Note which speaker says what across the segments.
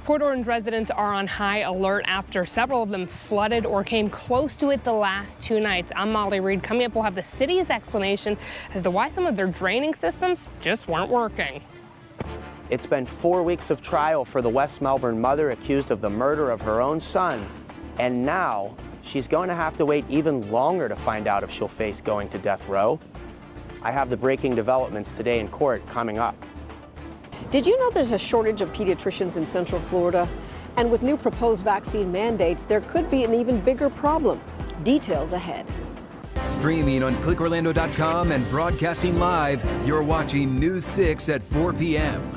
Speaker 1: Port Orange residents are on high alert after several of them flooded or came close to it the last 2 nights. I'm Molly Reed. Coming up, we'll have the city's explanation as to why some of their draining systems just weren't working.
Speaker 2: It's been 4 weeks of trial for the West Melbourne mother accused of the murder of her own son. And now she's going to have to wait even longer to find out if she'll face going to death row. I have the breaking developments today in court coming up.
Speaker 3: Did you know there's a shortage of pediatricians in Central Florida? And with new proposed vaccine mandates, there could be an even bigger problem. Details ahead.
Speaker 4: Streaming on clickorlando.com and broadcasting live, you're watching News 6 at 4 p.m.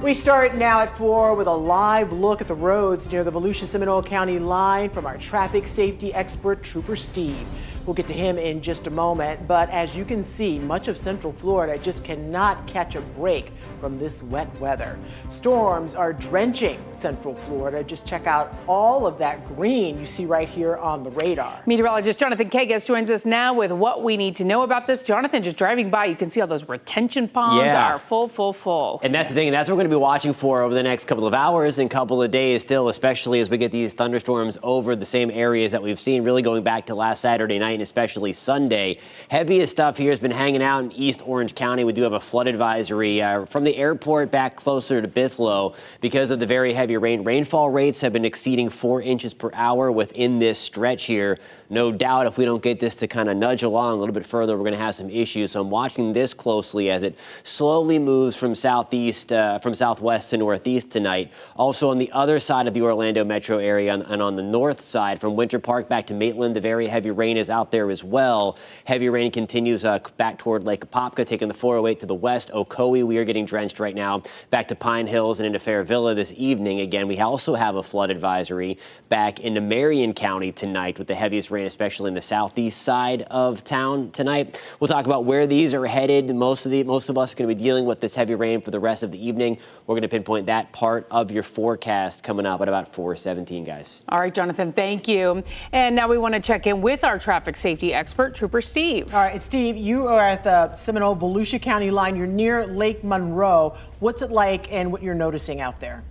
Speaker 5: We start now at 4 with a live look at the roads near the Volusia-Seminole County line from our traffic safety expert, Trooper Steve. We'll get to him in just a moment, but as you can see, much of Central Florida just cannot catch a break from this wet weather. Storms are drenching Central Florida. Just check out all of that green you see right here on the radar.
Speaker 6: Meteorologist Jonathan Kagas joins us now with what we need to know about this. Jonathan, just driving by, you can see all those retention ponds are full.
Speaker 7: And that's the thing, and that's what we're going to be watching for over the next couple of hours and couple of days still, especially as we get these thunderstorms over the same areas that we've seen really going back to last Saturday night and especially Sunday. Heaviest stuff here has been hanging out in East Orange County. We do have a flood advisory from the airport back closer to Bithlo because of the very heavy rain. Rainfall rates have been exceeding 4 inches per hour within this stretch here. No doubt if we don't get this to kind of nudge along a little bit further, we're going to have some issues. So I'm watching this closely as it slowly moves from southwest to northeast tonight. Also on the other side of the Orlando metro area and on the north side from Winter Park back to Maitland, the very heavy rain is out there as well. Heavy rain continues back toward Lake Apopka, taking the 408 to the west. Ocoee, we are getting drenched right now. Back to Pine Hills and into Fair Villa this evening. Again, we also have a flood advisory back into Marion County tonight with the heaviest rain, especially in the southeast side of town tonight. We'll talk about where these are headed. Most of us are going to be dealing with this heavy rain for the rest of the evening. We're going to pinpoint that part of your forecast coming up at about 4:17, guys.
Speaker 6: All right, Jonathan, thank you. And now we want to check in with our traffic safety expert, Trooper Steve.
Speaker 5: All right, Steve, you are at the Seminole-Volusia County line. You're near Lake Monroe. What's it like and what you're noticing out there?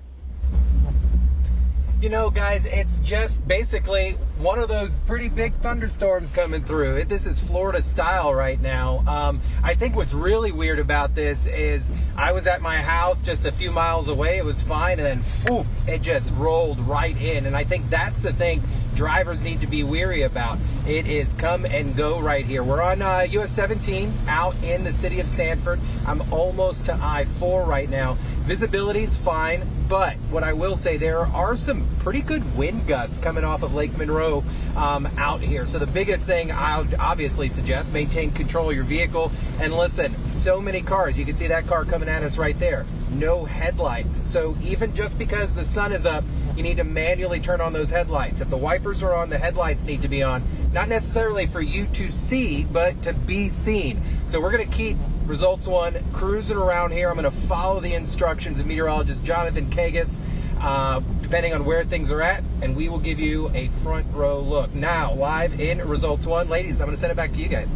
Speaker 8: You know, guys, it's just basically one of those pretty big thunderstorms coming through. This is Florida style right now. I think what's really weird about this is I was at my house just a few miles away. It was fine, and then poof, it just rolled right in. And I think that's the thing drivers need to be weary about. It is come and go right here. We're on US 17 out in the city of Sanford. I'm almost to I-4 right now. Visibility's fine, but what I will say, there are some pretty good wind gusts coming off of Lake Monroe out here. So the biggest thing I would obviously suggest, maintain control of your vehicle. And listen, so many cars, you can see that car coming at us right there. No headlights. So even just because the sun is up, you need to manually turn on those headlights. If the wipers are on, the headlights need to be on. Not necessarily for you to see, but to be seen. So we're going to keep Results 1 cruising around here. I'm going to follow the instructions of meteorologist Jonathan Kagas, depending on where things are at, and we will give you a front row look. Now, live in Results 1. Ladies, I'm going to send it back to you guys.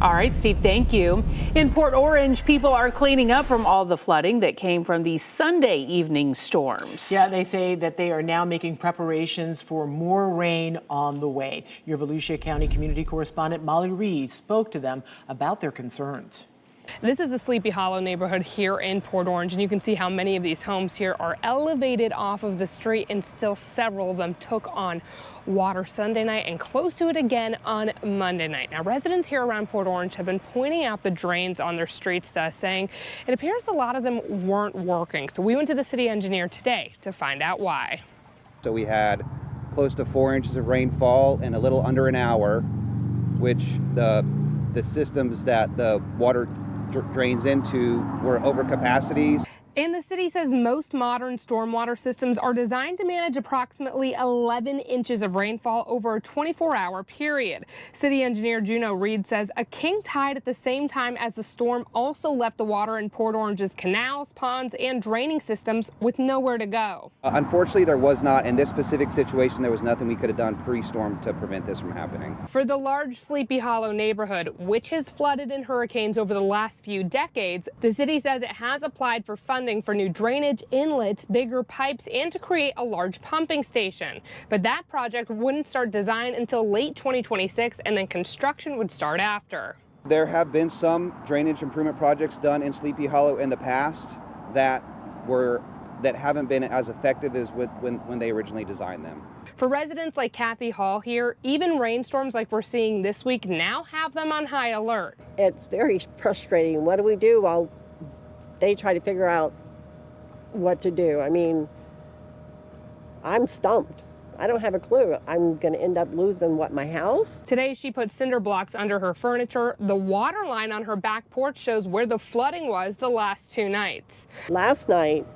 Speaker 6: All right, Steve, thank you. In Port Orange, people are cleaning up from all the flooding that came from the Sunday evening storms.
Speaker 5: Yeah, they say that they are now making preparations for more rain on the way. Your Volusia County community correspondent Molly Reed spoke to them about their concerns.
Speaker 1: This is the Sleepy Hollow neighborhood here in Port Orange, and you can see how many of these homes here are elevated off of the street, and still several of them took on water Sunday night and close to it again on Monday night. Now, residents here around Port Orange have been pointing out the drains on their streets to us, saying it appears a lot of them weren't working. So we went to the city engineer today to find out why.
Speaker 9: So we had close to 4 inches of rainfall in a little under an hour, which the systems that the water drains into were over capacities.
Speaker 1: And the city says most modern stormwater systems are designed to manage approximately 11 inches of rainfall over a 24-hour period. City engineer Juno Reed says a king tide at the same time as the storm also left the water in Port Orange's canals, ponds, and draining systems with nowhere to go.
Speaker 9: Unfortunately, there was not, in this specific situation, there was nothing we could have done pre-storm to prevent this from happening.
Speaker 1: For the large Sleepy Hollow neighborhood, which has flooded in hurricanes over the last few decades, the city says it has applied for funding funding for new drainage, inlets, bigger pipes, and to create a large pumping station. But that project wouldn't start design until late 2026, and then construction would start after.
Speaker 9: There have been some drainage improvement projects done in Sleepy Hollow in the past that haven't been as effective as when they originally designed them.
Speaker 1: For residents like Kathy Hall here, even rainstorms like we're seeing this week now have them on high alert.
Speaker 3: It's very frustrating. What do we do while they try to figure out what to do? I mean, I'm stumped. I don't have a clue. I'm going to end up losing, my house?
Speaker 1: Today, she put cinder blocks under her furniture. The water line on her back porch shows where the flooding was the last 2 nights.
Speaker 3: Last night,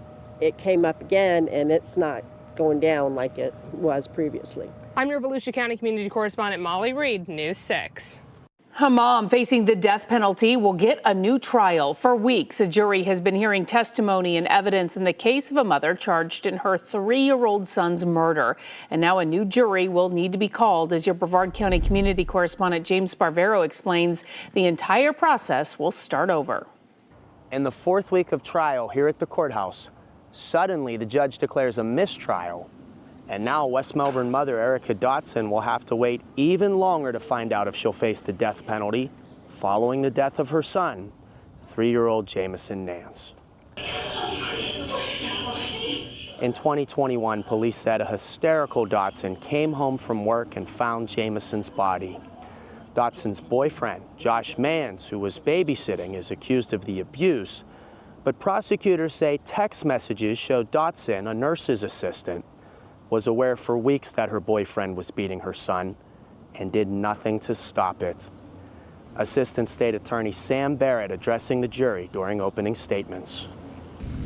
Speaker 3: it came up again, and it's not going down like it was previously.
Speaker 1: I'm your Volusia County community correspondent Molly Reed, News 6.
Speaker 6: A mom facing the death penalty will get a new trial. For weeks, a jury has been hearing testimony and evidence in the case of a mother charged in her 3-year-old son's murder. And now a new jury will need to be called. As your Brevard County community correspondent James Sparvero explains, the entire process will start over.
Speaker 2: In the 4th week of trial here at the courthouse, suddenly the judge declares a mistrial. And now West Melbourne mother Erica Dotson will have to wait even longer to find out if she'll face the death penalty following the death of her son, 3-year-old Jamison Nance. In 2021, police said a hysterical Dotson came home from work and found Jamison's body. Dotson's boyfriend, Josh Mans, who was babysitting, is accused of the abuse, but prosecutors say text messages showed Dotson, a nurse's assistant, was aware for weeks that her boyfriend was beating her son and did nothing to stop it. Assistant State Attorney Sam Barrett addressing the jury during opening statements.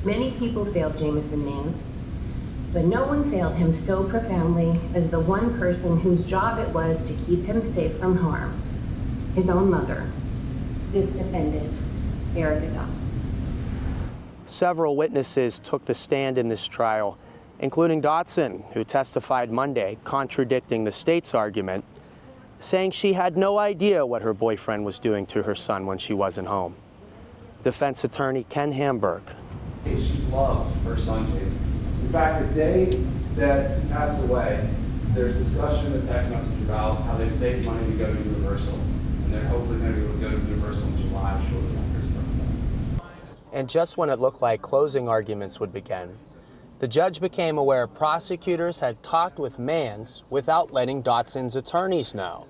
Speaker 10: Many people failed Jamison Nance, but no one failed him so profoundly as the one person whose job it was to keep him safe from harm, his own mother, this defendant, Erica Dotson.
Speaker 2: Several witnesses took the stand in this trial, including Dotson, who testified Monday, contradicting the state's argument, saying she had no idea what her boyfriend was doing to her son when she wasn't home. Defense attorney Ken Hamburg.
Speaker 11: She loved her son, James. In fact, the day that he passed away, there's discussion in the text message about how they've saved money to go to Universal, and they're hopefully going to be able to go to Universal in July, shortly after his birthday.
Speaker 2: And just when it looked like closing arguments would begin, the judge became aware prosecutors had talked with Mans without letting Dotson's attorneys know.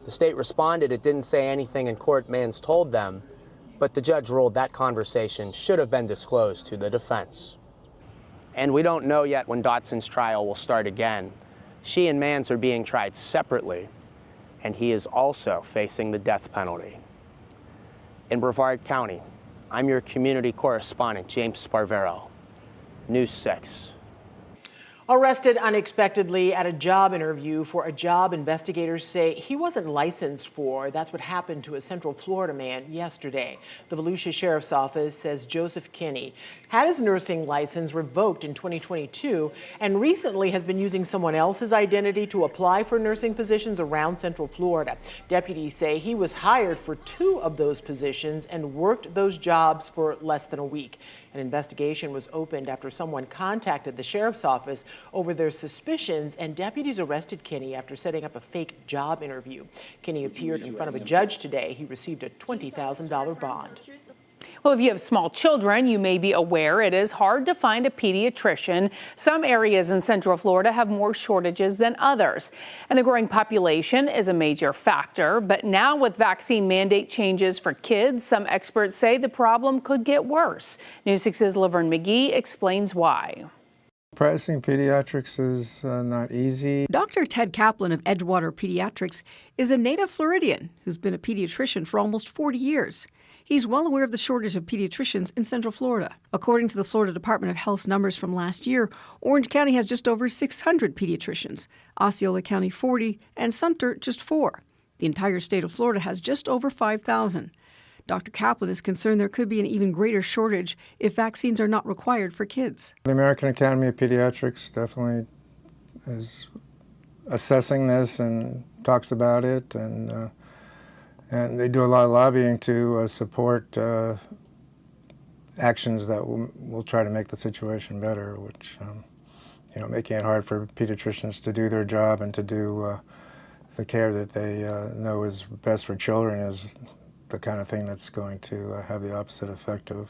Speaker 2: The state responded it didn't say anything in court Mans told them, but the judge ruled that conversation should have been disclosed to the defense. And we don't know yet when Dotson's trial will start again. She and Mans are being tried separately, and he is also facing the death penalty. In Brevard County, I'm your community correspondent, James Sparvero, News 6.
Speaker 5: Arrested unexpectedly at a job interview for a job investigators say he wasn't licensed for. That's what happened to a Central Florida man yesterday. The Volusia Sheriff's Office says Joseph Kinney had his nursing license revoked in 2022 and recently has been using someone else's identity to apply for nursing positions around Central Florida. Deputies say he was hired for 2 of those positions and worked those jobs for less than a week. An investigation was opened after someone contacted the sheriff's office over their suspicions, and deputies arrested Kinney after setting up a fake job interview. Kinney appeared in front of a judge today. He received a $20,000 bond.
Speaker 6: Well, if you have small children, you may be aware it is hard to find a pediatrician. Some areas in Central Florida have more shortages than others. And the growing population is a major factor. But now with vaccine mandate changes for kids, some experts say the problem could get worse. News 6's Laverne McGee explains why.
Speaker 12: Practicing pediatrics is not easy.
Speaker 13: Dr. Ted Kaplan of Edgewater Pediatrics is a native Floridian who's been a pediatrician for almost 40 years. He's well aware of the shortage of pediatricians in Central Florida. According to the Florida Department of Health's numbers from last year, Orange County has just over 600 pediatricians, Osceola County 40, and Sumter just 4. The entire state of Florida has just over 5,000. Dr. Kaplan is concerned there could be an even greater shortage if vaccines are not required for kids.
Speaker 12: The American Academy of Pediatrics definitely is assessing this and talks about it, and they do a lot of lobbying to support actions that will try to make the situation better, which, making it hard for pediatricians to do their job and to do the care that they know is best for children is the kind of thing that's going to have the opposite effect of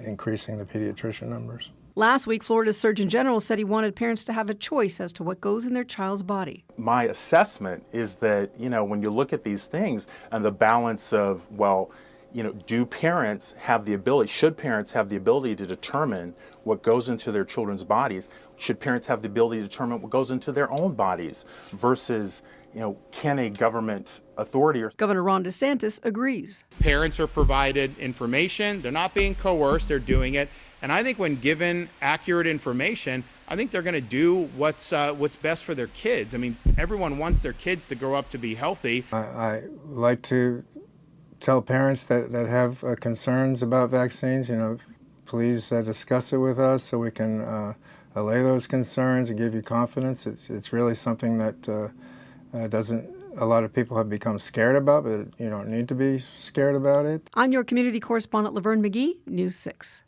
Speaker 12: increasing the pediatrician numbers.
Speaker 13: Last week, Florida's Surgeon General said he wanted parents to have a choice as to what goes in their child's body.
Speaker 14: My assessment is that, when you look at these things and the balance of, should parents have the ability to determine what goes into their children's bodies? Should parents have the ability to determine what goes into their own bodies versus, can a government authority or...
Speaker 13: Governor Ron DeSantis agrees.
Speaker 15: Parents are provided information. They're not being coerced. They're doing it. And I think when given accurate information, I think they're going to do what's best for their kids. I mean, everyone wants their kids to grow up to be healthy.
Speaker 12: I like to tell parents that have concerns about vaccines, please discuss it with us so we can allay those concerns and give you confidence. It's really something that a lot of people have become scared about, but you don't need to be scared about it.
Speaker 13: I'm your community correspondent, Laverne McGee, News 6.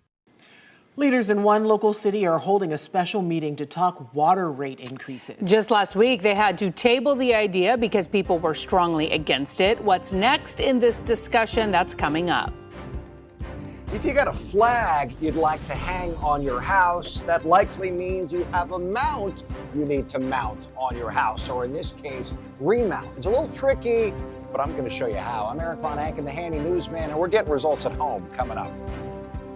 Speaker 5: Leaders in one local city are holding a special meeting to talk water rate increases.
Speaker 6: Just last week, they had to table the idea because people were strongly against it. What's next in this discussion? That's coming up.
Speaker 16: If you got a flag you'd like to hang on your house, that likely means you have a mount you need to mount on your house, or in this case, remount. It's a little tricky, but I'm going to show you how. I'm Eric Von Anken, the Handy Newsman, and we're getting results at home coming up.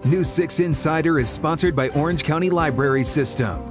Speaker 4: News 6 Insider is sponsored by Orange County Library System.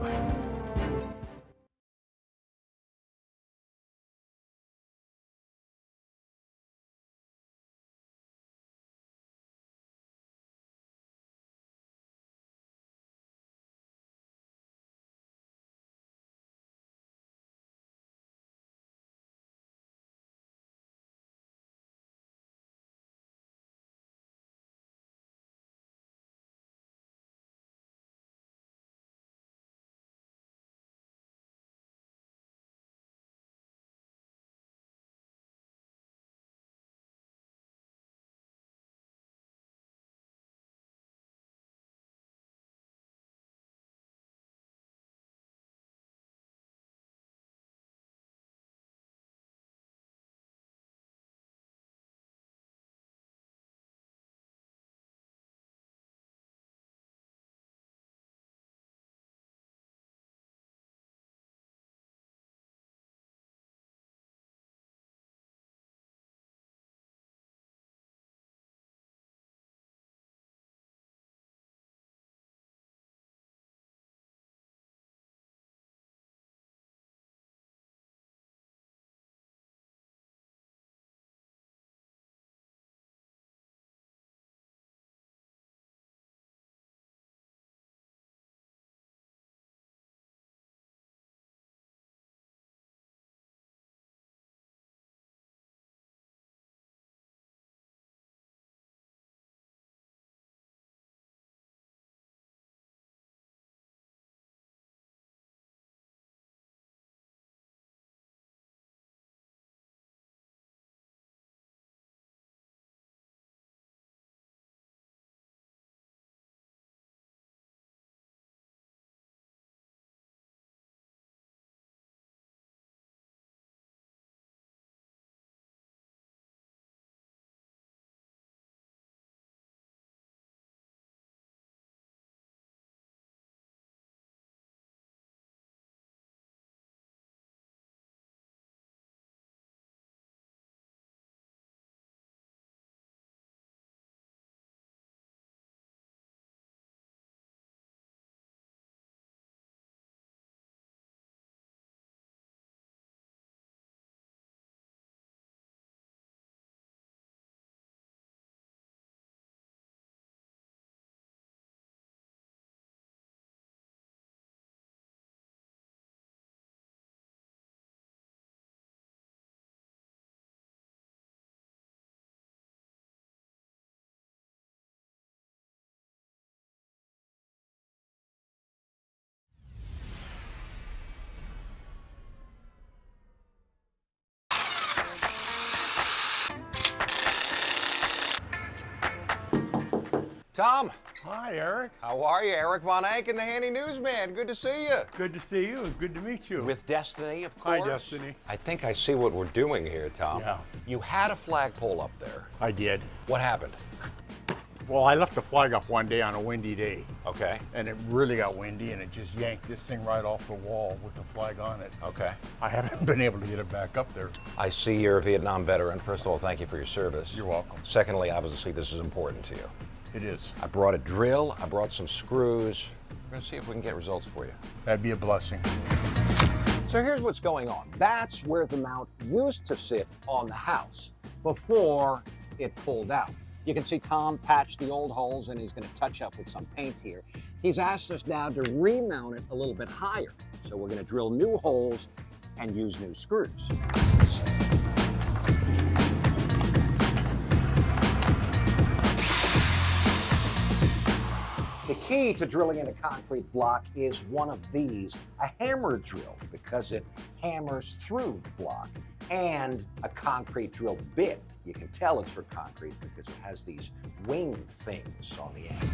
Speaker 16: Tom.
Speaker 17: Hi, Eric.
Speaker 16: How are you? Eric Von Eyck, the Handy Newsman. Good to see you.
Speaker 17: Good to see you. It's good to meet you.
Speaker 16: With Destiny, of course.
Speaker 17: Hi, Destiny.
Speaker 16: I think I see what we're doing here, Tom.
Speaker 17: Yeah.
Speaker 16: You had a flagpole up there.
Speaker 17: I did.
Speaker 16: What happened?
Speaker 17: Well, I left the flag up one day on a windy day.
Speaker 16: Okay.
Speaker 17: And it really got windy, and it just yanked this thing right off the wall with the flag on it.
Speaker 16: Okay.
Speaker 17: I haven't been able to get it back up there.
Speaker 16: I see you're a Vietnam veteran. First of all, thank you for your service.
Speaker 17: You're welcome.
Speaker 16: Secondly, obviously, this is important to you.
Speaker 17: It is.
Speaker 16: I brought a drill. I brought some screws. We're going to see if we can get results for you.
Speaker 17: That'd be a blessing.
Speaker 16: So here's what's going on. That's where the mount used to sit on the house before it pulled out. You can see Tom patch the old holes, and he's going to touch up with some paint here. He's asked us now to remount it a little bit higher. So we're going to drill new holes and use new screws. The key to drilling in a concrete block is one of these, a hammer drill, because it hammers through the block, and a concrete drill bit. You can tell it's for concrete because it has these wing things on the end.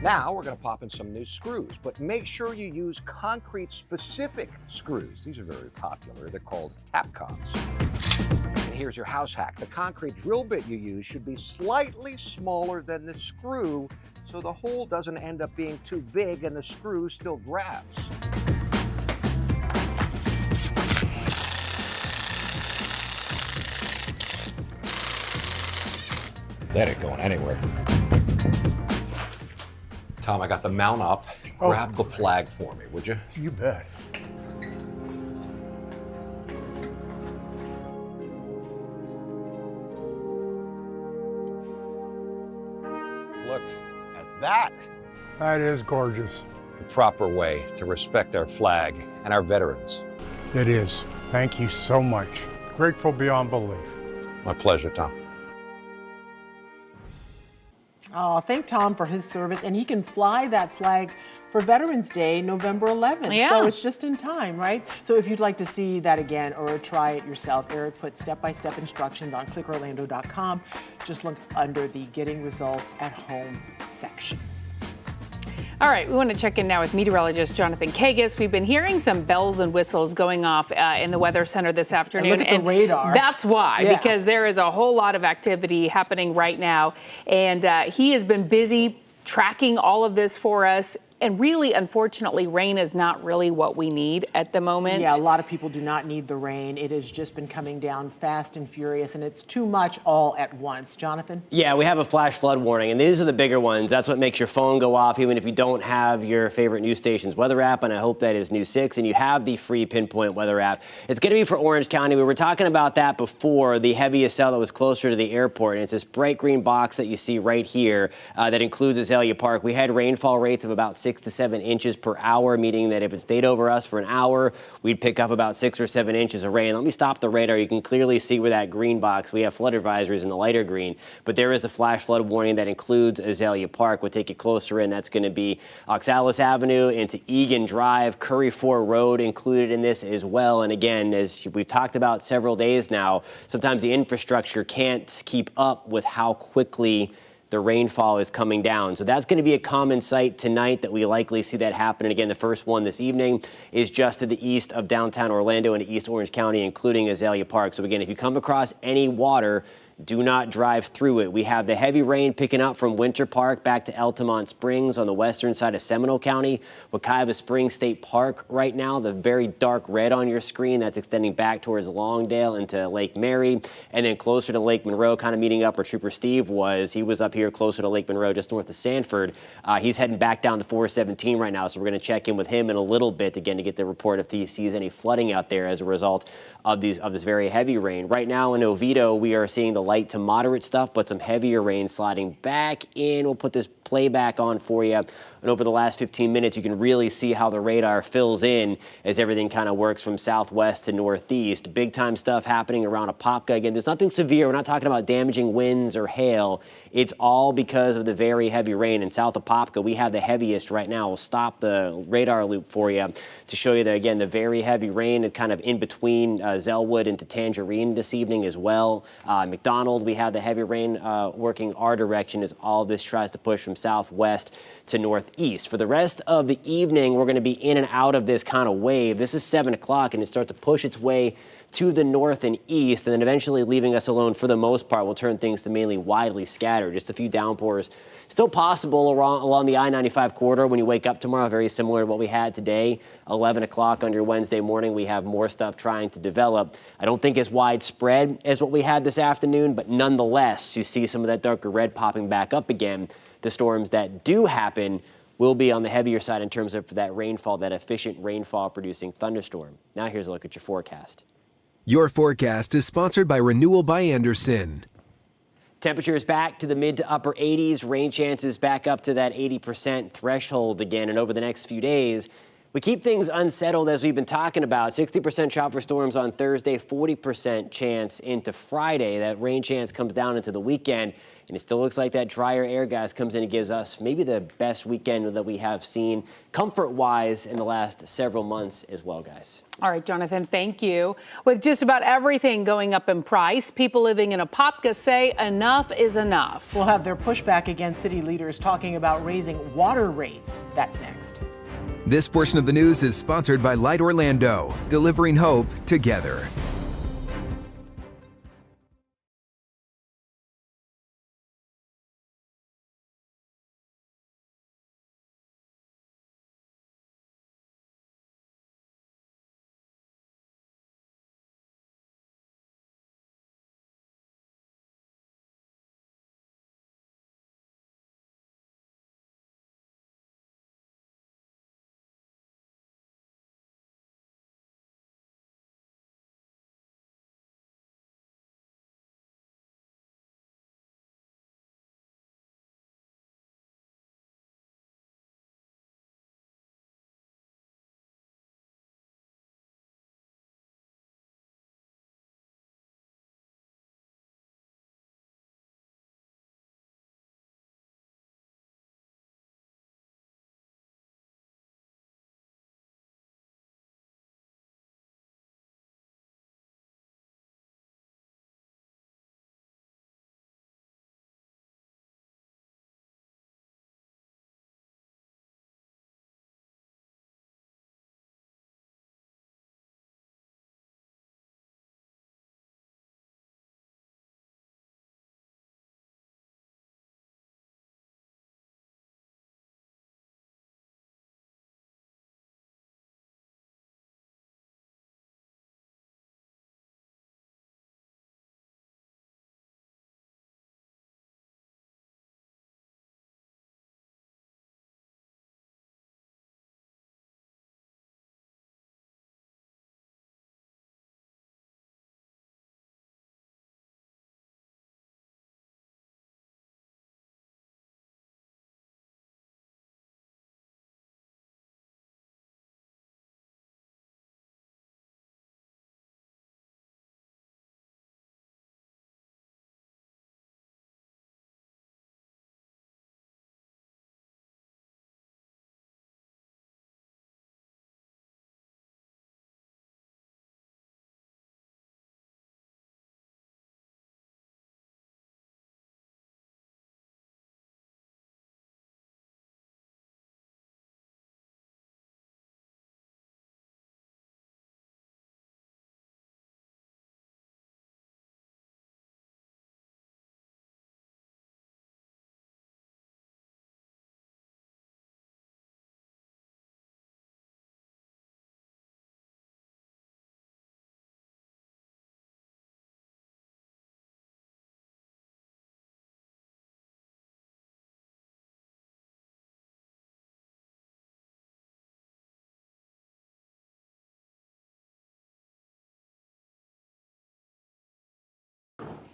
Speaker 16: Now we're going to pop in some new screws, but make sure you use concrete-specific screws. These are very popular. They're called Tapcons. And here's your house hack. The concrete drill bit you use should be slightly smaller than the screw so the hole doesn't end up being too big and the screw still grabs. That ain't going anywhere. Tom, I got the mount up. Grab the flag for me, would you?
Speaker 17: You bet.
Speaker 16: Look at that.
Speaker 17: That is gorgeous.
Speaker 16: The proper way to respect our flag and our veterans.
Speaker 17: It is. Thank you so much. Grateful beyond belief.
Speaker 16: My pleasure, Tom.
Speaker 5: Oh, thank Tom for his service, and he can fly that flag for Veterans Day, November 11th.
Speaker 6: Yeah.
Speaker 5: So it's just in time, right? So if you'd like to see that again or try it yourself, Eric put step-by-step instructions on clickorlando.com. Just look under the Getting Results at Home section.
Speaker 6: All right, we want to check in now with meteorologist Jonathan Kagas. We've been hearing some bells and whistles going off in the Weather Center this afternoon.
Speaker 5: And look at the radar.
Speaker 6: That's why, because there is a whole lot of activity happening right now. And he has been busy tracking all of this for us. And really, unfortunately, rain is not really what we need at the moment.
Speaker 5: Yeah, a lot of people do not need the rain. It has just been coming down fast and furious, and it's too much all at once. Jonathan?
Speaker 7: Yeah, we have a flash flood warning, and these are the bigger ones. That's what makes your phone go off, even if you don't have your favorite news station's weather app, and I hope that is News 6, and you have the free Pinpoint weather app. It's going to be for Orange County. We were talking about that before, the heaviest cell that was closer to the airport, and it's this bright green box that you see right here that includes Azalea Park. We had rainfall rates of about 6 to 7 inches per hour, meaning that if it stayed over us for an hour, we'd pick up about 6 or 7 inches of rain. Let me stop the radar. You can clearly see where that green box, we have flood advisories in the lighter green, but there is the flash flood warning that includes Azalea Park. We'll take it closer in. That's going to be Oxalis Avenue into Egan Drive, Curry Ford Road included in this as well. And again, as we've talked about several days now, sometimes the infrastructure can't keep up with how quickly the rainfall is coming down. So that's going to be a common sight tonight that we likely see that happen. And again, the first one this evening is just to the east of downtown Orlando into East Orange County, including Azalea Park. So again, if you come across any water, do not drive through it. We have the heavy rain picking up from Winter Park back to Altamont Springs on the western side of Seminole County. Wekiva Springs State Park right now, the very dark red on your screen, that's extending back towards Longdale into Lake Mary, and then closer to Lake Monroe, kind of meeting up where Trooper Steve was. He was up here closer to Lake Monroe, just north of Sanford. He's heading back down to 417 right now, so we're going to check in with him in a little bit again to get the report if he sees any flooding out there as a result of this very heavy rain. Right now in Oviedo, we are seeing the light to moderate stuff, but some heavier rain sliding back in. We'll put this playback on for you. And over the last 15 minutes, you can really see how the radar fills in as everything kind of works from southwest to northeast. Big time stuff happening around Apopka. Again, there's nothing severe. We're not talking about damaging winds or hail. It's all because of the very heavy rain. In South Apopka, we have the heaviest right now. We'll stop the radar loop for you to show you that, again, the very heavy rain kind of in between Zellwood into Tangerine this evening as well. McDonald, we have the heavy rain working our direction as all this tries to push from southwest to northeast. For the rest of the evening, we're going to be in and out of this kind of wave. This is 7 o'clock, and it starts to push its way to the north and east, and then eventually leaving us alone for the most part. Will turn things to mainly widely scattered. Just a few downpours still possible along the I-95 corridor when you wake up tomorrow, very similar to what we had today. 11 o'clock on your Wednesday morning, we have more stuff trying to develop. I don't think as widespread as what we had this afternoon, but nonetheless, you see some of that darker red popping back up again. The storms that do happen will be on the heavier side in terms of that rainfall, that efficient rainfall producing thunderstorm. Now here's a look at your forecast.
Speaker 4: Your forecast is sponsored by Renewal by Andersen.
Speaker 7: Temperatures back to the mid to upper 80s. Rain chances back up to that 80% threshold again. And over the next few days, we keep things unsettled as we've been talking about. 60% shot for storms on Thursday, 40% chance into Friday. That rain chance comes down into the weekend. And it still looks like that drier air, guys, comes in and gives us maybe the best weekend that we have seen comfort-wise in the last several months as well, guys.
Speaker 6: All right, Jonathan, thank you. With just about everything going up in price, people living in Apopka say enough is enough.
Speaker 5: We'll have their pushback against city leaders talking about raising water rates. That's next.
Speaker 4: This portion of the news is sponsored by Light Orlando, delivering hope together.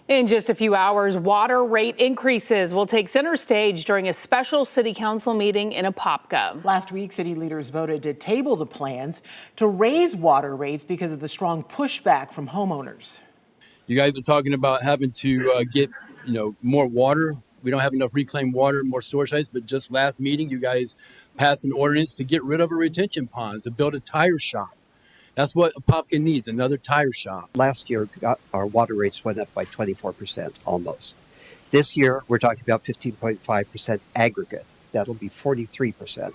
Speaker 6: In just a few hours, water rate increases will take center stage during a special city council meeting in Apopka.
Speaker 5: Last week, city leaders voted to table the plans to raise water rates because of the strong pushback from homeowners.
Speaker 18: You guys are talking about having to get, more water. We don't have enough reclaimed water, more storage sites, but just last meeting, you guys passed an ordinance to get rid of a retention pond, to build a tire shop. That's what Apopka needs, another tire shop.
Speaker 19: Last year, our water rates went up by 24% almost. This year, we're talking about 15.5% aggregate. That'll be 43%.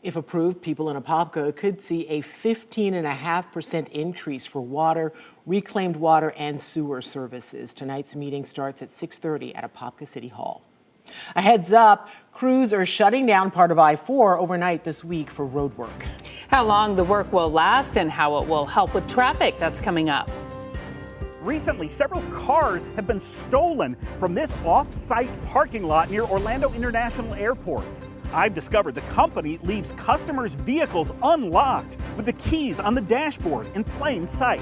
Speaker 5: If approved, people in Apopka could see a 15.5% increase for water, reclaimed water, and sewer services. Tonight's meeting starts at 6:30 at Apopka City Hall. A heads up, crews are shutting down part of I-4 overnight this week for road work.
Speaker 6: How long the work will last and how it will help with traffic, that's coming up.
Speaker 20: Recently, several cars have been stolen from this off-site parking lot near Orlando International Airport. I've discovered the company leaves customers' vehicles unlocked with the keys on the dashboard in plain sight.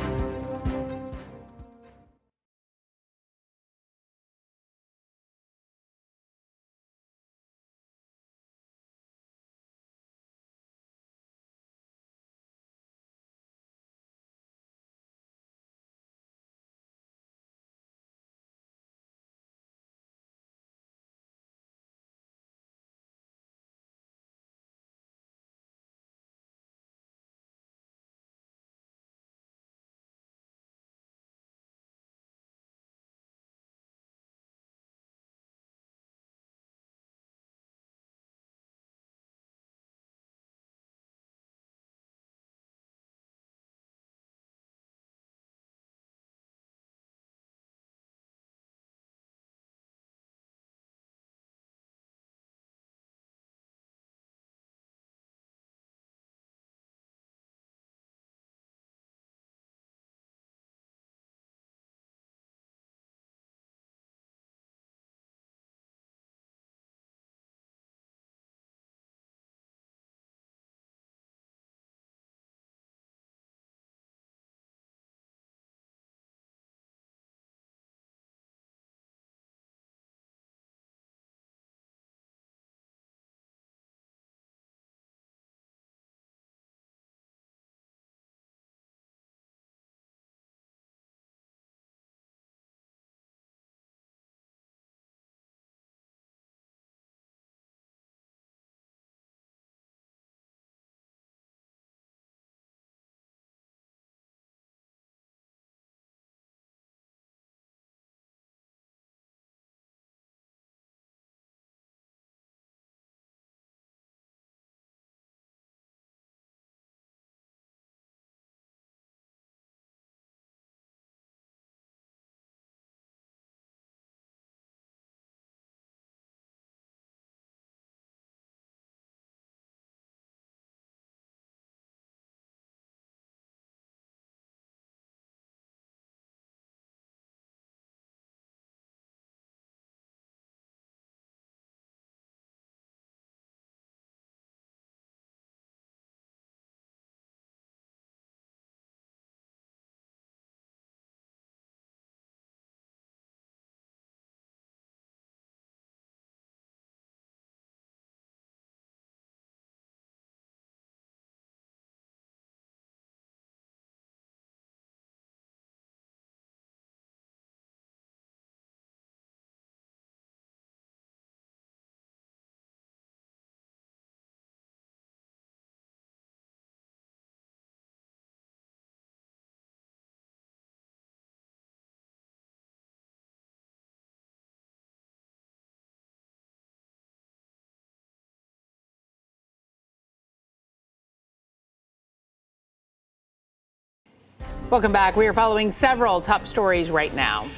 Speaker 6: Welcome back. We are following several top stories right now.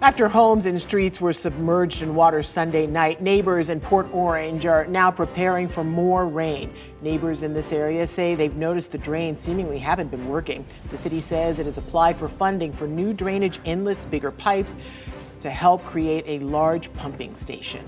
Speaker 5: After homes and streets were submerged in water Sunday night, neighbors in Port Orange are now preparing for more rain. Neighbors in this area say they've noticed the drains seemingly haven't been working. The city says it has applied for funding for new drainage inlets, bigger pipes, to help create a large pumping station.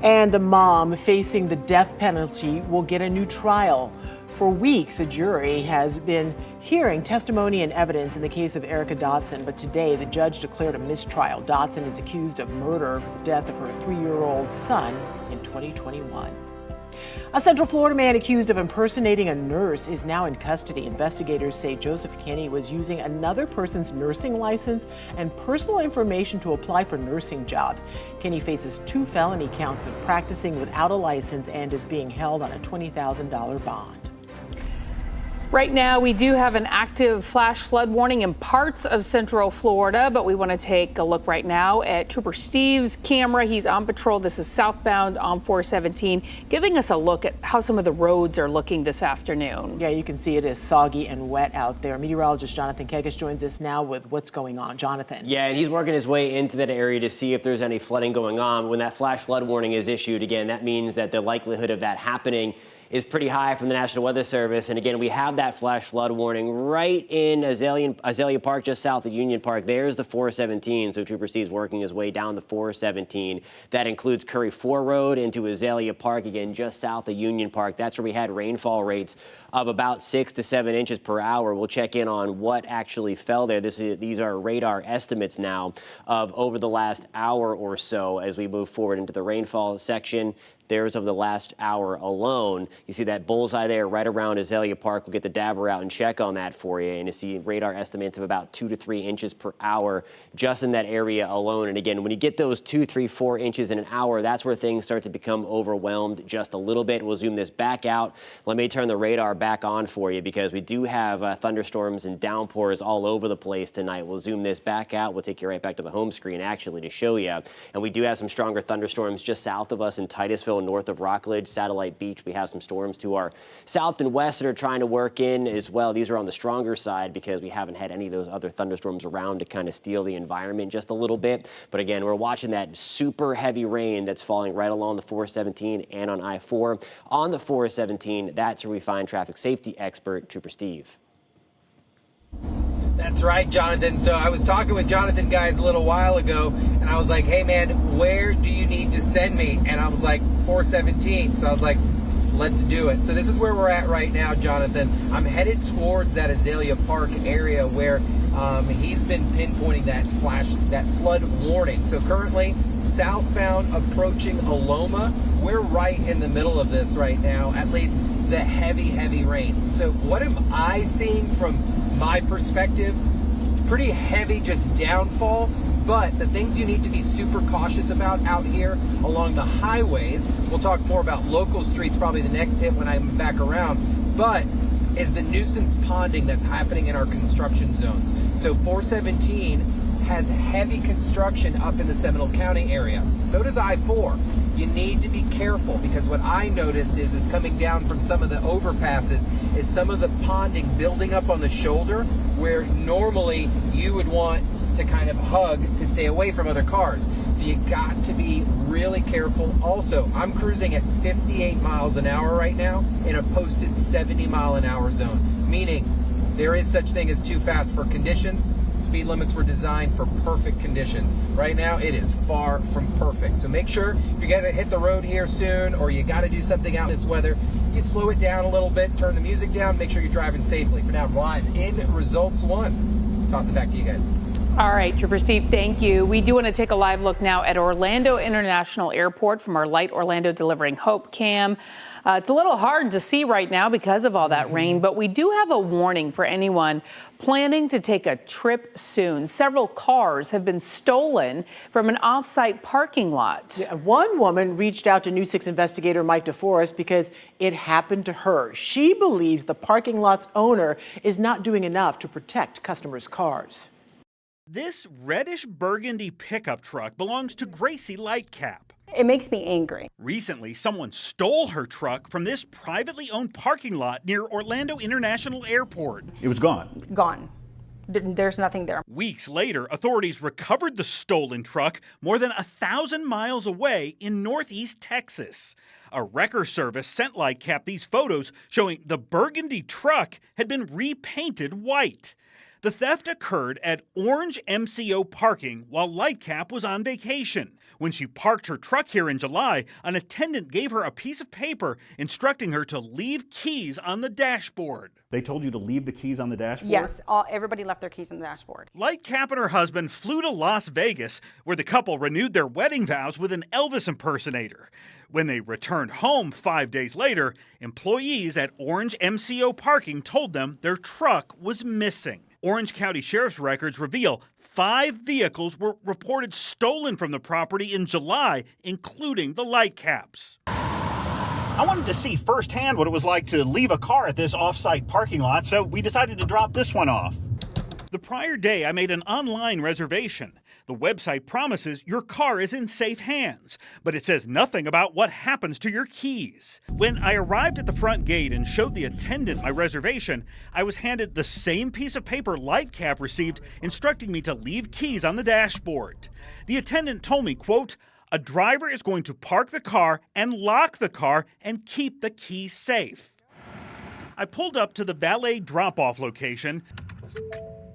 Speaker 5: And a mom facing the death penalty will get a new trial For weeks, a jury has been hearing testimony and evidence in the case of Erica Dotson, but today the judge declared a mistrial. Dotson is accused of murder for the death of her 3-year-old son in 2021. A Central Florida man accused of impersonating a nurse is now in custody. Investigators say Joseph Kinney was using another person's nursing license and personal information to apply for nursing jobs. Kinney faces 2 felony counts of practicing without a license and is being held on a $20,000 bond.
Speaker 6: Right now, we do have an active flash flood warning in parts of Central Florida, but we want to take a look right now at Trooper Steve's camera. He's on patrol. This is southbound on 417, giving us a look at how some of the roads are looking this afternoon.
Speaker 5: Yeah, you can see it is soggy and wet out there. Meteorologist Jonathan Kegas joins us now with what's going on. Jonathan.
Speaker 7: Yeah, and he's working his way into that area to see if there's any flooding going on. When that flash flood warning is issued, again, that means that the likelihood of that happening is pretty high from the National Weather Service. And again, we have that flash flood warning right in Azalea Park, just south of Union Park. There's the 417. So Trooper Steve's working his way down the 417. That includes Curry 4 Road into Azalea Park, again, just south of Union Park. That's where we had rainfall rates of about 6 to 7 inches per hour. We'll check in on what actually fell there. These are radar estimates now of over the last hour or so as we move forward into the rainfall section. There's of the last hour alone. You see that bullseye there right around Azalea Park. We'll get the dabber out and check on that for you. And you see radar estimates of about 2 to 3 inches per hour just in that area alone. And again, when you get those 2, 3, 4 inches in an hour, that's where things start to become overwhelmed just a little bit. We'll zoom this back out. Let me turn the radar back on for you because we do have thunderstorms and downpours all over the place tonight. We'll zoom this back out. We'll take you right back to the home screen actually to show you. And we do have some stronger thunderstorms just south of us in Titusville, north of Rockledge, Satellite Beach. We have some storms to our south and west that are trying to work in as well. These are on the stronger side because we haven't had any of those other thunderstorms around to kind of steal the environment just a little bit. But again, we're watching that super heavy rain that's falling right along the 417 and on I-4. On the 417, that's where we find traffic safety expert Trooper Steve.
Speaker 8: That's right, Jonathan. So I was talking with Jonathan, guys, a little while ago, and I was like, hey, man, where do you need to send me? And I was like, 417. So I was like, let's do it. So this is where we're at right now, Jonathan. I'm headed towards that Azalea Park area where he's been pinpointing that flood warning. So currently, southbound approaching Aloma, we're right in the middle of this right now, at least the heavy rain. So what am I seeing from my perspective? Pretty heavy just downfall, but the things you need to be super cautious about out here along the highways, we'll talk more about local streets probably the next hit when I'm back around, but is the nuisance ponding that's happening in our construction zones. So 417 has heavy construction up in the Seminole County area. So does I-4. You need to be careful because what I noticed is coming down from some of the overpasses is some of the ponding building up on the shoulder where normally you would want to kind of hug to stay away from other cars. So you got to be really careful. Also, I'm cruising at 58 miles an hour right now in a posted 70 mile an hour zone, meaning there is such thing as too fast for conditions. Speed limits were designed for perfect conditions. Right now, it is far from perfect. So make sure if you're gonna hit the road here soon or you gotta do something out in this weather, you slow it down a little bit, turn the music down, make sure you're driving safely. For now, live in Results 1. Toss it back to you guys.
Speaker 6: All right, Trooper Steve, thank you. We do want to take a live look now at Orlando International Airport from our Light Orlando Delivering Hope cam. It's a little hard to see right now because of all that rain, but we do have a warning for anyone planning to take a trip soon. Several cars have been stolen from an off-site parking lot.
Speaker 5: Yeah, one woman reached out to News 6 investigator Mike DeForest because it happened to her. She believes the parking lot's owner is not doing enough to protect customers' cars.
Speaker 20: This reddish burgundy pickup truck belongs to Gracie Lightcap.
Speaker 21: It makes me angry.
Speaker 20: Recently, someone stole her truck from this privately owned parking lot near Orlando International Airport.
Speaker 21: It was gone. Gone. There's nothing there.
Speaker 20: Weeks later, authorities recovered the stolen truck more than 1,000 miles away in northeast Texas. A wrecker service sent Lightcap these photos showing the burgundy truck had been repainted white. The theft occurred at Orange MCO parking while Lightcap was on vacation. When she parked her truck here in July, an attendant gave her a piece of paper instructing her to leave keys on the dashboard. They told you to leave the keys on the dashboard?
Speaker 21: Yes, everybody left their keys on the dashboard.
Speaker 20: Lightcap and her husband flew to Las Vegas, where the couple renewed their wedding vows with an Elvis impersonator. When they returned home 5 days later, employees at Orange MCO parking told them their truck was missing. Orange County Sheriff's records reveal 5 vehicles were reported stolen from the property in July, including the light caps. I wanted to see firsthand what it was like to leave a car at this off-site parking lot, so we decided to drop this one off. The prior day, I made an online reservation. The website promises your car is in safe hands, but it says nothing about what happens to your keys. When I arrived at the front gate and showed the attendant my reservation, I was handed the same piece of paper Lightcap received, instructing me to leave keys on the dashboard. The attendant told me, quote, "A driver is going to park the car and lock the car and keep the keys safe." I pulled up to the valet drop-off location.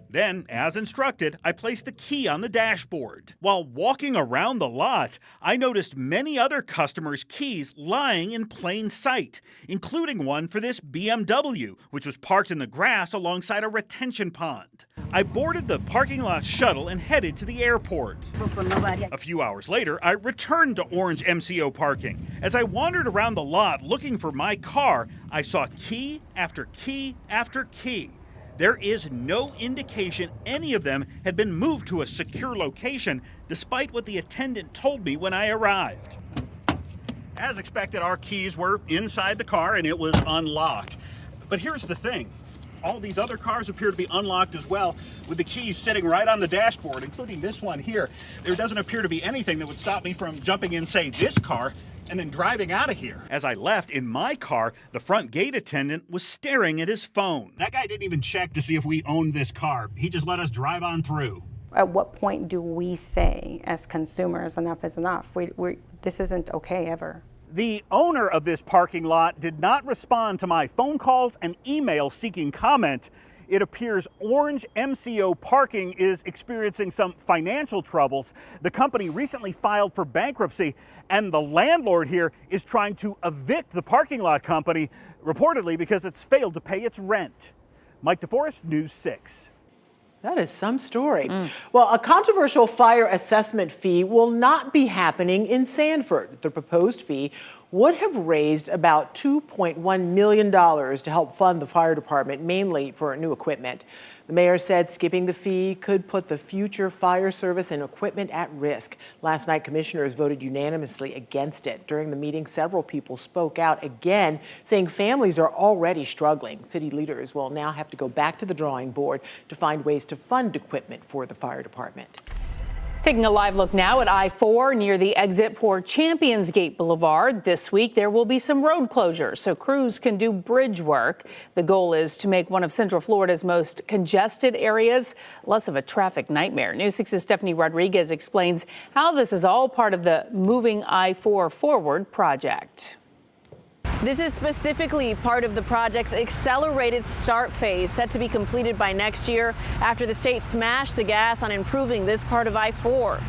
Speaker 20: Then, as instructed, I placed the key on the dashboard. While walking around the lot, I noticed many other customers' keys lying in plain sight, including one for this BMW, which was parked in the grass alongside a retention pond. I boarded the parking lot shuttle and headed to the airport. A few hours later, I returned to Orange MCO parking. As I wandered around the lot looking for my car, I saw key after key after key. There is no indication any of them had been moved to a secure location, despite what the attendant told me when I arrived. As expected, our keys were inside the car and it was unlocked. But here's the thing. All these other cars appear to be unlocked as well, with the keys sitting right on the dashboard, including this one here. There doesn't appear to be anything that would stop me from jumping in, say, this car, and then driving out of here. As I left in my car, the front gate attendant was staring at his phone. That guy didn't even check to see if we owned this car. He just let us drive on through.
Speaker 21: At what point do we say, as consumers, enough is enough? This isn't okay ever.
Speaker 20: The owner of this parking lot did not respond to my phone calls and emails seeking comment. It appears Orange MCO Parking is experiencing some financial troubles. The company recently filed for bankruptcy, and the landlord here is trying to evict the parking lot company, reportedly because it's failed to pay its rent. Mike DeForest, News 6.
Speaker 5: That is some story. Well, a controversial fire assessment fee will not be happening in Sanford. The proposed fee would have raised about $2.1 million to help fund the fire department, mainly for new equipment. The mayor said skipping the fee could put the future fire service and equipment at risk. Last night, commissioners voted unanimously against it. During the meeting, several people spoke out again, saying families are already struggling. City leaders will now have to go back to the drawing board to find ways to fund equipment for the fire department.
Speaker 6: Taking a live look now at I-4 near the exit for Champions Gate Boulevard. This week, there will be some road closures so crews can do bridge work. The goal is to make one of Central Florida's most congested areas less of a traffic nightmare. News 6's Stephanie Rodriguez explains how this is all part of the Moving I-4 Forward project.
Speaker 9: This is specifically part of the project's accelerated start phase, set to be completed by next year after the state smashed the gas on improving this part of I-4.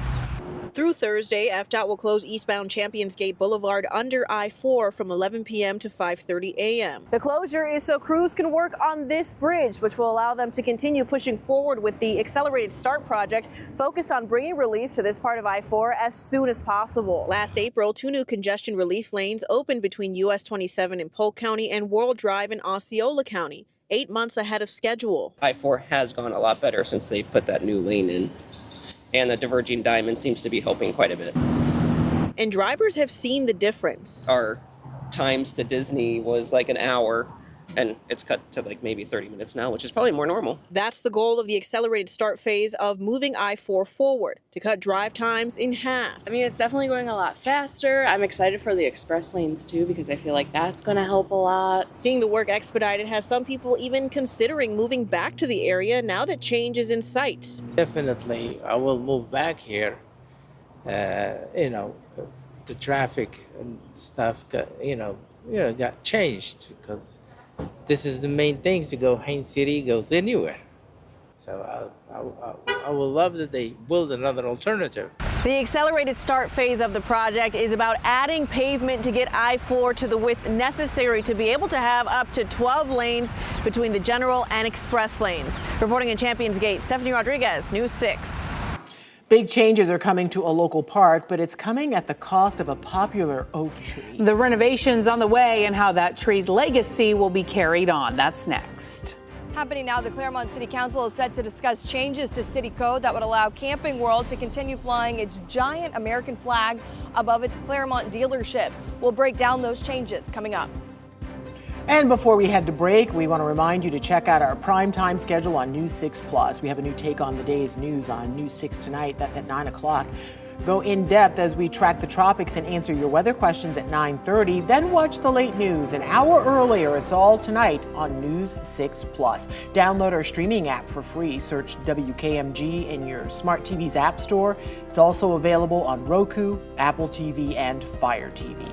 Speaker 22: Through Thursday, FDOT will close eastbound Champions Gate Boulevard under I-4 from 11 p.m. to 5:30 a.m.
Speaker 9: The closure is so crews can work on this bridge, which will allow them to continue pushing forward with the Accelerated Start project, focused on bringing relief to this part of I-4 as soon as possible.
Speaker 22: Last April, 2 new congestion relief lanes opened between US 27 in Polk County and World Drive in Osceola County, 8 months ahead of schedule.
Speaker 23: I-4 has gone a lot better since they put that new lane in. And the diverging diamond seems to be helping quite a bit.
Speaker 22: And drivers have seen the difference.
Speaker 23: Our times to Disney was like an hour, and it's cut to like maybe 30 minutes now, which is probably more normal.
Speaker 22: That's the goal of the Accelerated Start phase of Moving I-4 Forward, to cut drive times in half.
Speaker 24: I mean, it's definitely going a lot faster. I'm excited for the express lanes too, because I feel like that's going to help a lot.
Speaker 22: Seeing the work expedited has some people even considering moving back to the area now that change is in sight.
Speaker 25: Definitely, I will move back here. The traffic and stuff got changed because this is the main thing to go Haines City, goes anywhere. So I would love that they build another alternative.
Speaker 9: The accelerated start phase of the project is about adding pavement to get I-4 to the width necessary to be able to have up to 12 lanes between the general and express lanes. Reporting in Champions Gate, Stephanie Rodriguez, News 6.
Speaker 5: Big changes are coming to a local park, but it's coming at the cost of a popular oak tree.
Speaker 6: The renovations on the way and how that tree's legacy will be carried on. That's next.
Speaker 1: Happening now, the Claremont City Council is set to discuss changes to city code that would allow Camping World to continue flying its giant American flag above its Claremont dealership. We'll break down those changes coming up.
Speaker 5: And before we head to break, we want to remind you to check out our primetime schedule on News 6 Plus. We have a new take on the day's news on News 6 tonight. That's at 9 o'clock. Go in depth as we track the tropics and answer your weather questions at 9:30. Then watch the late news an hour earlier. It's all tonight on News 6 Plus. Download our streaming app for free. Search WKMG in your smart TV's app store. It's also available on Roku, Apple TV, and Fire TV.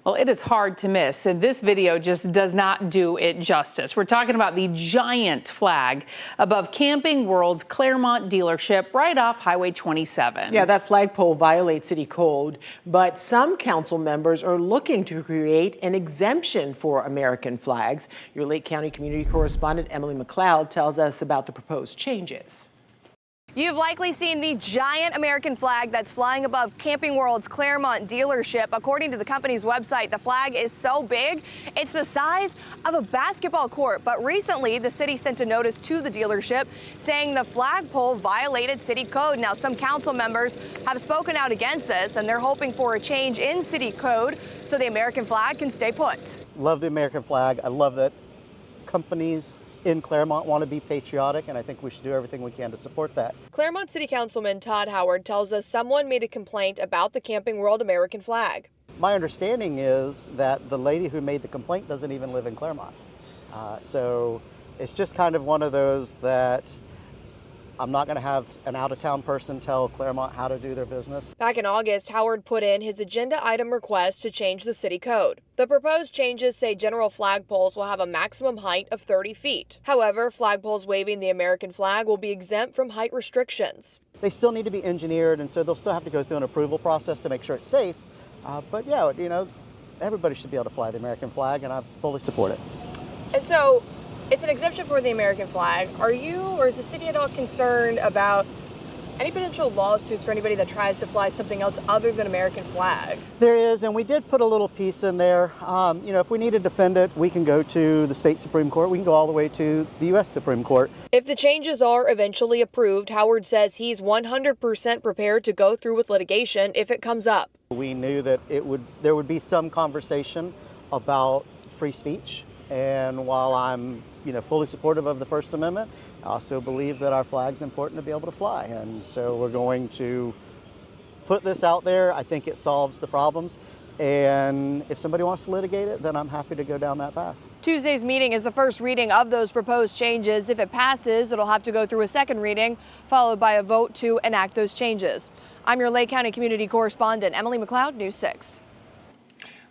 Speaker 6: Well, it is hard to miss, and this video just does not do it justice. We're talking about the giant flag above Camping World's Claremont dealership right off Highway 27.
Speaker 5: Yeah, that flagpole violates city code, but some council members are looking to create an exemption for American flags. Your Lake County community correspondent Emily McLeod tells us about the proposed changes.
Speaker 1: You've likely seen the giant American flag that's flying above Camping World's Claremont dealership. According to the company's website, the flag is so big, it's the size of a basketball court. But recently, the city sent a notice to the dealership saying the flagpole violated city code. Now, some council members have spoken out against this, and they're hoping for a change in city code so the American flag can stay put.
Speaker 2: Love the American flag. I love that companies in Claremont want to be patriotic, and I think we should do everything we can to support that.
Speaker 1: Claremont City Councilman Todd Howard tells us someone made a complaint about the Camping World American flag.
Speaker 2: My understanding is that the lady who made the complaint doesn't even live in Claremont. So it's just kind of one of those that I'm not going to have an out-of-town person tell Claremont how to do their business.
Speaker 1: Back in August, Howard put in his agenda item request to change the city code. The proposed changes say general flagpoles will have a maximum height of 30 feet. However, flagpoles waving the American flag will be exempt from height restrictions.
Speaker 2: They still need to be engineered, and so they'll still have to go through an approval process to make sure it's safe. But yeah, everybody should be able to fly the American flag, and I fully support it.
Speaker 1: And so, it's an exemption for the American flag. Are you or is the city at all concerned about any potential lawsuits for anybody that tries to fly something else other than American flag?
Speaker 2: There is, and we did put a little piece in there. If we need to defend it, we can go to the state Supreme Court. We can go all the way to the U.S. Supreme Court.
Speaker 1: If the changes are eventually approved, Howard says he's 100% prepared to go through with litigation if it comes up.
Speaker 2: We knew that there would be some conversation about free speech, and while I'm fully supportive of the First Amendment, I also believe that our flag's important to be able to fly. And so we're going to put this out there. I think it solves the problems. And if somebody wants to litigate it, then I'm happy to go down that path.
Speaker 1: Tuesday's meeting is the first reading of those proposed changes. If it passes, it'll have to go through a second reading, followed by a vote to enact those changes. I'm your Lake County Community Correspondent, Emily McLeod, News 6.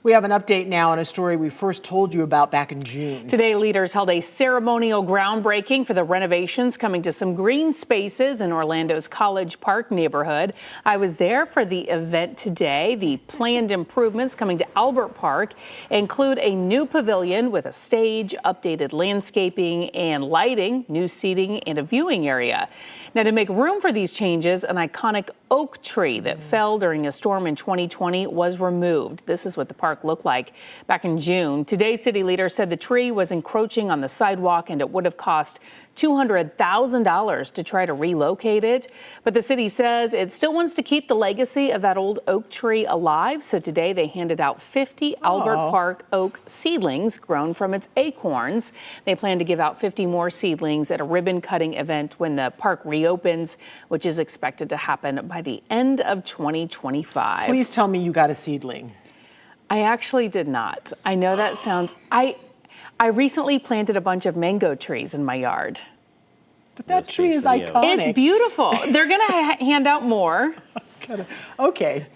Speaker 5: We have an update now on a story we first told you about back in June.
Speaker 6: Today, leaders held a ceremonial groundbreaking for the renovations coming to some green spaces in Orlando's College Park neighborhood. I was there for the event today. The planned improvements coming to Albert Park include a new pavilion with a stage, updated landscaping and lighting, new seating, and a viewing area. Now, to make room for these changes, an iconic oak tree that fell during a storm in 2020 was removed. This is what the park looked like back in June. Today, city leaders said the tree was encroaching on the sidewalk and it would have cost $200,000 to try to relocate it. But the city says it still wants to keep the legacy of that old oak tree alive. So today they handed out 50 Albert Park oak seedlings grown from its acorns. They plan to give out 50 more seedlings at a ribbon cutting event when the park reopens, which is expected to happen by the end of 2025.
Speaker 5: Please tell me you got a seedling.
Speaker 6: I actually did not. I know that sounds... I recently planted a bunch of mango trees in my yard.
Speaker 5: But that tree is iconic.
Speaker 6: It's beautiful. They're going to hand out more.
Speaker 5: Okay.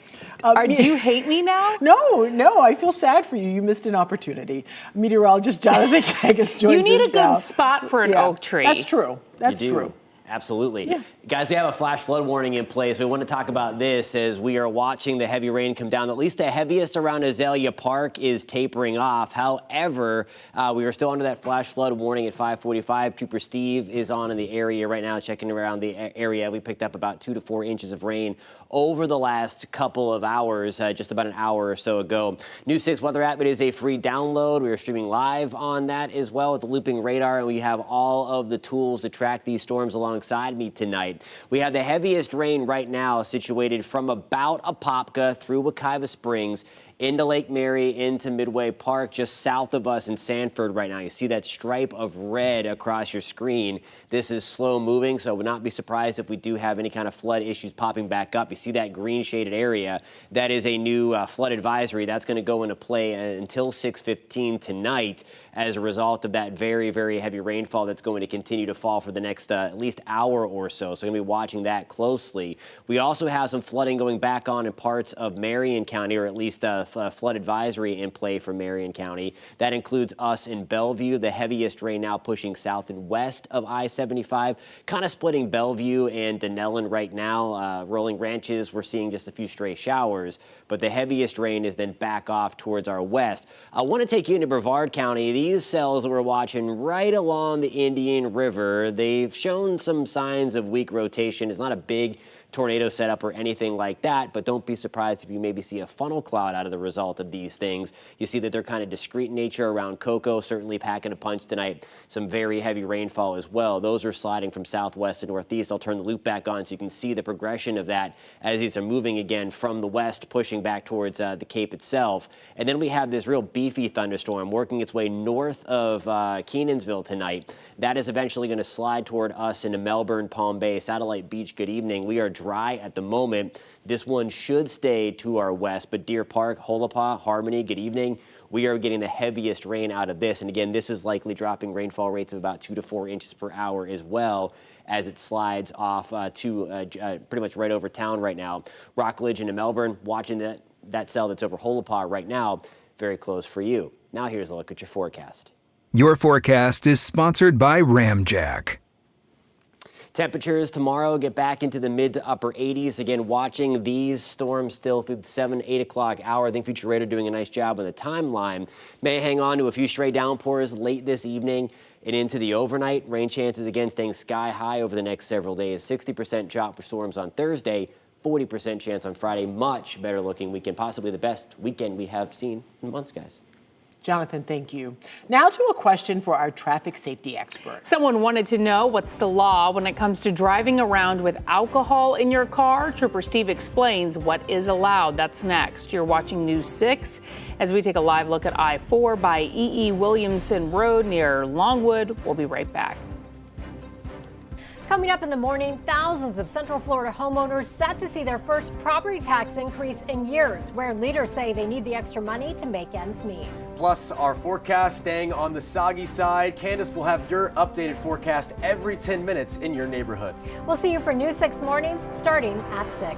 Speaker 6: Do you hate me now?
Speaker 5: No, I feel sad for you. You missed an opportunity. Meteorologist Jonathan Kagas joins us.
Speaker 6: You need a good spot for an oak tree.
Speaker 5: That's true. That's true.
Speaker 7: Absolutely. Yeah. Guys, we have a flash flood warning in place. We want to talk about this as we are watching the heavy rain come down. At least the heaviest around Azalea Park is tapering off. However, we are still under that flash flood warning at 5:45. Trooper Steve is on in the area right now, checking around the area. We picked up about 2 to 4 inches of rain over the last couple of hours, just about an hour or so ago. News 6 Weather app, it is a free download. We are streaming live on that as well with the looping radar, and we have all of the tools to track these storms alongside me tonight. We have the heaviest rain right now situated from about Apopka through Wekiva Springs into Lake Mary, into Midway Park, just south of us in Sanford right now. You see that stripe of red across your screen. This is slow moving, so I would not be surprised if we do have any kind of flood issues popping back up. You see that green shaded area. That is a new flood advisory. That's going to go into play until 6:15 tonight as a result of that very, very heavy rainfall that's going to continue to fall for the next at least hour or so. So we're going to be watching that closely. We also have some flooding going back on in parts of Marion County, or at least flood advisory in play for Marion County. That includes us in Bellevue. The heaviest rain now pushing south and west of I-75, kind of splitting Bellevue and Denellen right now. Rolling Ranches, we're seeing just a few stray showers, but the heaviest rain is then back off towards our west. I want to take you into Brevard County. These cells that we're watching right along the Indian River, they've shown some signs of weak rotation. It's not a big tornado setup or anything like that, but don't be surprised if you maybe see a funnel cloud out of the result of these things. You see that they're kind of discrete in nature around Cocoa, certainly packing a punch tonight. Some very heavy rainfall as well. Those are sliding from southwest to northeast. I'll turn the loop back on so you can see the progression of that as these are moving again from the west, pushing back towards the Cape itself. And then we have this real beefy thunderstorm working its way north of Kenansville tonight. That is eventually going to slide toward us into Melbourne, Palm Bay, Satellite Beach. Good evening. We are dry at the moment. This one should stay to our west, but Deer Park, Holopah, Harmony, good evening. We are getting the heaviest rain out of this. And again, this is likely dropping rainfall rates of about 2 to 4 inches per hour as well as it slides off to pretty much right over town right now. Rockledge into Melbourne, watching that cell that's over Holopah right now, very close for you. Now here's a look at your forecast.
Speaker 4: Your forecast is sponsored by Ramjack.
Speaker 7: Temperatures tomorrow get back into the mid to upper 80s. Again, watching these storms still through the 7, 8 o'clock hour. I think Future Radar doing a nice job on the timeline. May hang on to a few stray downpours late this evening and into the overnight. Rain chances again staying sky high over the next several days. 60% chop for storms on Thursday, 40% chance on Friday. Much better looking weekend, possibly the best weekend we have seen in months, guys.
Speaker 5: Jonathan, thank you. Now to a question for our traffic safety expert.
Speaker 6: Someone wanted to know what's the law when it comes to driving around with alcohol in your car. Trooper Steve explains what is allowed. That's next. You're watching News 6 as we take a live look at I-4 by E.E. Williamson Road near Longwood. We'll be right back.
Speaker 3: Coming up in the morning, thousands of Central Florida homeowners set to see their first property tax increase in years, where leaders say they need the extra money to make ends meet.
Speaker 10: Plus, our forecast staying on the soggy side. Candace will have your updated forecast every 10 minutes in your neighborhood.
Speaker 3: We'll see you for News 6 mornings starting at 6.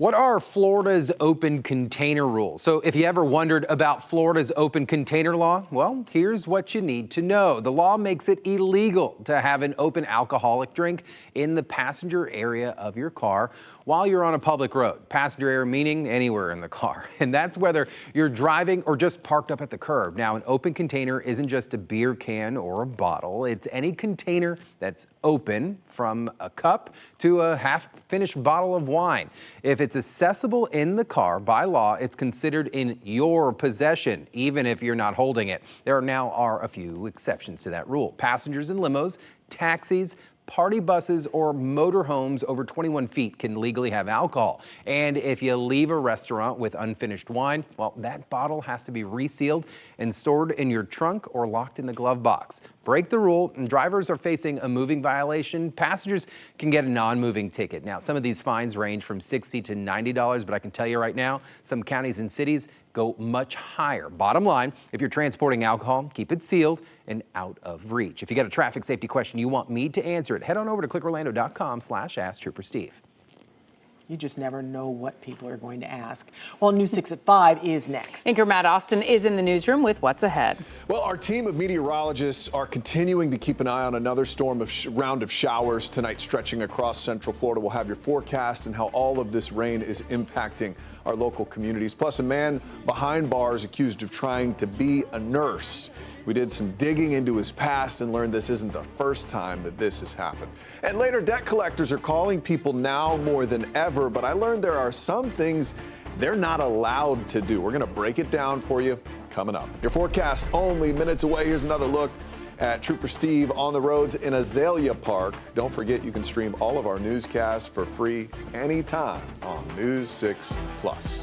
Speaker 11: What are Florida's open container rules? So if you ever wondered about Florida's open container law, well, here's what you need to know. The law makes it illegal to have an open alcoholic drink in the passenger area of your car while you're on a public road. Passenger area meaning anywhere in the car. And that's whether you're driving or just parked up at the curb. Now, an open container isn't just a beer can or a bottle. It's any container that's open, from a cup to a half-finished bottle of wine. If it's accessible in the car, by law, it's considered in your possession, even if you're not holding it. There now are a few exceptions to that rule. Passengers in limos, taxis, party buses, or motorhomes over 21 feet can legally have alcohol. And if you leave a restaurant with unfinished wine, well, that bottle has to be resealed and stored in your trunk or locked in the glove box. Break the rule and drivers are facing a moving violation. Passengers can get a non-moving ticket. Now, some of these fines range from $60 to $90, but I can tell you right now, some counties and cities go much higher. Bottom line, if you're transporting alcohol, keep it sealed and out of reach. If you got a traffic safety question you want me to answer it, head on over to clickorlando.com/AskTrooperSteve.
Speaker 5: You just never know what people are going to ask. Well, News 6 at 5 is next.
Speaker 6: Anchor Matt Austin is in the newsroom with what's ahead.
Speaker 12: Well, our team of meteorologists are continuing to keep an eye on another round of showers tonight stretching across Central Florida. We'll have your forecast and how all of this rain is impacting our local communities. Plus, a man behind bars accused of trying to be a nurse. We did some digging into his past and learned this isn't the first time that this has happened. And later, debt collectors are calling people now more than ever, but I learned there are some things they're not allowed to do. We're going to break it down for you coming up. Your forecast only minutes away. Here's another look at Trooper Steve on the roads in Azalea Park. Don't forget you can stream all of our newscasts for free anytime on News 6 Plus.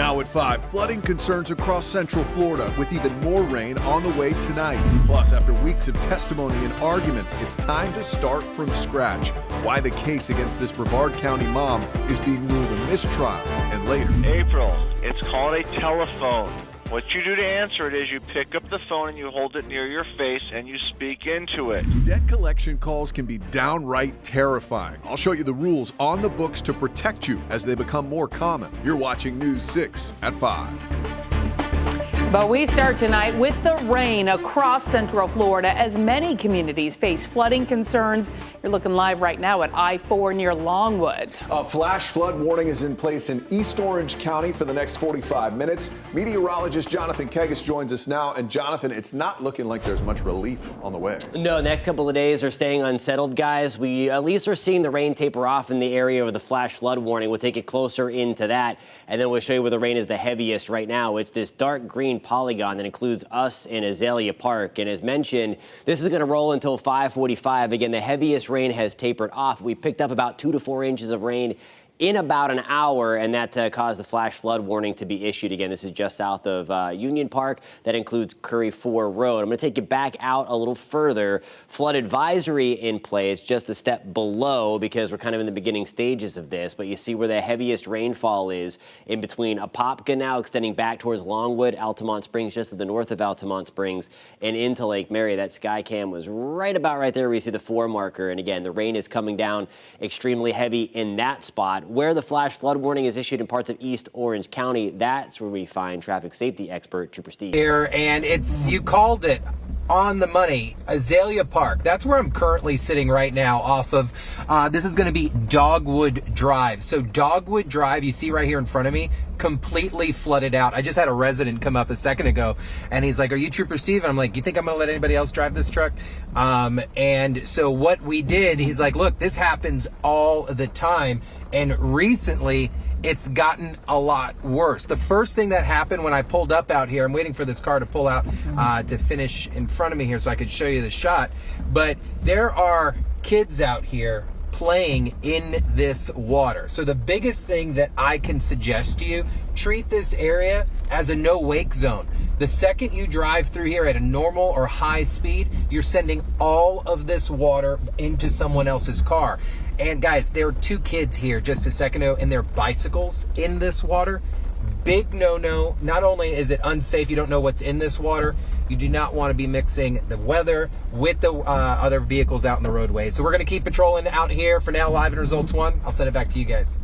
Speaker 12: Now at 5, flooding concerns across Central Florida with even more rain on the way tonight. Plus, after weeks of testimony and arguments, it's time to start from scratch. Why the case against this Brevard County mom is being ruled a mistrial, and later.
Speaker 13: April, it's called a telephone. What you do to answer it is you pick up the phone and you hold it near your face and you speak into it.
Speaker 12: Debt collection calls can be downright terrifying. I'll show you the rules on the books to protect you as they become more common. You're watching News 6 at 5.
Speaker 6: But we start tonight with the rain across Central Florida as many communities face flooding concerns. You're looking live right now at I-4 near Longwood.
Speaker 12: A flash flood warning is in place in East Orange County for the next 45 minutes. Meteorologist Jonathan Kegas joins us now. And Jonathan, it's not looking like there's much relief on the way.
Speaker 7: No, the next couple of days are staying unsettled, guys. We at least are seeing the rain taper off in the area of the flash flood warning. We'll take it closer into that, and then we'll show you where the rain is the heaviest right now. It's this dark green polygon that includes us in Azalea Park. And as mentioned, this is going to roll until 5:45. Again, the heaviest rain has tapered off. We picked up about 2 to 4 inches of rain in about an hour, and that caused the flash flood warning to be issued. Again, this is just south of Union Park. That includes Curry 4 Road. I'm going to take you back out a little further. Flood advisory in place just a step below because we're kind of in the beginning stages of this, but you see where the heaviest rainfall is in between Apopka now extending back towards Longwood, Altamont Springs, just to the north of Altamont Springs, and into Lake Mary. That sky cam was right about right there where you see the 4 marker. And again, the rain is coming down extremely heavy in that spot. Where the flash flood warning is issued in parts of East Orange County, that's where we find traffic safety expert Trooper Steve.
Speaker 8: Here, and you called it on the money, Azalea Park. That's where I'm currently sitting right now off of, this is going to be Dogwood Drive. So Dogwood Drive, you see right here in front of me, completely flooded out. I just had a resident come up a second ago and he's like, "Are you Trooper Steve?" And I'm like, "You think I'm going to let anybody else drive this truck?" And so what we did, he's like, "Look, this happens all the time. And recently, it's gotten a lot worse." The first thing that happened when I pulled up out here, I'm waiting for this car to pull out to finish in front of me here so I could show you the shot. But there are kids out here playing in this water. So the biggest thing that I can suggest to you, treat this area as a no-wake zone. The second you drive through here at a normal or high speed, you're sending all of this water into someone else's car. And guys, there are 2 kids here just a second ago in their bicycles in this water. Big no-no. Not only is it unsafe, you don't know what's in this water, you do not want to be mixing the weather with the other vehicles out in the roadway. So we're going to keep patrolling out here. For now, live in Results 1. I'll send it back to you guys.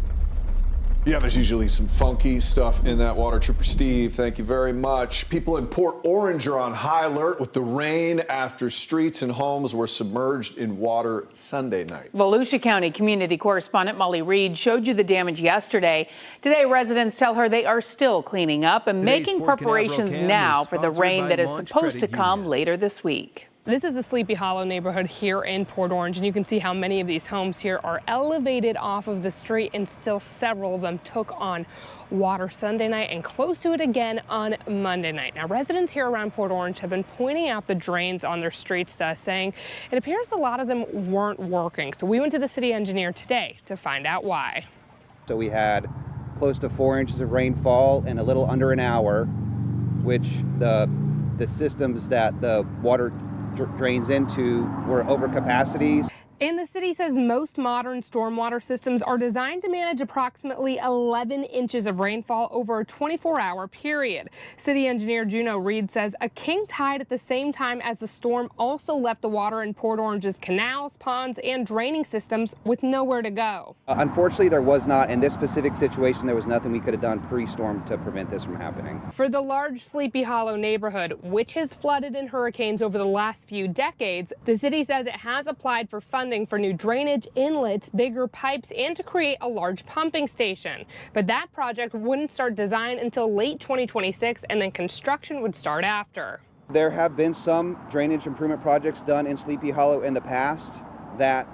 Speaker 12: Yeah, there's usually some funky stuff in that water. Trooper Steve, thank you very much. People in Port Orange are on high alert with the rain after streets and homes were submerged in water Sunday night.
Speaker 6: Volusia County community correspondent Molly Reed showed you the damage yesterday. Today, residents tell her they are still cleaning up and making preparations now for the rain that is supposed to come later this week.
Speaker 14: This is the Sleepy Hollow neighborhood here in Port Orange, and you can see how many of these homes here are elevated off of the street, and still several of them took on water Sunday night and close to it again on Monday night. Now, residents here around Port Orange have been pointing out the drains on their streets to us, saying it appears a lot of them weren't working. So we went to the city engineer today to find out why.
Speaker 15: So we had close to 4 inches of rainfall in a little under an hour, which the systems that the water drains into were over capacities.
Speaker 14: And the city says most modern stormwater systems are designed to manage approximately 11 inches of rainfall over a 24-hour period. City engineer Juno Reed says a king tide at the same time as the storm also left the water in Port Orange's canals, ponds, and draining systems with nowhere to go.
Speaker 15: Unfortunately, there was not, in this specific situation, there was nothing we could have done pre-storm to prevent this from happening.
Speaker 14: For the large Sleepy Hollow neighborhood, which has flooded in hurricanes over the last few decades, the city says it has applied for funding for new drainage, inlets, bigger pipes, and to create a large pumping station. But that project wouldn't start design until late 2026, and then construction would start after.
Speaker 15: There have been some drainage improvement projects done in Sleepy Hollow in the past that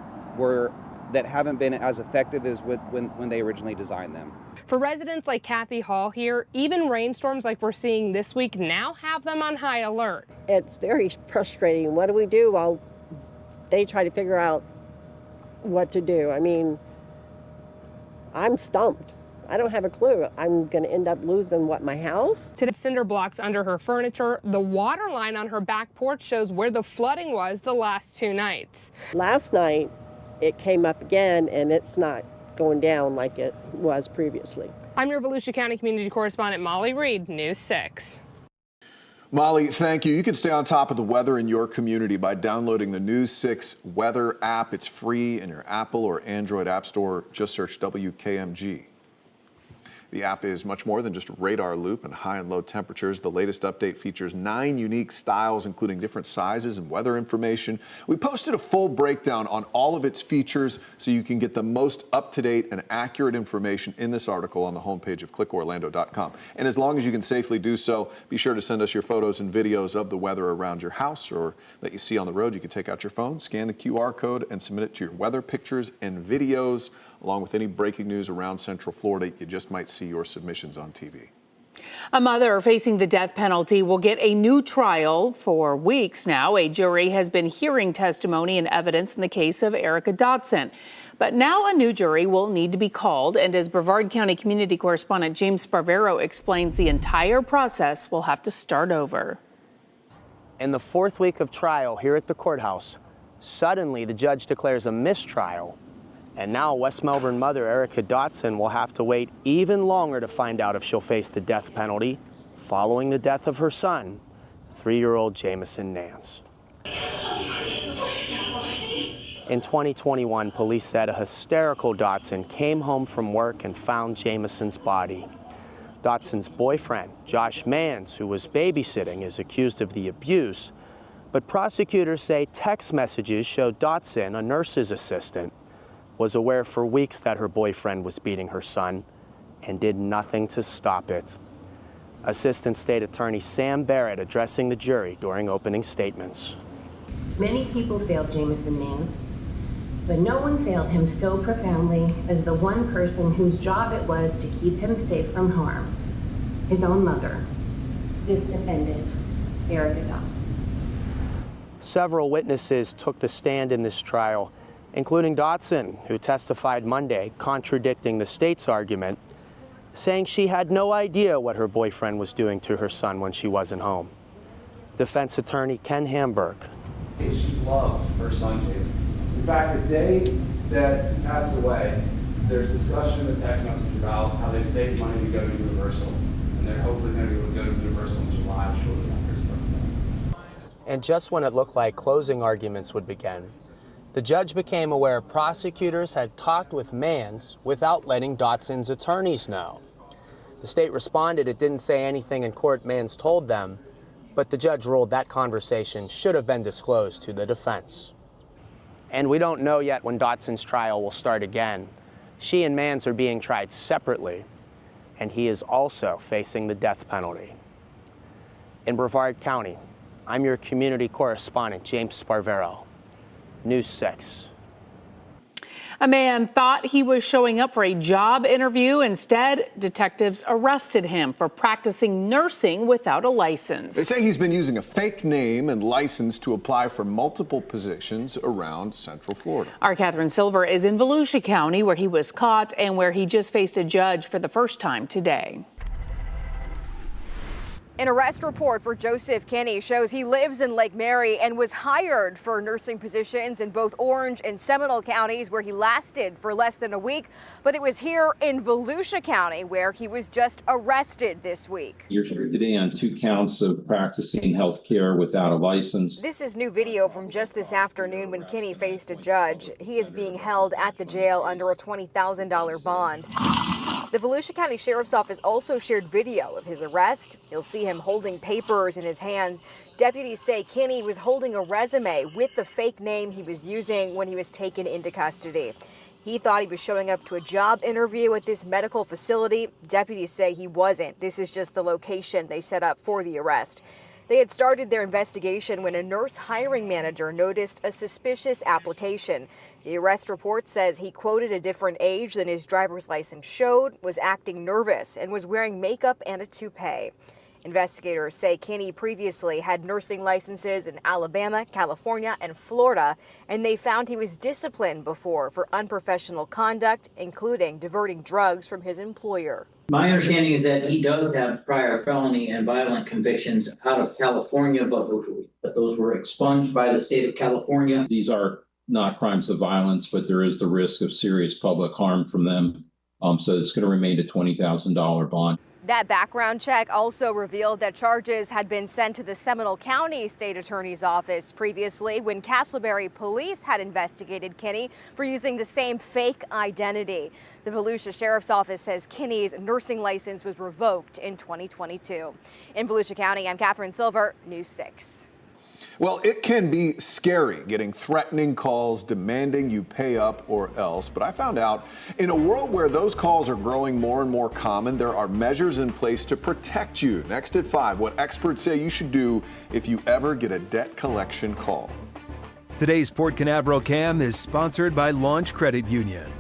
Speaker 15: haven't been as effective as when they originally designed them.
Speaker 14: For residents like Kathy Hall here, even rainstorms like we're seeing this week now have them on high alert.
Speaker 16: It's very frustrating. What do we do while they try to figure out what to do? I mean, I'm stumped. I don't have a clue. I'm going to end up losing, my house?
Speaker 14: Today, cinder blocks under her furniture. The water line on her back porch shows where the flooding was the last 2 nights.
Speaker 16: Last night, it came up again, and it's not going down like it was previously.
Speaker 14: I'm your Volusia County Community Correspondent Molly Reed, News 6.
Speaker 12: Molly, thank you. You can stay on top of the weather in your community by downloading the News 6 weather app. It's free in your Apple or Android app store. Just search WKMG. The app is much more than just a radar loop and high and low temperatures. The latest update features 9 unique styles, including different sizes and weather information. We posted a full breakdown on all of its features so you can get the most up-to-date and accurate information in this article on the homepage of clickorlando.com. And as long as you can safely do so, be sure to send us your photos and videos of the weather around your house or that you see on the road. You can take out your phone, scan the QR code, and submit it to your weather pictures and videos, along with any breaking news around Central Florida. You just might see your submissions on TV.
Speaker 6: A mother facing the death penalty will get a new trial. For weeks now, a jury has been hearing testimony and evidence in the case of Erica Dotson. But now a new jury will need to be called, and as Brevard County Community Correspondent James Sparvero explains, the entire process will have to start over.
Speaker 17: In the 4th week of trial here at the courthouse, suddenly the judge declares a mistrial. And now West Melbourne mother Erica Dotson will have to wait even longer to find out if she'll face the death penalty following the death of her son, 3-year-old Jamison Nance. In 2021, police said a hysterical Dotson came home from work and found Jamison's body. Dotson's boyfriend, Josh Mans, who was babysitting, is accused of the abuse, but prosecutors say text messages showed Dotson, a nurse's assistant, was aware for weeks that her boyfriend was beating her son and did nothing to stop it. Assistant State Attorney Sam Barrett addressing the jury during opening statements.
Speaker 18: Many people failed Jamison Nance, but no one failed him so profoundly as the one person whose job it was to keep him safe from harm, his own mother, this defendant, Erica Dotson.
Speaker 17: Several witnesses took the stand in this trial, including Dotson, who testified Monday, contradicting the state's argument, saying she had no idea what her boyfriend was doing to her son when she wasn't home. Defense attorney Ken Hamburg.
Speaker 19: She loved her son, James. In fact, the day that he passed away, there's discussion in the text message about how they've saved money to go to Universal, and they're hopefully going to go to Universal in July, shortly after his birthday.
Speaker 17: And just when it looked like closing arguments would begin, the judge became aware prosecutors had talked with Mans without letting Dotson's attorneys know. The state responded it didn't say anything in court Mans told them, but the judge ruled that conversation should have been disclosed to the defense. And we don't know yet when Dotson's trial will start again. She and Mans are being tried separately, and he is also facing the death penalty. In Brevard County, I'm your community correspondent, James Sparvero, News 6.
Speaker 6: A man thought he was showing up for a job interview. Instead, detectives arrested him for practicing nursing without a license.
Speaker 12: They say he's been using a fake name and license to apply for multiple positions around Central Florida.
Speaker 6: Our Catherine Silver is in Volusia County, where he was caught and where he just faced a judge for the first time today.
Speaker 1: An arrest report for Joseph Kinney shows he lives in Lake Mary and was hired for nursing positions in both Orange and Seminole counties, where he lasted for less than a week. But it was here in Volusia County where he was just arrested this week.
Speaker 20: You're here today on 2 counts of practicing health care without a license.
Speaker 1: This is new video from just this afternoon when Kinney faced a judge. He is being held at the jail under a $20,000 bond. The Volusia County Sheriff's Office also shared video of his arrest. You'll see him holding papers in his hands. Deputies say Kinney was holding a resume with the fake name he was using when he was taken into custody. He thought he was showing up to a job interview at this medical facility. Deputies say he wasn't. This is just the location they set up for the arrest. They had started their investigation when a nurse hiring manager noticed a suspicious application. The arrest report says he quoted a different age than his driver's license showed, was acting nervous, and was wearing makeup and a toupee.
Speaker 21: Investigators say Kinney previously had nursing licenses in Alabama, California, and Florida, and they found he was disciplined before for unprofessional conduct, including diverting drugs from his employer.
Speaker 22: My understanding is that he does have prior felony and violent convictions out of California, but those were expunged by the state of California.
Speaker 20: These are not crimes of violence, but there is the risk of serious public harm from them. So it's going to remain a $20,000 bond.
Speaker 21: That background check also revealed that charges had been sent to the Seminole County State Attorney's Office previously when Castleberry police had investigated Kinney for using the same fake identity. The Volusia Sheriff's Office says Kinney's nursing license was revoked in 2022. In Volusia County, I'm Catherine Silver, News 6.
Speaker 12: Well, it can be scary getting threatening calls demanding you pay up or else. But I found out in a world where those calls are growing more and more common, there are measures in place to protect you. Next at 5, what experts say you should do if you ever get a debt collection call.
Speaker 4: Today's Port Canaveral Cam is sponsored by Launch Credit Union.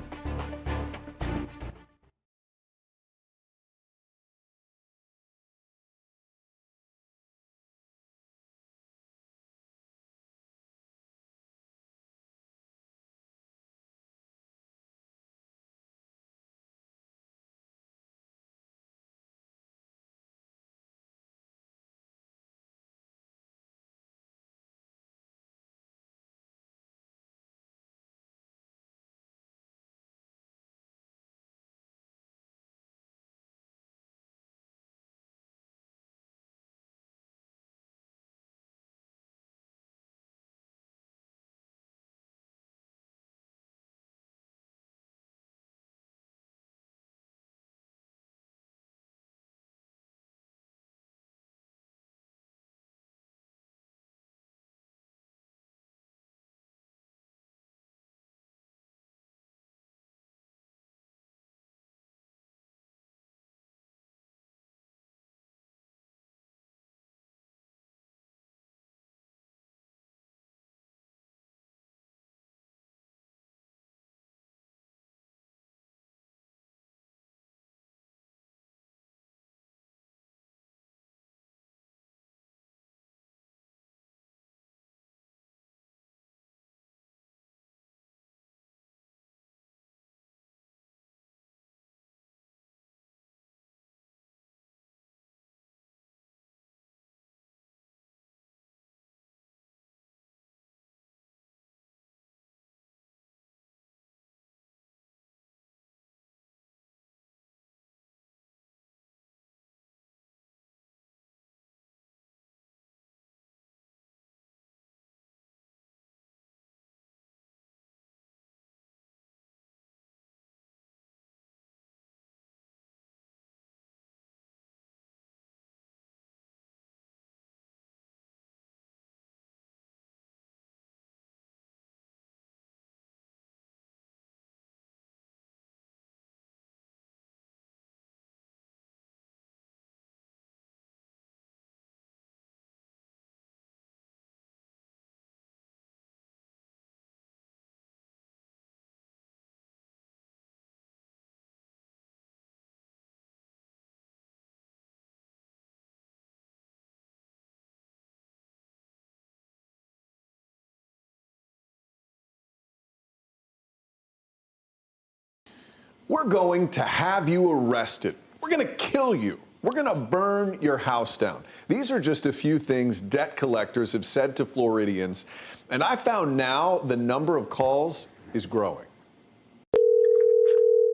Speaker 12: We're going to have you arrested. We're going to kill you. We're going to burn your house down. These are just a few things debt collectors have said to Floridians. And I found now the number of calls is growing.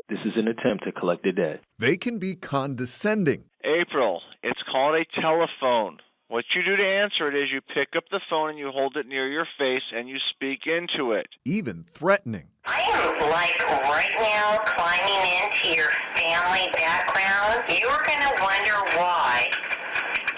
Speaker 23: This is an attempt to collect a debt.
Speaker 12: They can be condescending.
Speaker 13: April, it's called a telephone. What you do to answer it is you pick up the phone and you hold it near your face and you speak into it.
Speaker 12: Even threatening.
Speaker 24: I am right now climbing into your family background. You are going to wonder why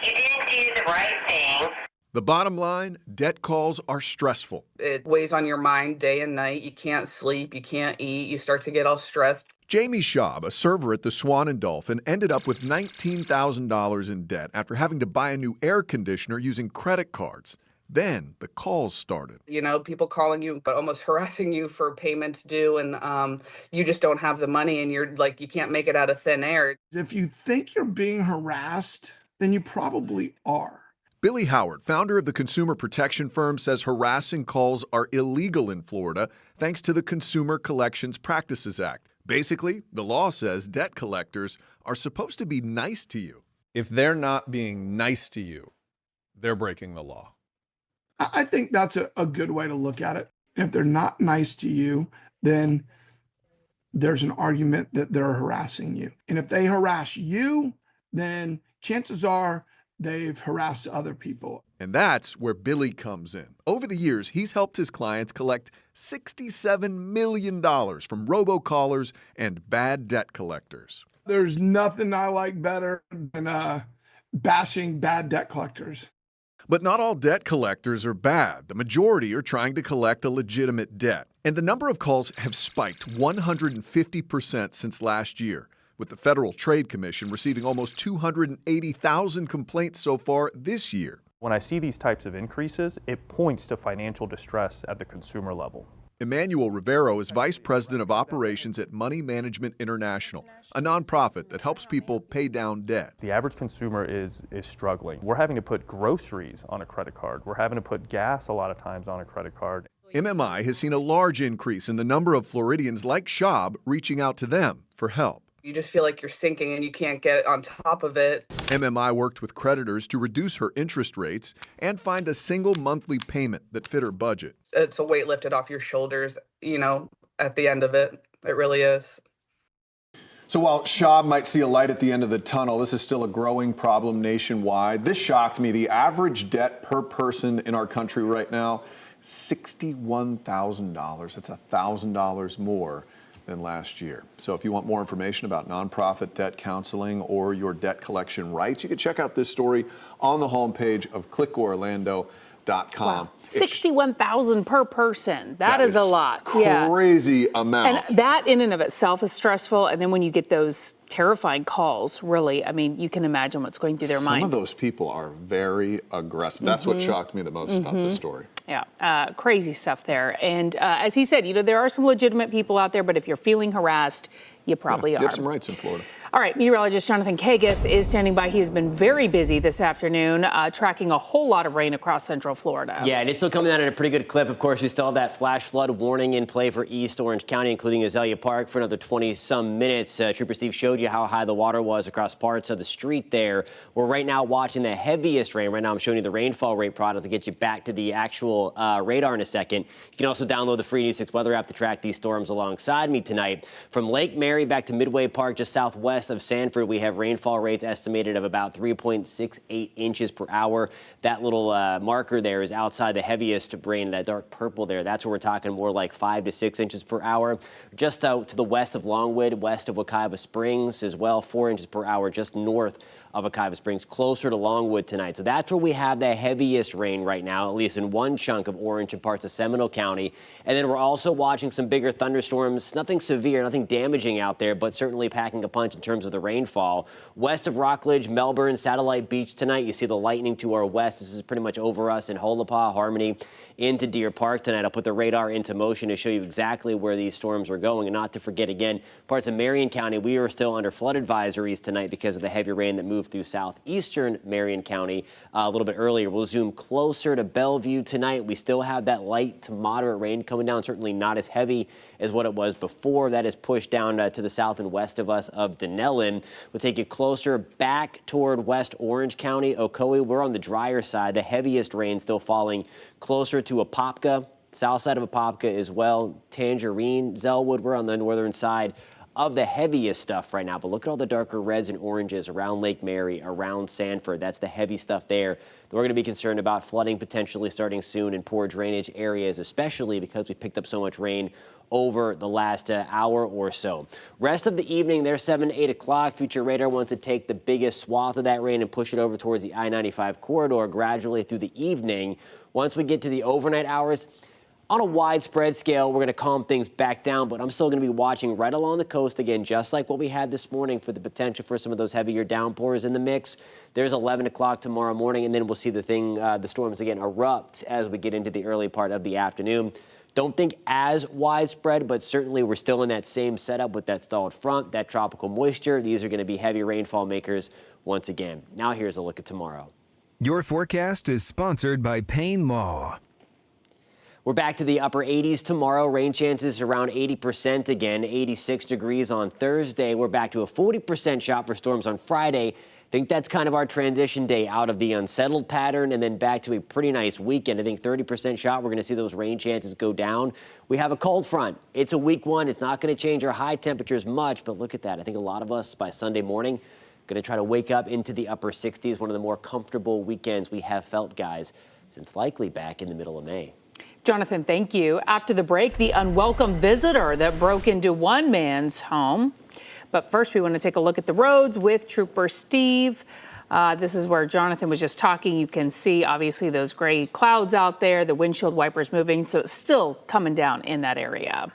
Speaker 24: you didn't do the right thing.
Speaker 12: The bottom line, debt calls are stressful.
Speaker 25: It weighs on your mind day and night. You can't sleep, you can't eat, you start to get all stressed.
Speaker 12: Jamie Schaub, a server at the Swan and Dolphin, ended up with $19,000 in debt after having to buy a new air conditioner using credit cards. Then the calls started.
Speaker 25: You know, people calling you, but almost harassing you for payments due, and you just don't have the money, and you're like, you can't make it out of thin air.
Speaker 26: If you think you're being harassed,
Speaker 2: then you probably are.
Speaker 12: Billy Howard, founder of the consumer protection firm, says harassing calls are illegal in Florida thanks to the Consumer Collections Practices Act. Basically, the law says debt collectors are supposed to be nice to you. If they're not being nice to you, they're breaking the law.
Speaker 2: I think that's a good way to look at it. If they're not nice to you, then there's an argument that they're harassing you. And if they harass you, then chances are they've harassed other people.
Speaker 12: And that's where Billy comes in. Over the years, he's helped his clients collect $67 million from robocallers and bad debt collectors.
Speaker 2: There's nothing I like better than bashing bad debt collectors.
Speaker 12: But not all debt collectors are bad. The majority are trying to collect a legitimate debt. And the number of calls have spiked 150% since last year, with the Federal Trade Commission receiving almost 280,000 complaints so far this year.
Speaker 3: When I see these types of increases, it points to financial distress at the consumer level.
Speaker 12: Emmanuel Rivero is Vice President of Operations at Money Management International, a nonprofit that helps people pay down debt.
Speaker 3: The average consumer is struggling. We're having to put groceries on a credit card. We're having to put gas a lot of times on a credit card.
Speaker 12: MMI has seen a large increase in the number of Floridians like Shab reaching out to them for help.
Speaker 25: You just feel like you're sinking and you can't get on top of it.
Speaker 12: MMI worked with creditors to reduce her interest rates and find a single monthly payment that fit her budget.
Speaker 25: It's a weight lifted off your shoulders, at the end of it. It really is.
Speaker 12: So while Shab might see a light at the end of the tunnel, this is still a growing problem nationwide. This shocked me. The average debt per person in our country right now, $61,000. That's $1,000 more than last year. So if you want more information about nonprofit debt counseling or your debt collection rights, you can check out this story on the homepage of clickorlando.com.
Speaker 6: Wow. $61,000 per person. That is a lot.
Speaker 12: Crazy amount.
Speaker 6: And that in and of itself is stressful. And then when you get those terrifying calls, really, I mean, you can imagine what's going through their mind.
Speaker 12: Some of those people are very aggressive. That's what shocked me the most about this story.
Speaker 6: Yeah, crazy stuff there. And as he said, there are some legitimate people out there, but if you're feeling harassed, you probably are.
Speaker 12: You have some rights in Florida.
Speaker 6: All right, meteorologist Jonathan Kagas is standing by. He has been very busy this afternoon, tracking a whole lot of rain across central Florida.
Speaker 7: Yeah, and it's still coming out at a pretty good clip. Of course, we still have that flash flood warning in play for East Orange County, including Azalea Park, for another 20-some minutes. Trooper Steve showed you how high the water was across parts of the street there. We're right now watching the heaviest rain. Right now, I'm showing you the rainfall rate product to get you back to the actual radar in a second. You can also download the free News 6 weather app to track these storms alongside me tonight. From Lake Mary back to Midway Park, just southwest of Sanford, we have rainfall rates estimated of about 3.68 inches per hour. That little marker there is outside the heaviest rain, that dark purple there. That's where we're talking more like 5 to 6 inches per hour. Just out to the west of Longwood, west of Wekiva Springs as well, 4 inches per hour just north of Wekiva Springs, closer to Longwood tonight. So that's where we have the heaviest rain right now, at least in one chunk of Orange and parts of Seminole County. And then we're also watching some bigger thunderstorms, nothing severe, nothing damaging out there, but certainly packing a punch in terms of the rainfall. West of Rockledge, Melbourne, Satellite Beach tonight, you see the lightning to our west. This is pretty much over us in Holopah, Harmony, into Deer Park tonight. I'll put the radar into motion to show you exactly where these storms are going. And not to forget, again, parts of Marion County, we are still under flood advisories tonight because of the heavy rain that moved through southeastern Marion County a little bit earlier. We'll zoom closer to Bellevue tonight. We still have that light to moderate rain coming down, certainly not as heavy as what it was before. That is pushed down to the south and west of us of Denellen. We'll take you closer back toward West Orange County. Ocoee, we're on the drier side. The heaviest rain still falling closer to Apopka, south side of Apopka as well. Tangerine, Zellwood, we're on the northern side of the heaviest stuff right now. But look at all the darker reds and oranges around Lake Mary, around Sanford. That's the heavy stuff there. We're going to be concerned about flooding potentially starting soon in poor drainage areas, especially because we picked up so much rain over the last hour or so. Rest of the evening, there's 7, 8 o'clock. Future radar wants to take the biggest swath of that rain and push it over towards the I-95 corridor gradually through the evening. Once we get to the overnight hours, on a widespread scale, we're going to calm things back down, but I'm still going to be watching right along the coast again, just like what we had this morning for the potential for some of those heavier downpours in the mix. There's 11 o'clock tomorrow morning, and then we'll see the storms again erupt as we get into the early part of the afternoon. Don't think as widespread, but certainly we're still in that same setup with that stalled front, that tropical moisture. These are going to be heavy rainfall makers once again. Now here's a look at tomorrow.
Speaker 4: Your forecast is sponsored by Payne Law.
Speaker 7: We're back to the upper 80s tomorrow. Rain chances around 80% again, 86 degrees on Thursday. We're back to a 40% shot for storms on Friday. Think that's kind of our transition day out of the unsettled pattern and then back to a pretty nice weekend. I think 30% shot. We're going to see those rain chances go down. We have a cold front. It's a weak one. It's not going to change our high temperatures much, but look at that. I think a lot of us by Sunday morning going to try to wake up into the upper 60s, one of the more comfortable weekends we have felt, guys, since likely back in the middle of May.
Speaker 6: Jonathan, thank you. After the break, the unwelcome visitor that broke into one man's home. But first, we want to take a look at the roads with Trooper Steve. This is where Jonathan was just talking. You can see, obviously, those gray clouds out there, the windshield wipers moving. So it's still coming down in that area.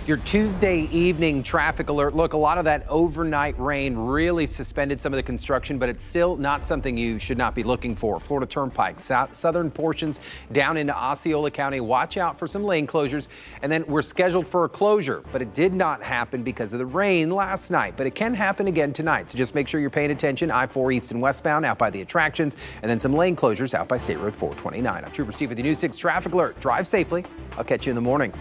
Speaker 5: Your Tuesday evening traffic alert. Look, a lot of that overnight rain really suspended some of the construction, but it's still not something you should not be looking for. Florida Turnpike, southern portions down into Osceola County. Watch out for some lane closures. And then we're scheduled for a closure, but it did not happen because of the rain last night. But it can happen again tonight. So just make sure you're paying attention. I-4 east and westbound out by the attractions, and then some lane closures out by State Road 429. I'm Trooper Steve with the News 6 traffic alert. Drive safely. I'll catch you in the morning.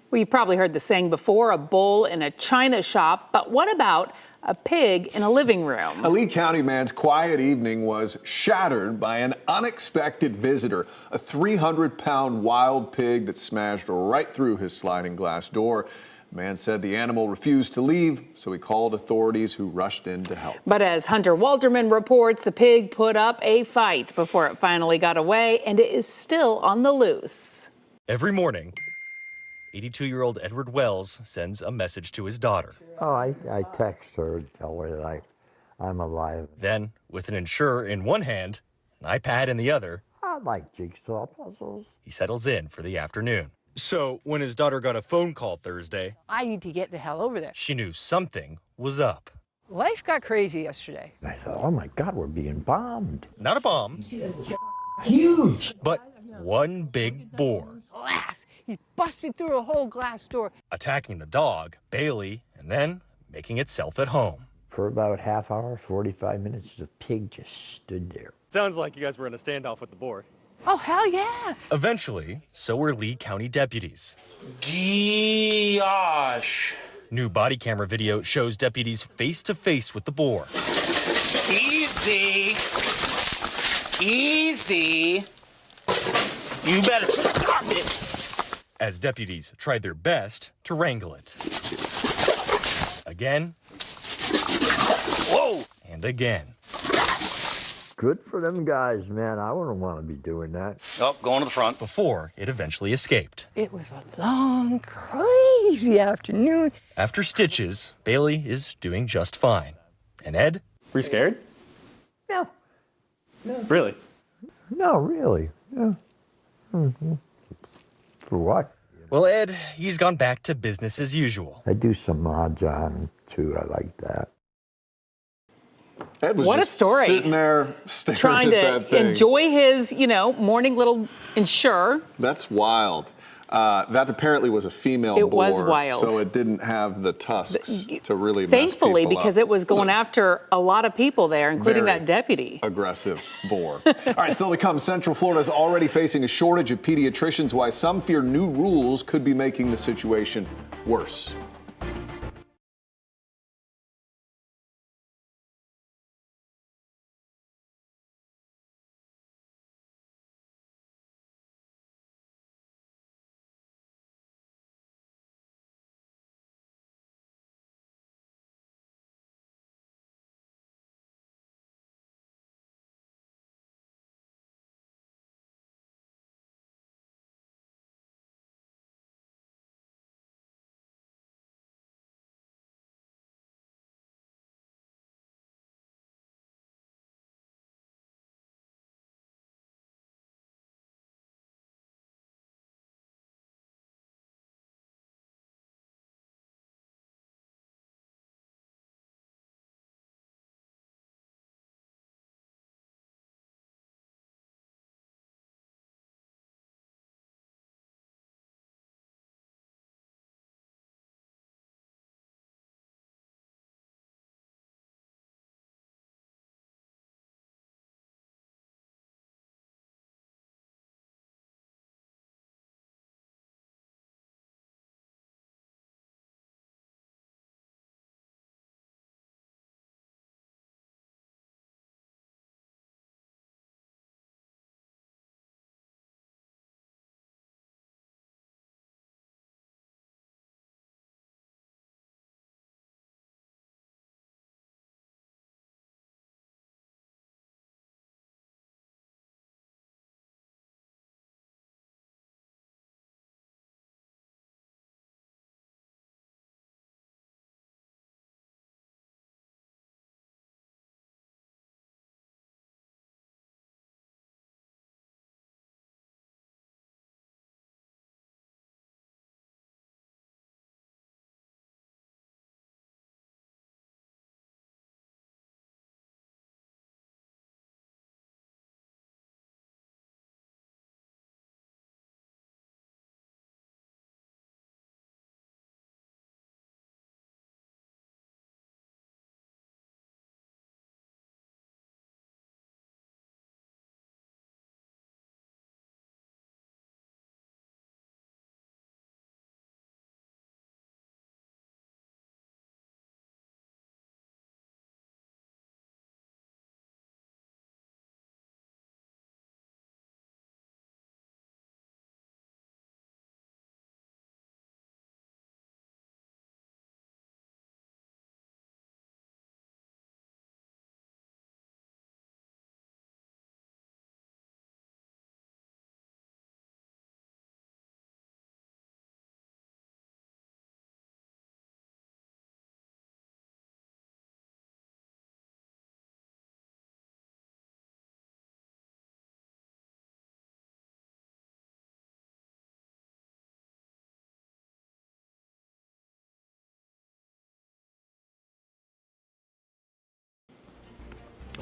Speaker 6: Well, you've probably heard the saying before, a bull in a china shop, but what about a pig in a living room?
Speaker 12: A Lee County man's quiet evening was shattered by an unexpected visitor, a 300-pound wild pig that smashed right through his sliding glass door. The man said the animal refused to leave, so he called authorities who rushed in to help.
Speaker 6: But as Hunter Walterman reports, the pig put up a fight before it finally got away, and it is still on the loose.
Speaker 8: Every morning, 82-year-old Edward Wells sends a message to his daughter.
Speaker 9: Oh, I text her to tell her that I'm alive.
Speaker 8: Then, with an insurer in one hand, an iPad in the other,
Speaker 9: I like jigsaw puzzles.
Speaker 8: he settles in for the afternoon. So, when his daughter got a phone call Thursday,
Speaker 10: I need to get the hell over there.
Speaker 8: she knew something was up.
Speaker 10: Life got crazy yesterday.
Speaker 9: And I thought, oh my God, we're being bombed.
Speaker 8: Not a bomb,
Speaker 9: Huge.
Speaker 8: but one big boar.
Speaker 10: Glass. He busted through a whole glass door.
Speaker 8: Attacking the dog, Bailey, and then making itself at home.
Speaker 9: For about half hour, 45 minutes, the pig just stood there.
Speaker 8: Sounds like you guys were in a standoff with the boar.
Speaker 10: Oh, hell yeah.
Speaker 8: Eventually, so were Lee County deputies.
Speaker 11: Gosh.
Speaker 8: New body camera video shows deputies face to face with the boar.
Speaker 11: Easy. Easy. You better stop it.
Speaker 8: As deputies tried their best to wrangle it. Again. Whoa! And again.
Speaker 9: Good for them guys, man. I wouldn't want to be doing that.
Speaker 11: Oh, going to the front.
Speaker 8: Before it eventually escaped.
Speaker 10: It was a long, crazy afternoon.
Speaker 8: After stitches, Bailey is doing just fine. And Ed?
Speaker 3: Were you scared?
Speaker 9: No.
Speaker 3: Really?
Speaker 9: No, really. Yeah. For what?
Speaker 8: Well, Ed, he's gone back to business as usual.
Speaker 9: I do some mahjong too. I like that.
Speaker 12: Ed was
Speaker 6: What a
Speaker 12: just
Speaker 6: story.
Speaker 12: sitting there staring
Speaker 6: Trying
Speaker 12: at
Speaker 6: to
Speaker 12: that thing.
Speaker 6: enjoy his, morning little insure.
Speaker 12: That's wild. That apparently was a female
Speaker 6: It
Speaker 12: boar,
Speaker 6: was wild.
Speaker 12: so it didn't have the tusks to really
Speaker 6: Thankfully,
Speaker 12: mess people
Speaker 6: because
Speaker 12: up.
Speaker 6: it was going after a lot of people there, including
Speaker 12: Very
Speaker 6: that deputy.
Speaker 12: aggressive boar. All right, still to come, Central Florida is already facing a shortage of pediatricians, why some fear new rules could be making the situation worse.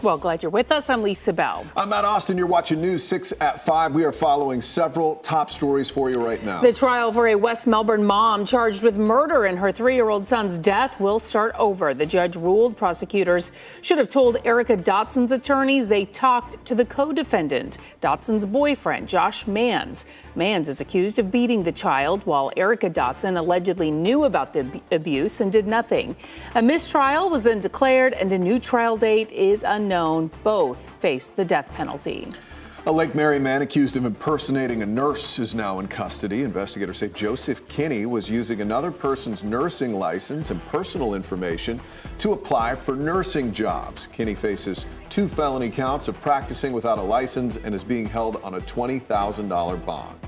Speaker 6: Well, glad you're with us. I'm Lisa Bell.
Speaker 12: I'm Matt Austin. You're watching News 6 at 5. We are following several top stories for you right now.
Speaker 6: The trial for a West Melbourne mom charged with murder in her 3-year-old son's death will start over. The judge ruled prosecutors should have told Erica Dotson's attorneys they talked to the co-defendant, Dotson's boyfriend, Josh Manns. Manns is accused of beating the child, while Erica Dotson allegedly knew about the abuse and did nothing. A mistrial was then declared, and a new trial date is unknown. Both face the death penalty.
Speaker 12: A Lake Mary man accused of impersonating a nurse is now in custody. Investigators say Joseph Kinney was using another person's nursing license and personal information to apply for nursing jobs. Kinney faces 2 felony counts of practicing without a license and is being held on a $20,000 bond.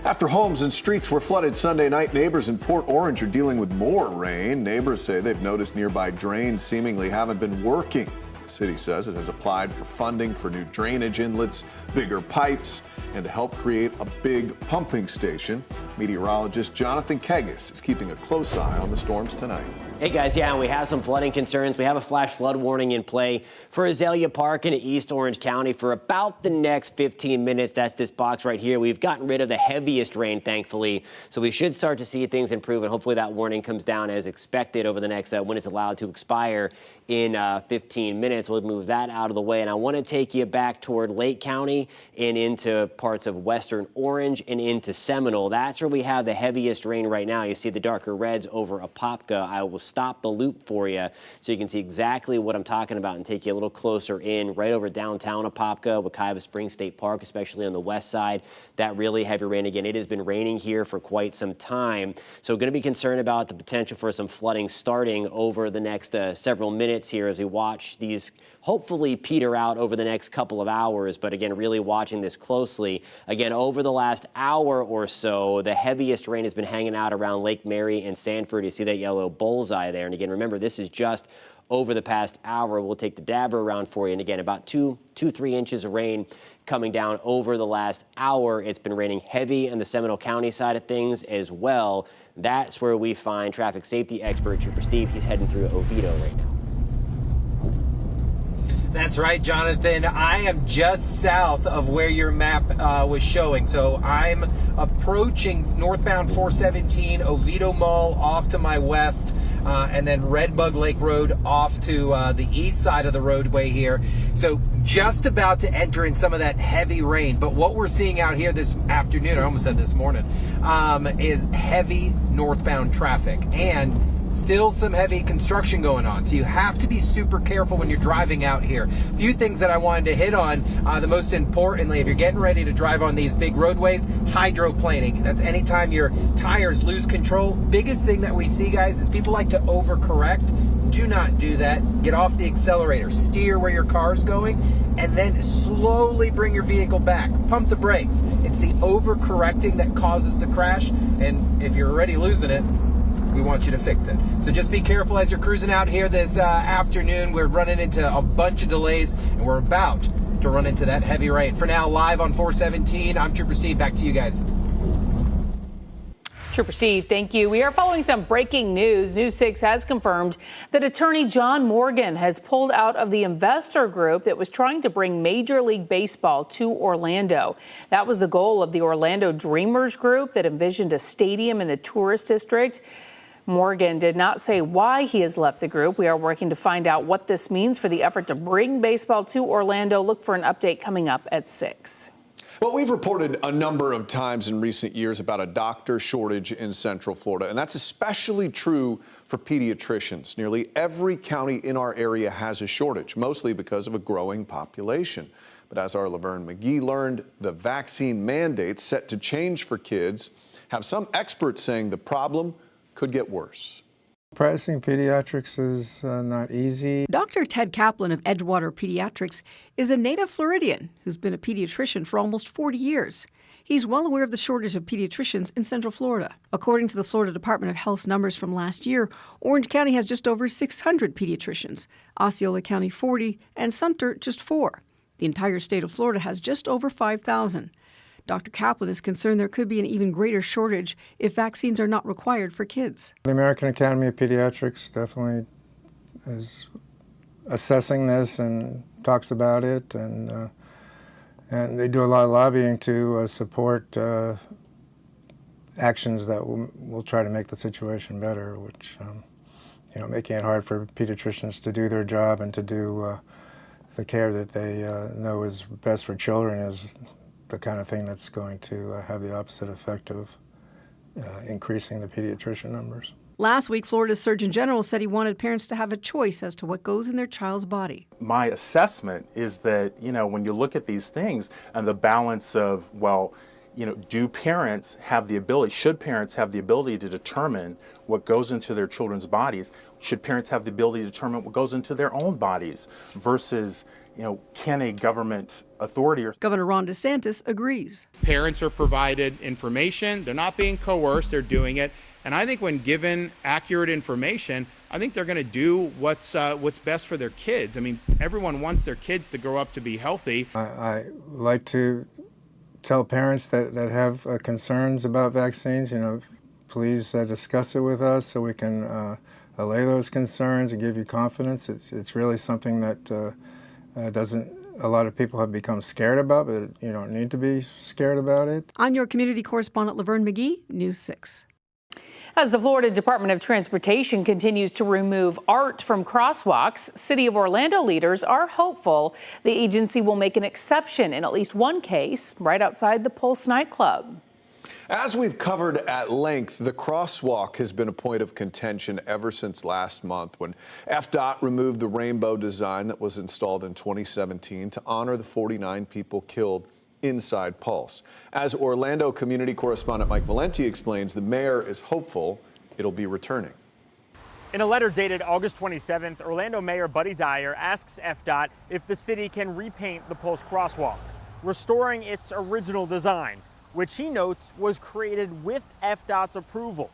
Speaker 12: After homes and streets were flooded Sunday night, neighbors in Port Orange are dealing with more rain. Neighbors say they've noticed nearby drains seemingly haven't been working. The city says it has applied for funding for new drainage inlets, bigger pipes, and to help create a big pumping station. Meteorologist Jonathan Kegas is keeping a close eye on the storms tonight.
Speaker 7: Hey guys, yeah, and we have some flooding concerns. We have a flash flood warning in play for Azalea Park in East Orange County for about the next 15 minutes. That's this box right here. We've gotten rid of the heaviest rain, thankfully, so we should start to see things improve, and hopefully that warning comes down as expected over the next, when it's allowed to expire in 15 minutes. We'll move that out of the way, and I want to take you back toward Lake County and into parts of Western Orange and into Seminole. That's where we have the heaviest rain right now. You see the darker reds over Apopka. I will stop the loop for you so you can see exactly what I'm talking about and take you a little closer in right over downtown Apopka, Wekiva Springs State Park, especially on the west side. That really heavy rain again. It has been raining here for quite some time, so going to be concerned about the potential for some flooding starting over the next several minutes here as we watch these hopefully peter out over the next couple of hours. But again, really watching this closely. Again, over the last hour or so, the heaviest rain has been hanging out around Lake Mary and Sanford. You see that yellow bullseye there. And again, remember, this is just over the past hour. We'll take the dabber around for you. And again, about 3 inches of rain coming down over the last hour. It's been raining heavy on the Seminole County side of things as well. That's where we find traffic safety expert Trooper Steve. He's heading through Oviedo right now.
Speaker 5: That's right, Jonathan. I am just south of where your map was showing. So I'm approaching northbound 417, Oviedo Mall off to my west, and then Redbug Lake Road off to the east side of the roadway here. So just about to enter in some of that heavy rain. But what we're seeing out here this afternoon, I almost said this morning, is heavy northbound traffic. And still some heavy construction going on, so you have to be super careful when you're driving out here. A few things that I wanted to hit on, the most importantly, if you're getting ready to drive on these big roadways, hydroplaning. That's anytime your tires lose control. Biggest thing that we see, guys, is people like to overcorrect. Do not do that. Get off the accelerator, steer where your car's going, and then slowly bring your vehicle back. Pump the brakes. It's the overcorrecting that causes the crash, and if you're already losing it, we want you to fix it. So just be careful as you're cruising out here this afternoon. We're running into a bunch of delays, and we're about to run into that heavy rain. For now, live on 417, I'm Trooper Steve. Back to you guys.
Speaker 6: Trooper Steve, thank you. We are following some breaking news. News 6 has confirmed that attorney John Morgan has pulled out of the investor group that was trying to bring Major League Baseball to Orlando. That was the goal of the Orlando Dreamers group that envisioned a stadium in the tourist district. Morgan did not say why he has left the group. We are working to find out what this means for the effort to bring baseball to Orlando. Look for an update coming up at 6.
Speaker 12: Well, we've reported a number of times in recent years about a doctor shortage in Central Florida, and that's especially true for pediatricians. Nearly every county in our area has a shortage, mostly because of a growing population. But as our Laverne McGee learned, the vaccine mandates set to change for kids have some experts saying the problem could get worse.
Speaker 14: Practicing pediatrics is not easy.
Speaker 15: Dr. Ted Kaplan of Edgewater Pediatrics is a native Floridian who's been a pediatrician for almost 40 years. He's well aware of the shortage of pediatricians in Central Florida. According to the Florida Department of Health's numbers from last year, Orange County has just over 600 pediatricians, Osceola County 40, and Sumter just 4. The entire state of Florida has just over 5,000. Dr. Kaplan is concerned there could be an even greater shortage if vaccines are not required for kids.
Speaker 14: The American Academy of Pediatrics definitely is assessing this and talks about it, and they do a lot of lobbying to support actions that will try to make the situation better, which, making it hard for pediatricians to do their job and to do the care that they know is best for children is the kind of thing that's going to have the opposite effect of increasing the pediatrician numbers.
Speaker 15: Last week, Florida's Surgeon General said he wanted parents to have a choice as to what goes in their child's body.
Speaker 1: My assessment is that, when you look at these things and the balance of, do parents have the ability, should parents have the ability to determine what goes into their children's bodies? Should parents have the ability to determine what goes into their own bodies versus, can a government authority or...
Speaker 15: Governor Ron DeSantis agrees.
Speaker 16: Parents are provided information. They're not being coerced. They're doing it. And I think when given accurate information, I think they're going to do what's best for their kids. I mean, everyone wants their kids to grow up to be healthy.
Speaker 14: I like to tell parents that have concerns about vaccines, please discuss it with us so we can allay those concerns and give you confidence. It's really something that a lot of people have become scared about, but you don't need to be scared about it.
Speaker 15: I'm your community correspondent, Laverne McGee, News 6.
Speaker 6: As the Florida Department of Transportation continues to remove art from crosswalks, City of Orlando leaders are hopeful the agency will make an exception in at least one case right outside the Pulse nightclub.
Speaker 12: As we've covered at length, the crosswalk has been a point of contention ever since last month when FDOT removed the rainbow design that was installed in 2017 to honor the 49 people killed inside Pulse. As Orlando community correspondent Mike Valenti explains, the mayor is hopeful it'll be returning.
Speaker 17: In a letter dated August 27th, Orlando Mayor Buddy Dyer asks FDOT if the city can repaint the Pulse crosswalk, restoring its original design, which he notes was created with FDOT's approval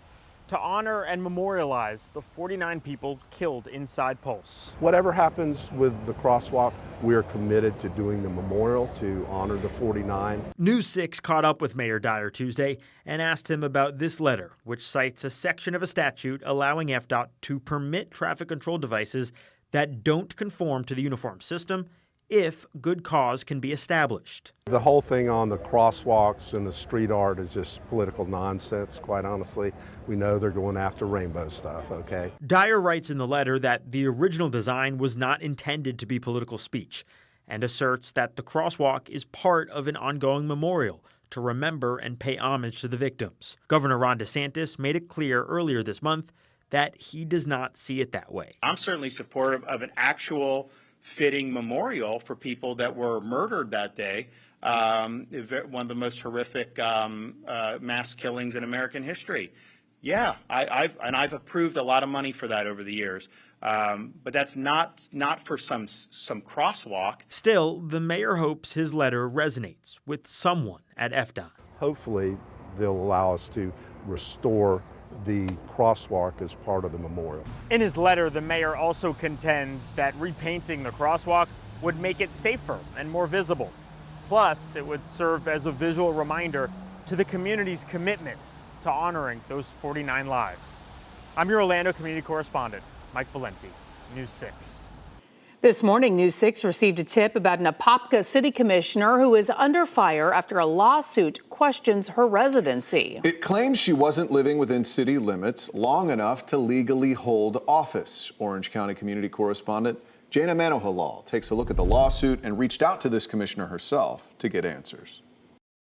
Speaker 17: to honor and memorialize the 49 people killed inside Pulse.
Speaker 18: Whatever happens with the crosswalk, we're committed to doing the memorial to honor the 49.
Speaker 17: News 6 caught up with Mayor Dyer Tuesday and asked him about this letter, which cites a section of a statute allowing FDOT to permit traffic control devices that don't conform to the uniform system if good cause can be established.
Speaker 18: The whole thing on the crosswalks and the street art is just political nonsense, quite honestly. We know they're going after rainbow stuff, okay?
Speaker 17: Dyer writes in the letter that the original design was not intended to be political speech and asserts that the crosswalk is part of an ongoing memorial to remember and pay homage to the victims. Governor Ron DeSantis made it clear earlier this month that he does not see it that way.
Speaker 19: I'm certainly supportive of an actual fitting memorial for people that were murdered that day, one of the most horrific mass killings in American history. Yeah, I've approved a lot of money for that over the years, but that's not for some crosswalk.
Speaker 17: Still, the mayor hopes his letter resonates with someone at FDOT.
Speaker 18: Hopefully, they'll allow us to restore the crosswalk as part of the memorial.
Speaker 17: In his letter, the mayor also contends that repainting the crosswalk would make it safer and more visible. Plus, it would serve as a visual reminder to the community's commitment to honoring those 49 lives. I'm your Orlando community correspondent, Mike Valenti, News 6.
Speaker 6: This morning, News 6 received a tip about an Apopka city commissioner who is under fire after a lawsuit questions her residency.
Speaker 12: It claims she wasn't living within city limits long enough to legally hold office. Orange County community correspondent Jana Manohalal takes a look at the lawsuit and reached out to this commissioner herself to get answers.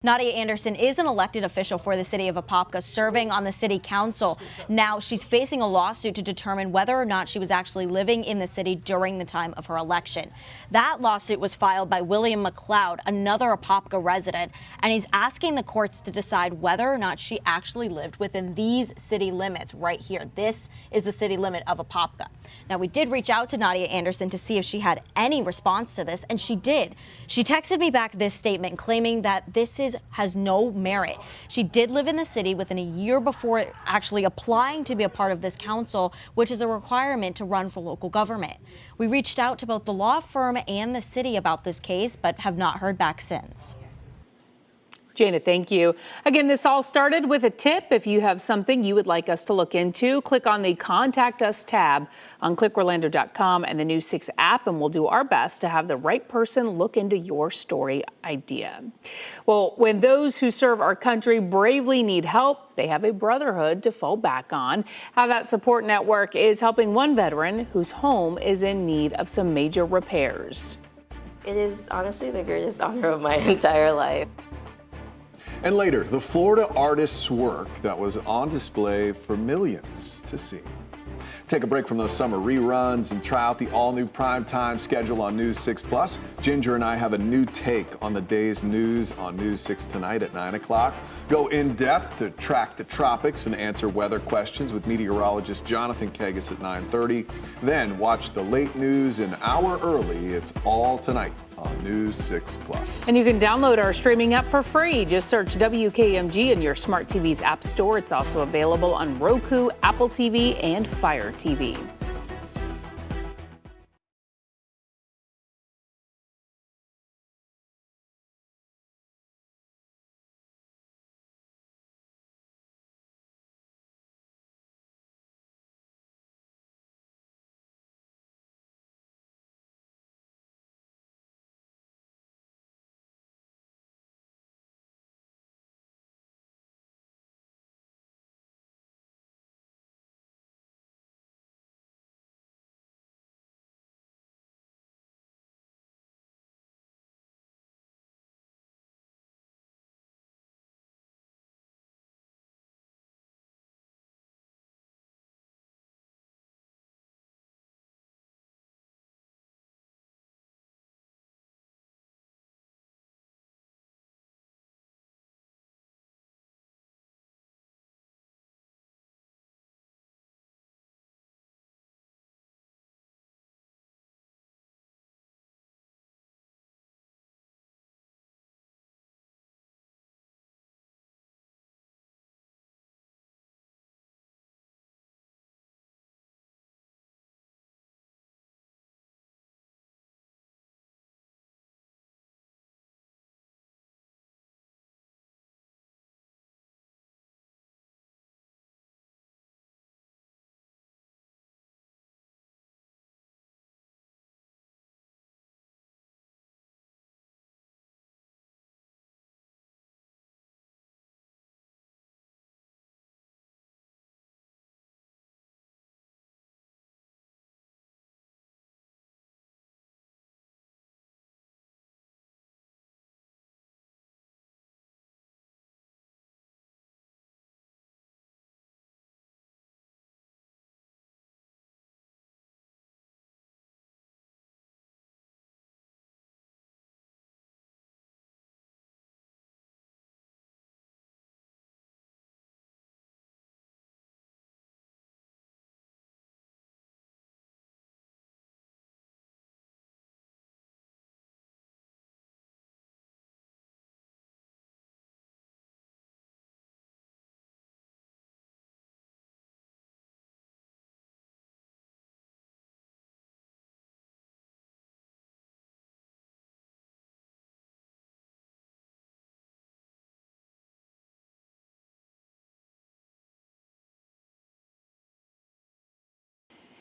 Speaker 26: Nadia Anderson is an elected official for the city of Apopka, serving on the city council. Now she's facing a lawsuit to determine whether or not she was actually living in the city during the time of her election. That lawsuit was filed by William McLeod, another Apopka resident, and he's asking the courts to decide whether or not she actually lived within these city limits right here. This is the city limit of Apopka. Now, we did reach out to Nadia Anderson to see if she had any response to this, and she did. She texted me back this statement claiming that this has no merit. She did live in the city within a year before actually applying to be a part of this council, which is a requirement to run for local government. We reached out to both the law firm and the city about this case, but have not heard back since.
Speaker 6: Jana, thank you. Again, this all started with a tip. If you have something you would like us to look into, click on the Contact Us tab on clickorlando.com and the News 6 app, and we'll do our best to have the right person look into your story idea. Well, when those who serve our country bravely need help, they have a brotherhood to fall back on. How that support network is helping one veteran whose home is in need of some major repairs.
Speaker 13: It is honestly the greatest honor of my entire life.
Speaker 12: And later, the Florida artist's work that was on display for millions to see. Take a break from those summer reruns and try out the all-new primetime schedule on News 6 Plus. Ginger and I have a new take on the day's news on News 6 tonight at 9 o'clock. Go in depth to track the tropics and answer weather questions with meteorologist Jonathan Kegas at 9:30. Then watch the late news an hour early. It's all tonight on News 6 Plus.
Speaker 6: And you can download our streaming app for free. Just search WKMG in your smart TV's app store. It's also available on Roku, Apple TV, and Fire TV.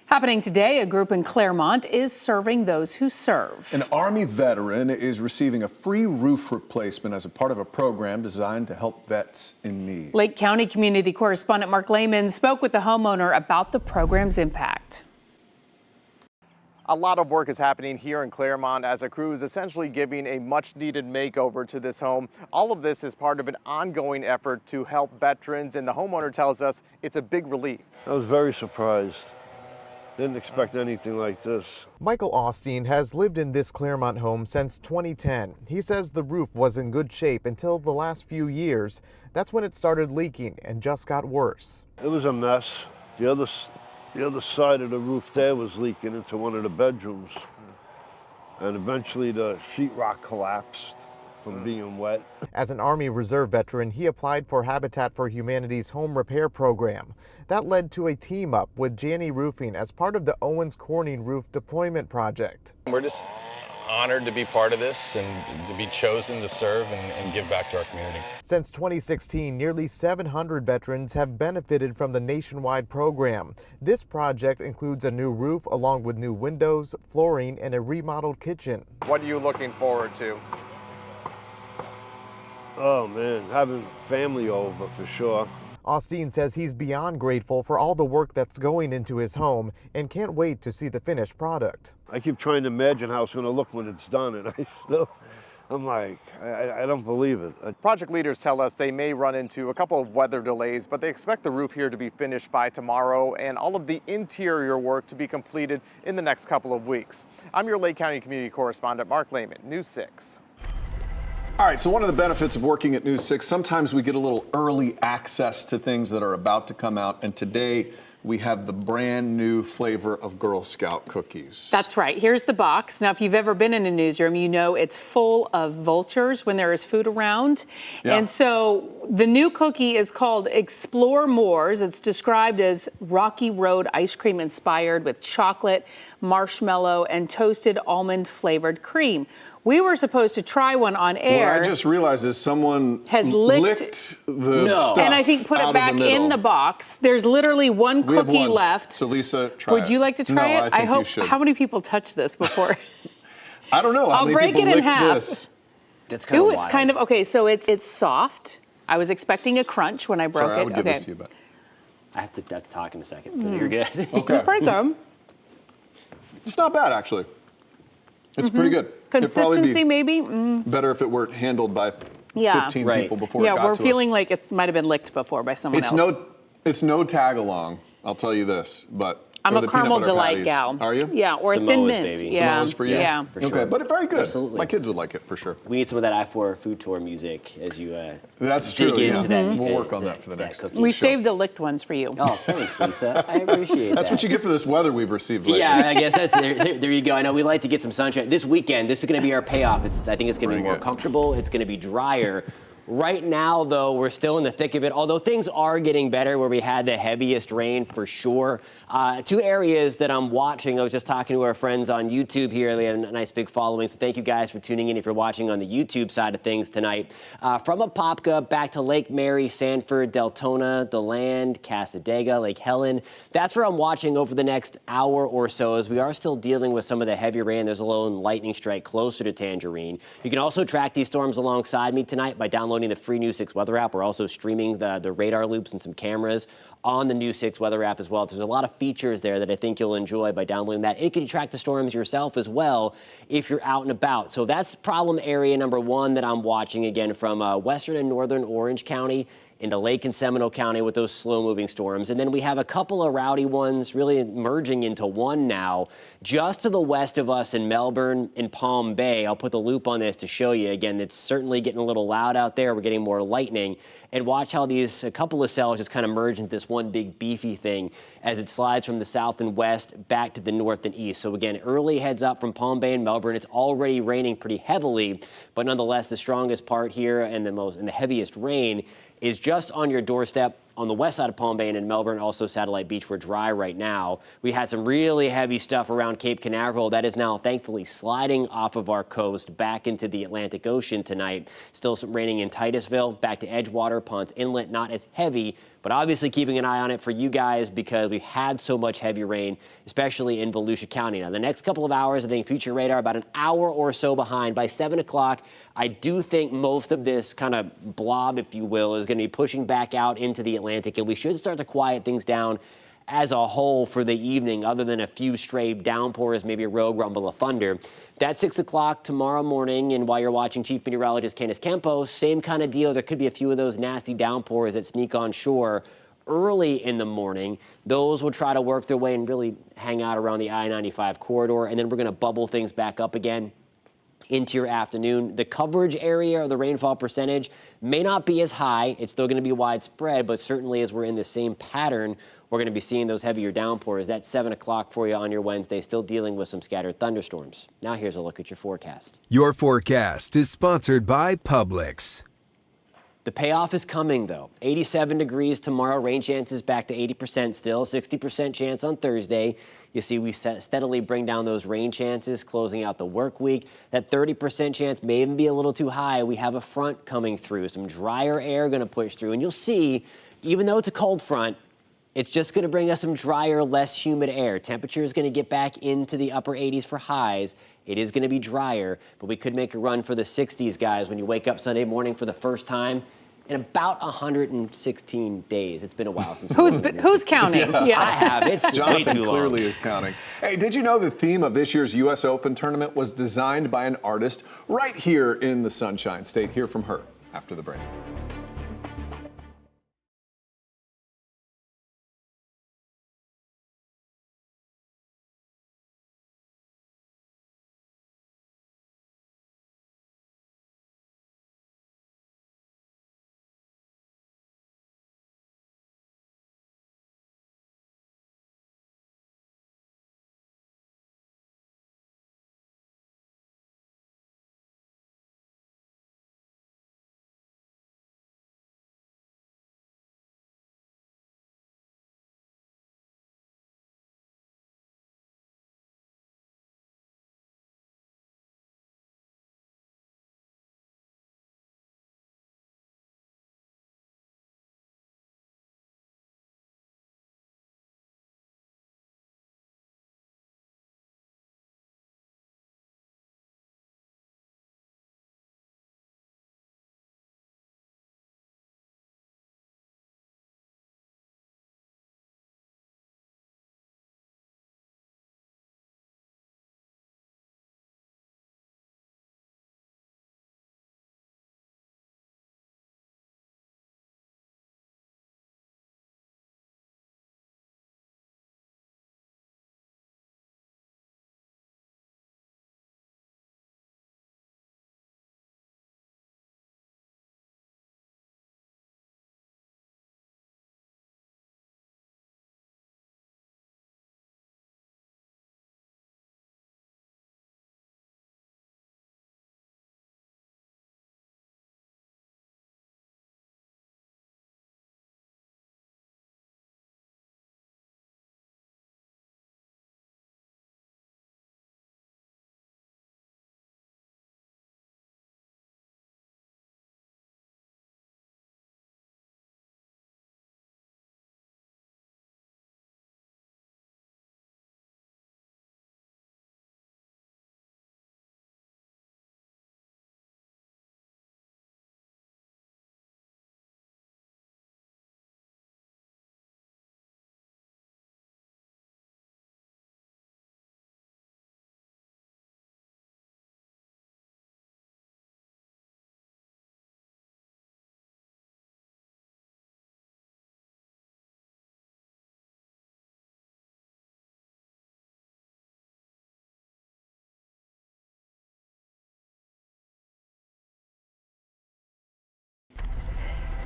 Speaker 6: Happening today, a group in Claremont is serving those who serve.
Speaker 12: An Army veteran is receiving a free roof replacement as a part of a program designed to help vets in need.
Speaker 6: Lake County community correspondent Mark Lehman spoke with the homeowner about the program's impact.
Speaker 17: A lot of work is happening here in Claremont as a crew is essentially giving a much needed makeover to this home. All of this is part of an ongoing effort to help veterans, and the homeowner tells us it's a big relief.
Speaker 20: I was very surprised. Didn't expect anything like this.
Speaker 21: Michael Austin has lived in this Claremont home since 2010. He says the roof was in good shape until the last few years. That's when it started leaking and just got worse.
Speaker 20: It was a mess. The other side of the roof there was leaking into one of the bedrooms. And eventually the sheetrock collapsed. from being wet.
Speaker 21: As an Army Reserve veteran, he applied for Habitat for Humanity's home repair program. That led to a team up with Janney Roofing as part of the Owens Corning Roof Deployment Project.
Speaker 2: We're just honored to be part of this and to be chosen to serve and give back to our community.
Speaker 21: Since 2016, nearly 700 veterans have benefited from the nationwide program. This project includes a new roof along with new windows, flooring, and a remodeled kitchen.
Speaker 4: What are you looking forward to?
Speaker 20: Oh man, having family over for sure.
Speaker 21: Austin says he's beyond grateful for all the work that's going into his home and can't wait to see the finished product.
Speaker 20: I keep trying to imagine how it's going to look when it's done, and I'm like, I don't believe it.
Speaker 4: Project leaders tell us they may run into a couple of weather delays, but they expect the roof here to be finished by tomorrow and all of the interior work to be completed in the next couple of weeks. I'm your Lake County community correspondent, Mark Lehman, News 6.
Speaker 12: All right, so one of the benefits of working at News 6, sometimes we get a little early access to things that are about to come out, and today we have the brand new flavor of Girl Scout cookies.
Speaker 6: That's right. Here's the box. Now, if you've ever been in a newsroom, you know it's full of vultures when there is food around.
Speaker 12: Yeah.
Speaker 6: And so the new cookie is called Explore Moors. It's described as Rocky Road ice cream inspired with chocolate, marshmallow, and toasted almond flavored cream. We were supposed to try one on air.
Speaker 12: What I just realized is someone
Speaker 6: has licked
Speaker 12: the stuff
Speaker 6: and I think put it back in the box. There's literally one
Speaker 12: We have
Speaker 6: cookie
Speaker 12: one.
Speaker 6: left.
Speaker 12: So Lisa, try
Speaker 6: Would you like to try
Speaker 12: No,
Speaker 6: it?
Speaker 12: I think
Speaker 6: hope.
Speaker 12: you should.
Speaker 6: How many people touched this before?
Speaker 12: I don't know. How
Speaker 6: I'll
Speaker 12: many
Speaker 6: break
Speaker 12: people
Speaker 6: it in
Speaker 12: licked
Speaker 6: half.
Speaker 12: This?
Speaker 7: That's kind of
Speaker 6: Ooh, it's kind of okay. So it's soft. I was expecting a crunch when I broke
Speaker 12: Sorry,
Speaker 6: it.
Speaker 12: I would give
Speaker 6: okay.
Speaker 12: this to you, but
Speaker 7: I have to talk in a second, so you're good.
Speaker 12: Okay.
Speaker 6: Break them.
Speaker 12: It's not bad, actually. It's pretty good.
Speaker 6: Consistency, maybe.
Speaker 12: Better if it were handled by
Speaker 6: Yeah.
Speaker 12: 15
Speaker 7: Right.
Speaker 12: people before it
Speaker 6: Yeah,
Speaker 12: got
Speaker 6: we're
Speaker 12: to
Speaker 6: feeling like it might have been licked before by someone
Speaker 12: us.
Speaker 6: else.
Speaker 12: It's no tag along. I'll tell you this, but
Speaker 6: I'm
Speaker 12: or
Speaker 6: a
Speaker 12: the peanut
Speaker 6: caramel
Speaker 12: butter
Speaker 6: delight
Speaker 12: patties.
Speaker 6: gal.
Speaker 12: Are you?
Speaker 6: Yeah, or a thin
Speaker 7: Samoa's,
Speaker 6: mint.
Speaker 7: baby.
Speaker 6: Yeah.
Speaker 12: Samoa's for you?
Speaker 6: Yeah.
Speaker 7: For
Speaker 12: Okay,
Speaker 7: sure.
Speaker 12: but very good.
Speaker 7: Absolutely.
Speaker 12: My kids would like it for sure.
Speaker 7: We need some of that I-4 food tour music as you
Speaker 12: That's
Speaker 7: dig
Speaker 12: true.
Speaker 7: into
Speaker 12: Yeah.
Speaker 7: that.
Speaker 12: We'll work on that for the next.
Speaker 7: cookie.
Speaker 6: We
Speaker 12: show.
Speaker 6: saved the licked ones for you.
Speaker 7: Oh, thanks, Lisa. I appreciate that.
Speaker 12: That's what you get for this weather we've received lately.
Speaker 7: Yeah, I guess that's there you go. I know we like to get some sunshine. This weekend, this is going to be our payoff. I think it's going to be more comfortable. It's going to be drier. Right now, though, we're still in the thick of it, although things are getting better where we had the heaviest rain for sure. Two areas that I'm watching. I was just talking to our friends on YouTube here. They have a nice big following, so thank you guys for tuning in if you're watching on the YouTube side of things tonight. From Apopka back to Lake Mary, Sanford, Deltona, DeLand, Casadega, Lake Helen. That's where I'm watching over the next hour or so as we are still dealing with some of the heavy rain. There's a lone lightning strike closer to Tangerine. You can also track these storms alongside me tonight by downloading the free News 6 weather app. We're also streaming the radar loops and some cameras on the News 6 weather app as well. There's a lot of features there that I think you'll enjoy by downloading that. And you can track the storms yourself as well if you're out and about. So that's problem area number one that I'm watching again from western and northern Orange County into Lake and Seminole County with those slow-moving storms. And then we have a couple of rowdy ones really merging into one now, just to the west of us in Melbourne and Palm Bay. I'll put the loop on this to show you. Again, it's certainly getting a little loud out there. We're getting more lightning. And watch how a couple of cells just kind of merge into this one big beefy thing as it slides from the south and west back to the north and east. So again, early heads up from Palm Bay and Melbourne. It's already raining pretty heavily, but nonetheless, the strongest part here and the heaviest rain is just on your doorstep on the west side of Palm Bay and in Melbourne, also Satellite Beach. We're dry right now. We had some really heavy stuff around Cape Canaveral that is now thankfully sliding off of our coast back into the Atlantic Ocean tonight. Still some raining in Titusville, back to Edgewater, Ponce Inlet, not as heavy, but obviously keeping an eye on it for you guys because we had so much heavy rain, especially in Volusia County. Now, the next couple of hours, I think future radar about an hour or so behind. By 7 o'clock, I do think most of this kind of blob, if you will, is going to be pushing back out into the Atlantic, and we should start to quiet things down as a whole for the evening, other than a few stray downpours, maybe a rogue rumble of thunder. That's 6 o'clock tomorrow morning, and while you're watching Chief Meteorologist Candace Campos, same kind of deal. There could be a few of those nasty downpours that sneak on shore early in the morning. Those will try to work their way and really hang out around the I-95 corridor, and then we're going to bubble things back up again into your afternoon. The coverage area or the rainfall percentage may not be as high. It's still going to be widespread, but certainly as we're in the same pattern, we're going to be seeing those heavier downpours. That's 7 o'clock for you on your Wednesday, still dealing with some scattered thunderstorms. Now here's a look at your forecast.
Speaker 10: Your forecast is sponsored by Publix.
Speaker 7: The payoff is coming, though. 87 degrees tomorrow. Rain chances back to 80% still. 60% chance on Thursday. You see, we steadily bring down those rain chances, closing out the work week. That 30% chance may even be a little too high. We have a front coming through. Some drier air going to push through. And you'll see, even though it's a cold front, it's just going to bring us some drier, less humid air. Temperature is going to get back into the upper 80s for highs. It is going to be drier, but we could make a run for the 60s, guys, when you wake up Sunday morning for the first time in about 116 days. It's been a while since
Speaker 6: Who's counting?
Speaker 7: Yeah. I have. It's way
Speaker 12: Jonathan
Speaker 7: too long.
Speaker 12: clearly is counting. Hey, did you know the theme of this year's U.S. Open tournament was designed by an artist right here in the Sunshine State? Hear from her after the break.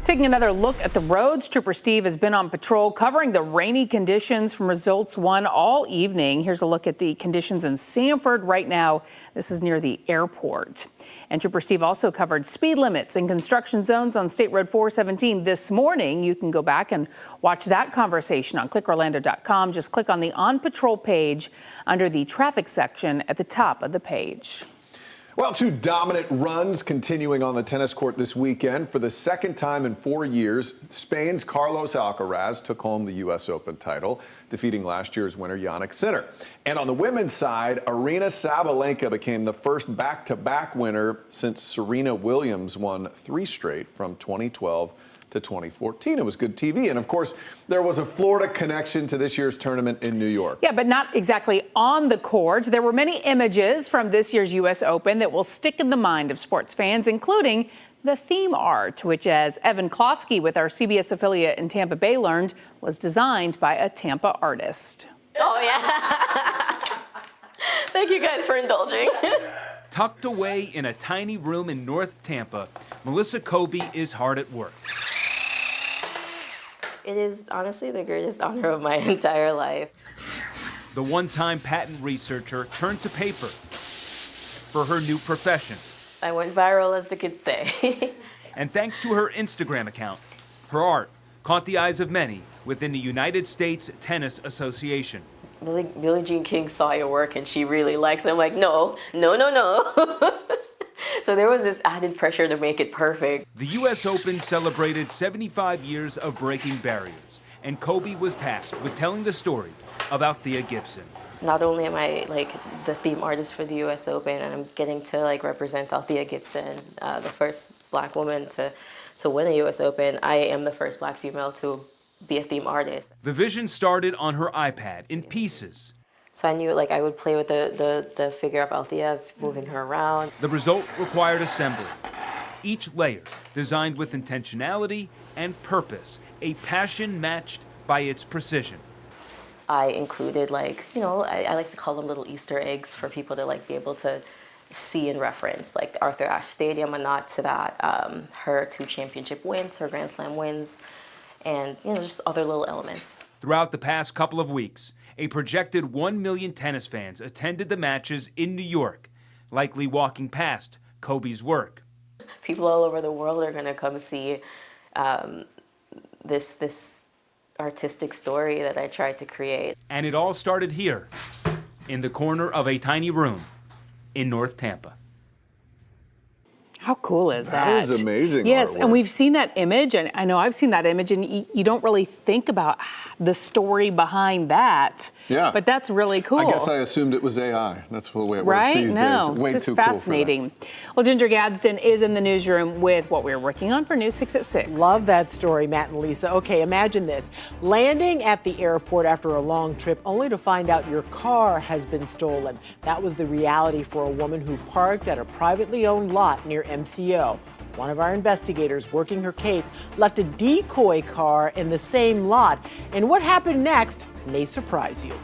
Speaker 6: Taking another look at the roads, Trooper Steve has been on patrol covering the rainy conditions from Results 1 all evening. Here's a look at the conditions in Sanford right now. This is near the airport. And Trooper Steve also covered speed limits and construction zones on State Road 417 this morning. You can go back and watch that conversation on clickorlando.com. Just click on the On Patrol page under the traffic section at the top of the page.
Speaker 12: Well, two dominant runs continuing on the tennis court this weekend. For the second time in 4 years, Spain's Carlos Alcaraz took home the U.S. Open title, defeating last year's winner Jannik Sinner. And on the women's side, Aryna Sabalenka became the first back-to-back winner since Serena Williams won 3 straight from 2012 to 2014. It was good TV. And of course, there was a Florida connection to this year's tournament in New York.
Speaker 6: Yeah, but not exactly on the court. There were many images from this year's U.S. Open that will stick in the mind of sports fans, including the theme art, which, as Evan Klosky with our CBS affiliate in Tampa Bay learned, was designed by a Tampa artist.
Speaker 13: Oh, yeah. Thank you guys for indulging.
Speaker 3: Tucked away in a tiny room in North Tampa, Melissa Kobe is hard at work.
Speaker 13: It is honestly the greatest honor of my entire life.
Speaker 3: The one-time patent researcher turned to paper for her new profession.
Speaker 13: I went viral, as the kids say.
Speaker 3: And thanks to her Instagram account, her art caught the eyes of many within the United States Tennis Association.
Speaker 13: Billie Jean King saw your work and she really likes it. I'm like, no. So there was this added pressure to make it perfect.
Speaker 3: The U.S. Open celebrated 75 years of breaking barriers, and Kobe was tasked with telling the story of Althea Gibson.
Speaker 13: Not only am I the theme artist for the U.S. Open, and I'm getting to represent Althea Gibson, the first Black woman to win a U.S. Open, I am the first Black female to be a theme artist.
Speaker 3: The vision started on her iPad in pieces.
Speaker 13: So I knew I would play with the figure of Althea, moving her around.
Speaker 3: The result required assembly. Each layer designed with intentionality and purpose, a passion matched by its precision.
Speaker 13: I included I like to call them little Easter eggs for people to be able to see and reference, like Arthur Ashe Stadium, a nod to that, her 2 championship wins, her Grand Slam wins, and just other little elements.
Speaker 3: Throughout the past couple of weeks, a projected 1 million tennis fans attended the matches in New York, likely walking past Kobe's work.
Speaker 13: People all over the world are going to come see this artistic story that I tried to create.
Speaker 3: And it all started here, in the corner of a tiny room in North Tampa.
Speaker 6: How cool is that?
Speaker 12: That is amazing.
Speaker 6: Yes,
Speaker 12: artwork.
Speaker 6: and we've seen that image, and I know I've seen that image, and you don't really think about the story behind that.
Speaker 12: Yeah.
Speaker 6: But that's really cool.
Speaker 12: I guess I assumed it was AI. That's the way it works
Speaker 6: Right?
Speaker 12: these
Speaker 6: No,
Speaker 12: days. Way
Speaker 6: just
Speaker 12: too
Speaker 6: fascinating. Well, Ginger Gadsden is in the newsroom with what we're working on for News 6 at 6.
Speaker 11: Love that story, Matt and Lisa. Okay, imagine this. Landing at the airport after a long trip only to find out your car has been stolen. That was the reality for a woman who parked at a privately owned lot near MCO. One of our investigators working her case left a decoy car in the same lot. And what happened next may surprise you.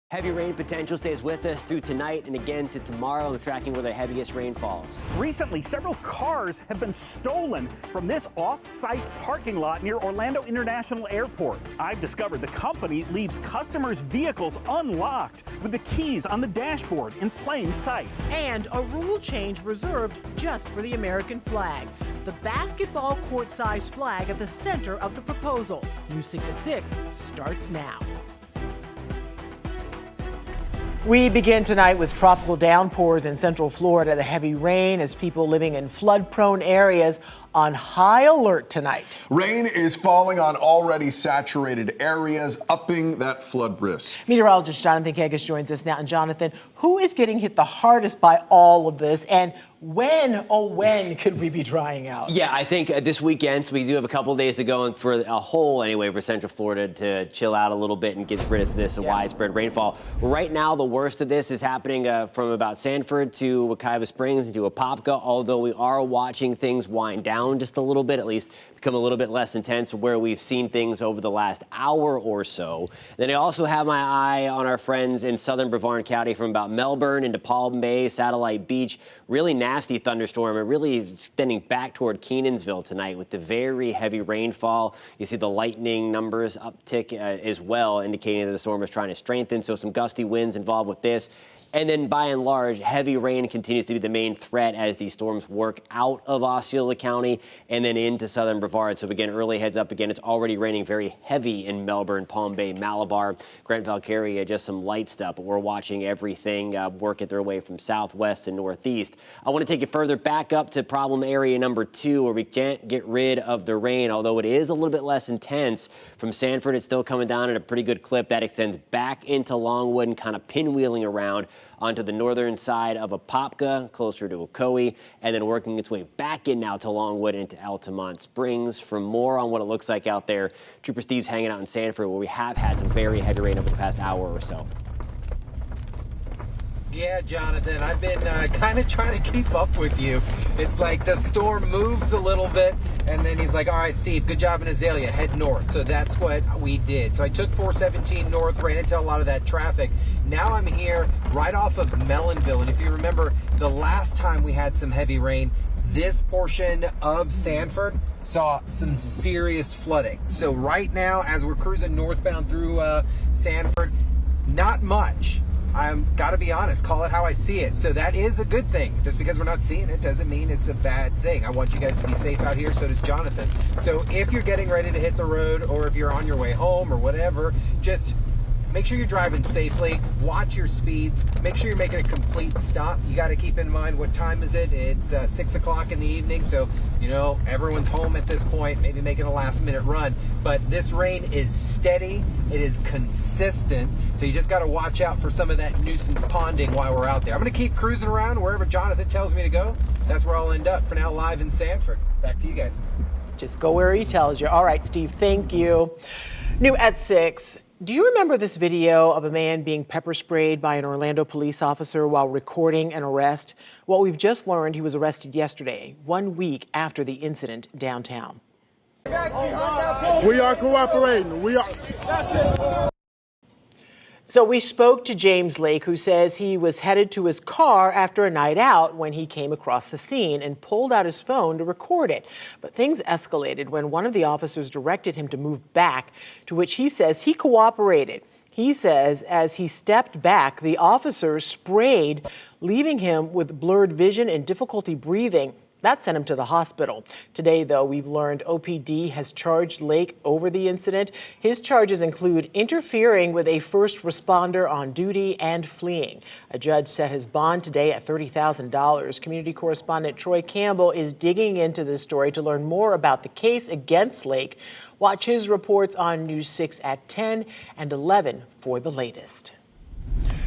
Speaker 7: Heavy rain potential stays with us through tonight and again to tomorrow. I'm tracking where the heaviest rain falls.
Speaker 8: Recently, several cars have been stolen from this off-site parking lot near Orlando International Airport. I've discovered the company leaves customers' vehicles unlocked with the keys on the dashboard in plain sight.
Speaker 11: And a rule change reserved just for the American flag. The basketball court-sized flag at the center of the proposal. News 6 at 6 starts now. We begin tonight with tropical downpours in central Florida. The heavy rain as people living in flood-prone areas on high alert tonight.
Speaker 12: Rain is falling on already saturated areas, upping that flood risk.
Speaker 11: Meteorologist Jonathan Kegas joins us now. And Jonathan, who is getting hit the hardest by all of this? And when, oh when, could we be drying out?
Speaker 7: Yeah, I think this weekend, so we do have a couple of days to go, and for a whole, anyway, for Central Florida to chill out a little bit and get rid of this widespread rainfall. Right now, the worst of this is happening from about Sanford to Wekiva Springs to Apopka, although we are watching things wind down just a little bit, at least become a little bit less intense where we've seen things over the last hour or so. Then I also have my eye on our friends in southern Brevard County from about Melbourne into Palm Bay, Satellite Beach. Really nasty thunderstorm and really extending back toward Kenansville tonight with the very heavy rainfall. You see the lightning numbers uptick as well, indicating that the storm is trying to strengthen. So some gusty winds involved with this. And then by and large, heavy rain continues to be the main threat as these storms work out of Osceola County and then into southern Brevard. So again, early heads up again. It's already raining very heavy in Melbourne, Palm Bay, Malabar, Grant Valkyria, just some light stuff. But we're watching everything working their way from southwest and northeast. I want to take you further back up to problem area number 2, where we can't get rid of the rain, although it is a little bit less intense. From Sanford, it's still coming down at a pretty good clip. That extends back into Longwood and kind of pinwheeling around onto the northern side of Apopka, closer to Ocoee, and then working its way back in now to Longwood into Altamont Springs. For more on what it looks like out there, Trooper Steve's hanging out in Sanford, where we have had some very heavy rain over the past hour or so.
Speaker 5: Yeah, Jonathan, I've been kind of trying to keep up with you. It's like the storm moves a little bit, and then he's like, all right, Steve, good job in Azalea, head north. So that's what we did. So I took 417 north, ran into a lot of that traffic. Now I'm here right off of Mellonville, and if you remember, the last time we had some heavy rain, this portion of Sanford saw some serious flooding. So right now, as we're cruising northbound through Sanford, not much. I'm got to be honest, call it how I see it. So that is a good thing. Just because we're not seeing it doesn't mean it's a bad thing. I want you guys to be safe out here, so does Jonathan. So if you're getting ready to hit the road, or if you're on your way home or whatever, just make sure you're driving safely, watch your speeds, make sure you're making a complete stop. You got to keep in mind, what time is it? It's 6 o'clock in the evening, so you know everyone's home at this point, maybe making a last minute run. But this rain is steady, it is consistent, so you just got to watch out for some of that nuisance ponding while we're out there. I'm going to keep cruising around wherever Jonathan tells me to go. That's where I'll end up for now, live in Sanford. Back to you guys.
Speaker 11: Just go where he tells you. All right, Steve, thank you. New at 6. Do you remember this video of a man being pepper sprayed by an Orlando police officer while recording an arrest? Well, we've just learned he was arrested yesterday, 1 week after the incident downtown.
Speaker 9: We are cooperating. We are.
Speaker 11: So we spoke to James Lake, who says he was headed to his car after a night out when he came across the scene and pulled out his phone to record it. But things escalated when one of the officers directed him to move back, to which he says he cooperated. He says as he stepped back, the officer sprayed, leaving him with blurred vision and difficulty breathing. That sent him to the hospital. Today, though, we've learned OPD has charged Lake over the incident. His charges include interfering with a first responder on duty and fleeing. A judge set his bond today at $30,000. Community correspondent Troy Campbell is digging into this story to learn more about the case against Lake. Watch his reports on News 6 at 10 and 11 for the latest.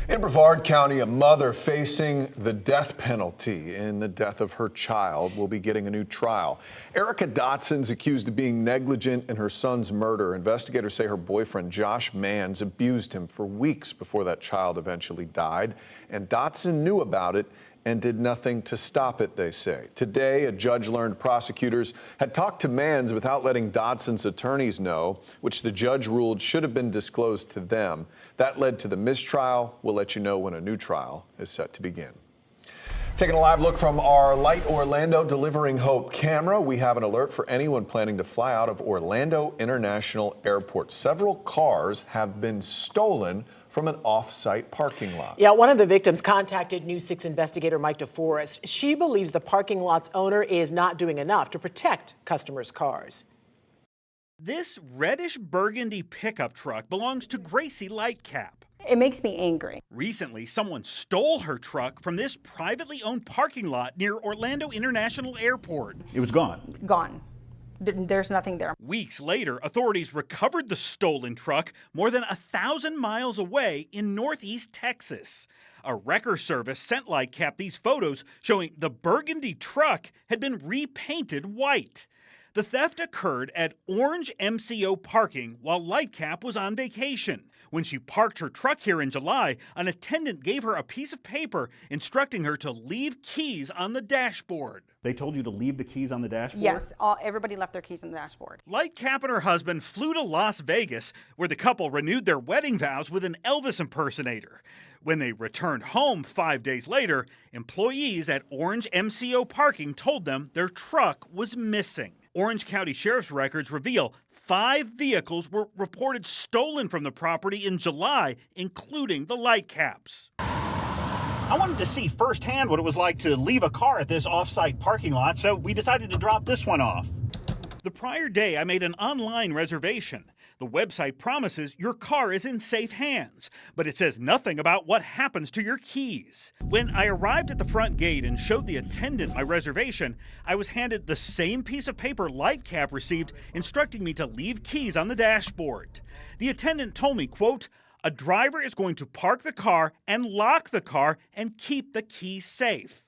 Speaker 12: In Brevard County, a mother facing the death penalty in the death of her child will be getting a new trial. Erica Dotson's accused of being negligent in her son's murder. Investigators say her boyfriend, Josh Manns, abused him for weeks before that child eventually died. And Dotson knew about it and did nothing to stop it, they say. Today, a judge learned prosecutors had talked to Manns without letting Dodson's attorneys know, which the judge ruled should have been disclosed to them. That led to the mistrial. We'll let you know when a new trial is set to begin. Taking a live look from our Light Orlando Delivering Hope camera, we have an alert for anyone planning to fly out of Orlando International Airport. Several cars have been stolen from an off-site parking lot.
Speaker 11: Yeah, one of the victims contacted News 6 investigator Mike DeForest. She believes the parking lot's owner is not doing enough to protect customers' cars.
Speaker 8: This reddish burgundy pickup truck belongs to Gracie Lightcap.
Speaker 1: It makes me angry.
Speaker 8: Recently, someone stole her truck from this privately owned parking lot near Orlando International Airport. It was gone.
Speaker 1: Gone. There's nothing there.
Speaker 8: Weeks later, authorities recovered the stolen truck more than 1,000 miles away in northeast Texas. A wrecker service sent Lightcap these photos showing the burgundy truck had been repainted white. The theft occurred at Orange MCO parking while Lightcap was on vacation. When she parked her truck here in July, an attendant gave her a piece of paper instructing her to leave keys on the dashboard.
Speaker 16: They told you to leave the keys on the dashboard?
Speaker 1: Yes, everybody left their keys on the dashboard.
Speaker 8: Lightcap and her husband flew to Las Vegas, where the couple renewed their wedding vows with an Elvis impersonator. When they returned home 5 days later, employees at Orange MCO parking told them their truck was missing. Orange County Sheriff's records reveal 5 vehicles were reported stolen from the property in July, including the Lightcaps.
Speaker 16: I wanted to see firsthand what it was like to leave a car at this off-site parking lot, so we decided to drop this one off.
Speaker 8: The prior day, I made an online reservation. The website promises your car is in safe hands, but it says nothing about what happens to your keys. When I arrived at the front gate and showed the attendant my reservation, I was handed the same piece of paper Lightcap received instructing me to leave keys on the dashboard. The attendant told me, quote, "A driver is going to park the car and lock the car and keep the keys safe."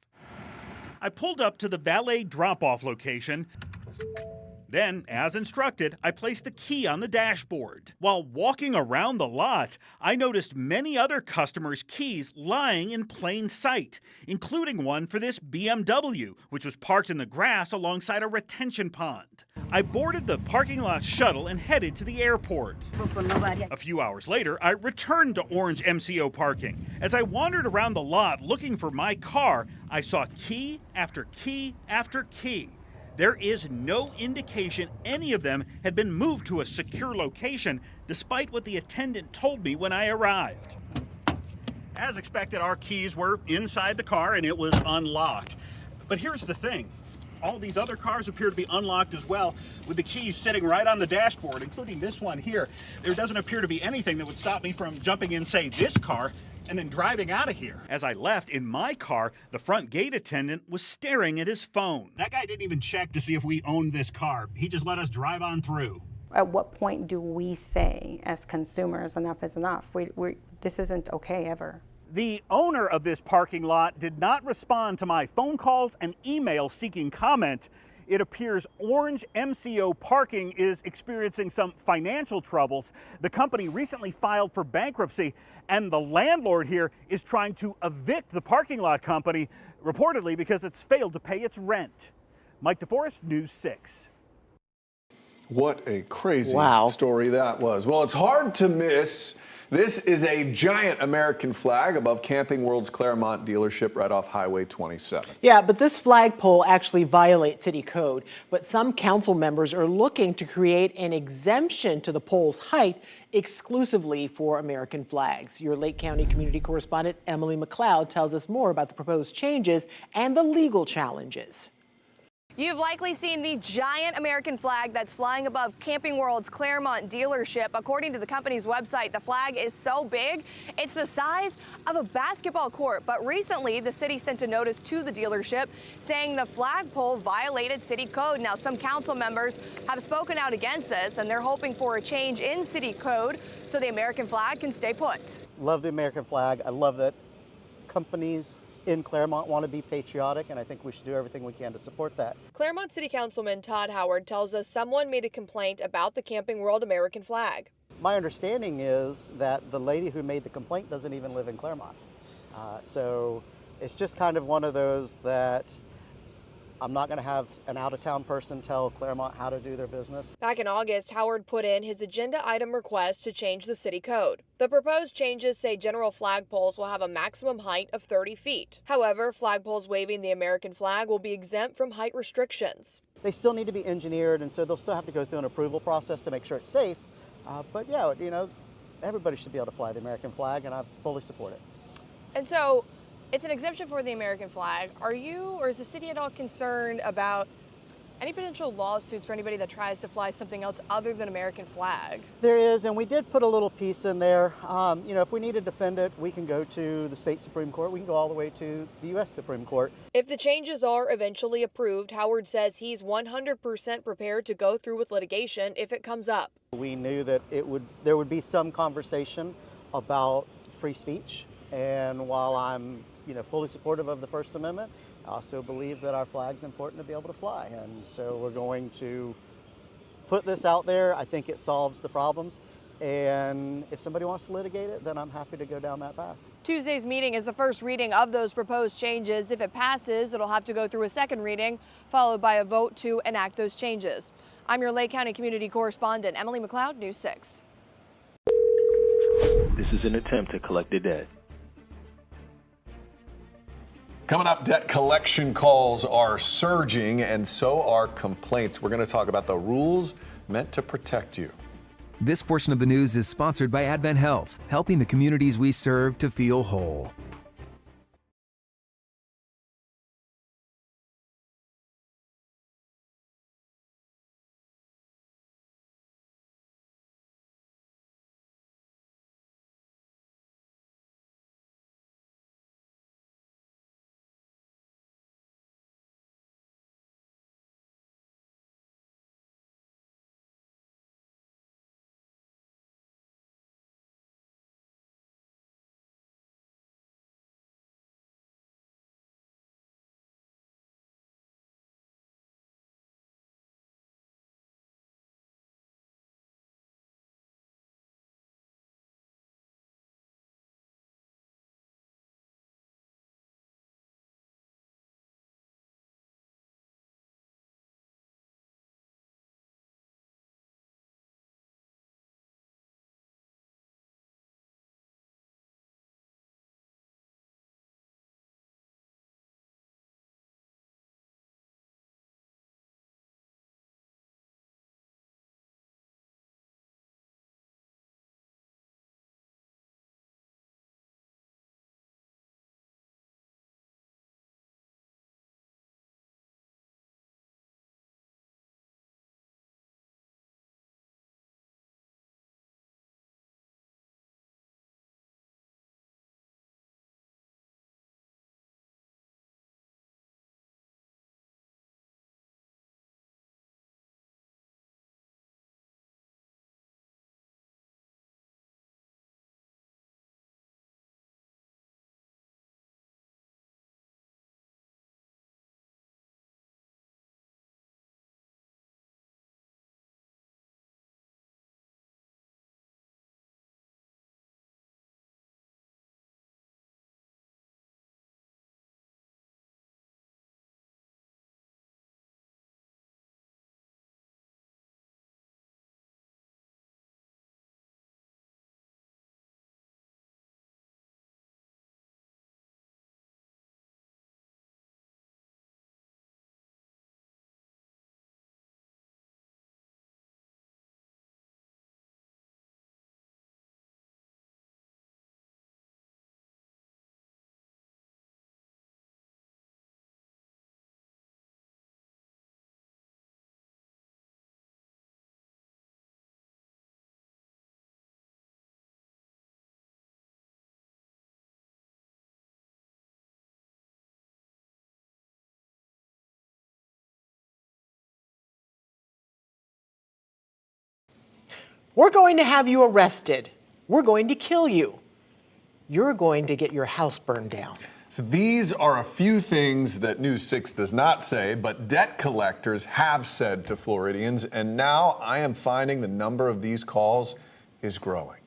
Speaker 8: I pulled up to the valet drop-off location. Then, as instructed, I placed the key on the dashboard. While walking around the lot, I noticed many other customers' keys lying in plain sight, including one for this BMW, which was parked in the grass alongside a retention pond. I boarded the parking lot shuttle and headed to the airport. A few hours later, I returned to Orange MCO parking. As I wandered around the lot looking for my car, I saw key after key after key. There is no indication any of them had been moved to a secure location, despite what the attendant told me when I arrived.
Speaker 16: As expected, our keys were inside the car and it was unlocked. But here's the thing. All these other cars appear to be unlocked as well, with the keys sitting right on the dashboard, including this one here. There doesn't appear to be anything that would stop me from jumping in, say, this car, and then driving out of here.
Speaker 8: As I left in my car, the front gate attendant was staring at his phone.
Speaker 16: That guy didn't even check to see if we owned this car. He just let us drive on through.
Speaker 1: At what point do we say, as consumers, enough is enough? This isn't okay ever.
Speaker 8: The owner of this parking lot did not respond to my phone calls and emails seeking comment. It appears Orange MCO Parking is experiencing some financial troubles. The company recently filed for bankruptcy, and the landlord here is trying to evict the parking lot company, reportedly because it's failed to pay its rent. Mike DeForest, News 6.
Speaker 12: What a crazy story that was. Well, it's hard to miss. This is a giant American flag above Camping World's Claremont dealership right off Highway 27.
Speaker 11: Yeah, but this flagpole actually violates city code. But some council members are looking to create an exemption to the pole's height exclusively for American flags. Your Lake County community correspondent Emily McLeod tells us more about the proposed changes and the legal challenges.
Speaker 22: You've likely seen the giant American flag that's flying above Camping World's Claremont dealership. According to the company's website, the flag is so big, it's the size of a basketball court. But recently, the city sent a notice to the dealership saying the flagpole violated city code. Now, some council members have spoken out against this, and they're hoping for a change in city code so the American flag can stay put.
Speaker 23: Love the American flag. I love that companies in Claremont want to be patriotic, and I think we should do everything we can to support that.
Speaker 22: Claremont City Councilman Todd Howard tells us someone made a complaint about the Camping World American flag.
Speaker 23: My understanding is that the lady who made the complaint doesn't even live in Claremont. So It's just kind of one of those that I'm not going to have an out-of-town person tell Claremont how to do their business.
Speaker 22: Back in August, Howard put in his agenda item request to change the city code. The proposed changes say general flagpoles will have a maximum height of 30 feet. However, flagpoles waving the American flag will be exempt from height restrictions.
Speaker 23: They still need to be engineered, and so they'll still have to go through an approval process to make sure it's safe. But yeah, you know, everybody should be able to fly the American flag, and I fully support it.
Speaker 22: And so, it's an exemption for the American flag. Are you or is the city at all concerned about any potential lawsuits for anybody that tries to fly something else other than American flag?
Speaker 23: There is, and we did put a little piece in there. You know, if we need to defend it, we can go to the state Supreme Court. We can go all the way to the U.S. Supreme Court.
Speaker 22: If the changes are eventually approved, Howard says he's 100% prepared to go through with litigation if it comes up.
Speaker 23: We knew that there would be some conversation about free speech, and while I'm fully supportive of the First Amendment, I also believe that our flag's important to be able to fly. And so we're going to put this out there. I think it solves the problems. And if somebody wants to litigate it, then I'm happy to go down that path.
Speaker 22: Tuesday's meeting is the first reading of those proposed changes. If it passes, it'll have to go through a second reading, followed by a vote to enact those changes. I'm your Lake County community correspondent, Emily McLeod, News 6.
Speaker 14: This is an attempt to collect the debt.
Speaker 12: Coming up, debt collection calls are surging, and so are complaints. We're going to talk about the rules meant to protect you.
Speaker 10: This portion of the news is sponsored by Advent Health, helping the communities we serve to feel whole.
Speaker 11: We're going to have you arrested. We're going to kill you. You're going to get your house burned down.
Speaker 12: So these are a few things that News 6 does not say, but debt collectors have said to Floridians, and now I am finding the number of these calls is growing.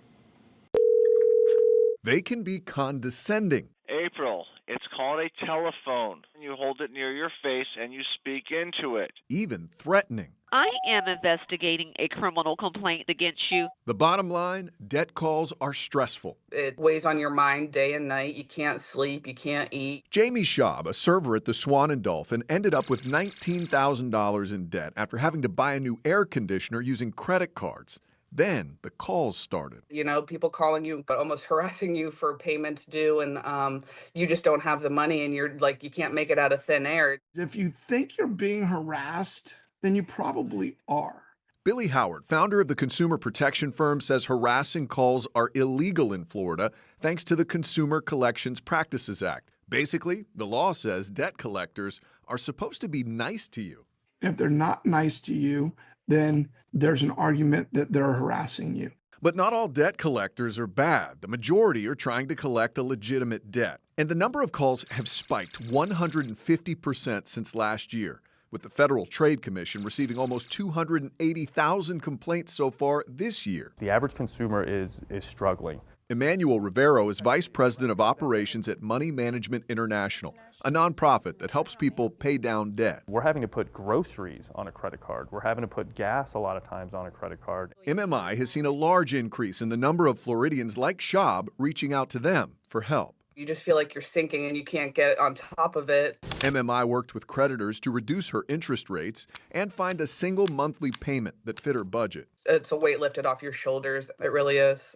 Speaker 12: They can be condescending.
Speaker 15: April, it's call it a telephone. You hold it near your face and you speak into it.
Speaker 18: Even threatening.
Speaker 19: I am investigating a criminal complaint against you.
Speaker 18: The bottom line, debt calls are stressful.
Speaker 24: It weighs on your mind day and night. You can't sleep, you can't eat.
Speaker 18: Jamie Schaub, a server at the Swan and Dolphin, ended up with $19,000 in debt after having to buy a new air conditioner using credit cards. Then the calls started.
Speaker 24: You know, people calling you, but almost harassing you for payments due, and you just don't have the money, and you're like, you can't make it out of thin air.
Speaker 9: If you think you're being harassed, then you probably are.
Speaker 18: Billy Howard, founder of the consumer protection firm, says harassing calls are illegal in Florida thanks to the Consumer Collections Practices Act. Basically, the law says debt collectors are supposed to be nice to you.
Speaker 9: If they're not nice to you, then there's an argument that they're harassing you.
Speaker 18: But not all debt collectors are bad. The majority are trying to collect a legitimate debt. And the number of calls have spiked 150% since last year, with the Federal Trade Commission receiving almost 280,000 complaints so far this year.
Speaker 25: The average consumer is struggling.
Speaker 18: Emmanuel Rivero is Vice President of Operations at Money Management International, a nonprofit that helps people pay down debt.
Speaker 25: We're having to put groceries on a credit card. We're having to put gas a lot of times on a credit card.
Speaker 18: MMI has seen a large increase in the number of Floridians like Schaub reaching out to them for help.
Speaker 24: You just feel like you're sinking and you can't get on top of it.
Speaker 18: MMI worked with creditors to reduce her interest rates and find a single monthly payment that fit her budget.
Speaker 24: It's a weight lifted off your shoulders. It really is.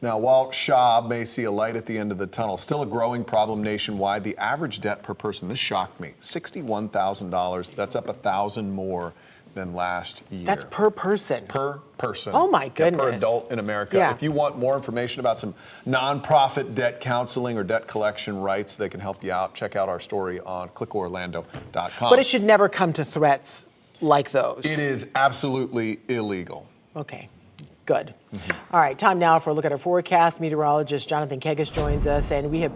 Speaker 12: Now, while Schaub may see a light at the end of the tunnel, still a growing problem nationwide. The average debt per person, this shocked me, $61,000. That's up $1,000 more than last year.
Speaker 11: That's per person.
Speaker 12: Per person.
Speaker 11: Oh my goodness.
Speaker 12: Per adult in America.
Speaker 11: Yeah.
Speaker 12: If you want more information about some nonprofit debt counseling or debt collection rights, they can help you out. Check out our story on clickorlando.com.
Speaker 11: But it should never come to threats like those.
Speaker 12: It is absolutely illegal.
Speaker 11: Okay. Good. All right, time now for a look at our forecast. Meteorologist Jonathan Kegas joins us, and we've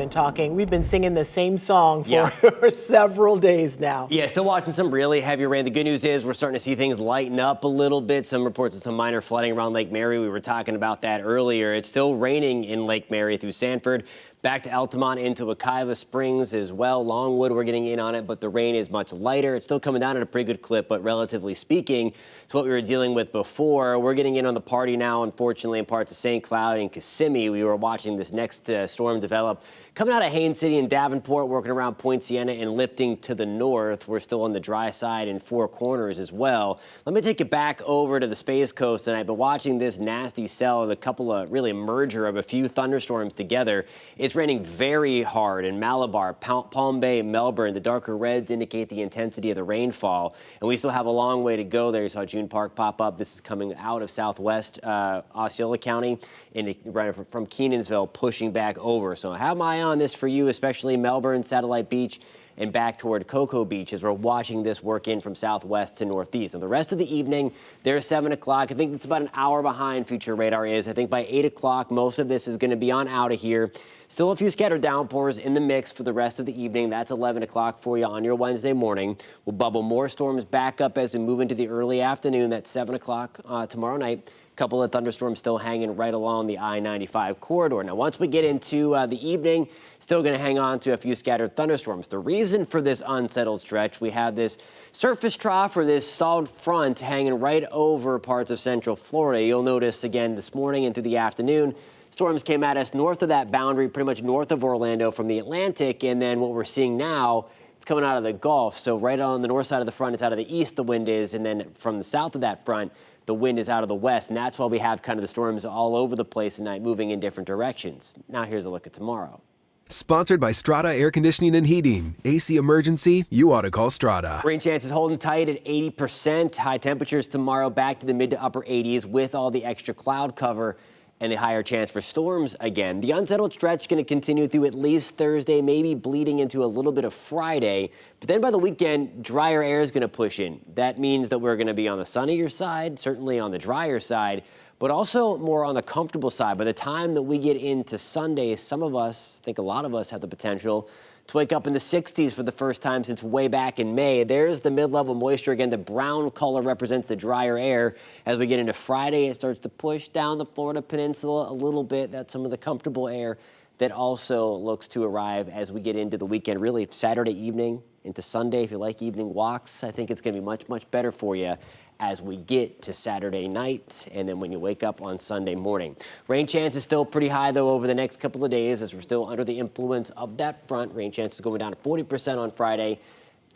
Speaker 11: been singing the same song for several days now.
Speaker 7: Yeah, still watching some really heavy rain. The good news is we're starting to see things lighten up a little bit. Some reports of some minor flooding around Lake Mary. We were talking about that earlier. It's still raining in Lake Mary through Sanford, back to Altamont into Wekiva Springs as well. Longwood, we're getting in on it, but the rain is much lighter. It's still coming down at a pretty good clip, but relatively speaking, it's what we were dealing with before. We're getting in on the party now, unfortunately, in parts of St. Cloud and Kissimmee. We were watching this next storm develop. Coming out of Haines City and Davenport, working around Point Siena and lifting to the north. We're still on the dry side in Four Corners as well. Let me take you back over to the Space Coast tonight, but watching this nasty cell, the couple of really merger of a few thunderstorms together. It's raining very hard in Malabar, Palm Bay, Melbourne. The darker reds indicate the intensity of the rainfall, and we still have a long way to go there. You saw June Park pop up. This is coming out of southwest Osceola County and right from Kenansville pushing back over. So I have my eye on this for you, especially Melbourne, Satellite Beach, and back toward Cocoa Beach as we're watching this work in from southwest to northeast. And the rest of the evening, there's 7 o'clock. I think it's about an hour behind future radar is. I think by 8 o'clock, most of this is going to be on out of here. Still a few scattered downpours in the mix for the rest of the evening. That's 11 o'clock for you on your Wednesday morning. We'll bubble more storms back up as we move into the early afternoon. That's 7 o'clock tomorrow night. Couple of thunderstorms still hanging right along the I-95 corridor. Now, once we get into the evening, still going to hang on to a few scattered thunderstorms. The reason for this unsettled stretch, we have this surface trough or this stalled front hanging right over parts of central Florida. You'll notice again this morning into the afternoon, storms came at us north of that boundary, pretty much north of Orlando from the Atlantic. And then what we're seeing now, it's coming out of the Gulf. So right on the north side of the front, it's out of the east, the wind is. And then from the south of that front, the wind is out of the west, and that's why we have kind of the storms all over the place tonight, moving in different directions. Now here's a look at tomorrow.
Speaker 10: Sponsored by Strata Air Conditioning and Heating. AC emergency, you ought to call Strata.
Speaker 7: Rain chances holding tight at 80%. High temperatures tomorrow back to the mid to upper 80s with all the extra cloud cover and the higher chance for storms again. The unsettled stretch going to continue through at least Thursday, maybe bleeding into a little bit of Friday. But then by the weekend, drier air is going to push in. That means that we're going to be on the sunnier side, certainly on the drier side, but also more on the comfortable side. By the time that we get into Sunday, some of us, I think a lot of us, have the potential to wake up in the 60s for the first time since way back in May. There's the mid-level moisture again. The brown color represents the drier air. As we get into Friday, it starts to push down the Florida Peninsula a little bit. That's some of the comfortable air that also looks to arrive as we get into the weekend. Really, Saturday evening into Sunday, if you like evening walks, I think it's going to be much, much better for you as we get to Saturday night and then when you wake up on Sunday morning. Rain chance is still pretty high, though, over the next couple of days as we're still under the influence of that front. Rain chance is going down to 40% on Friday,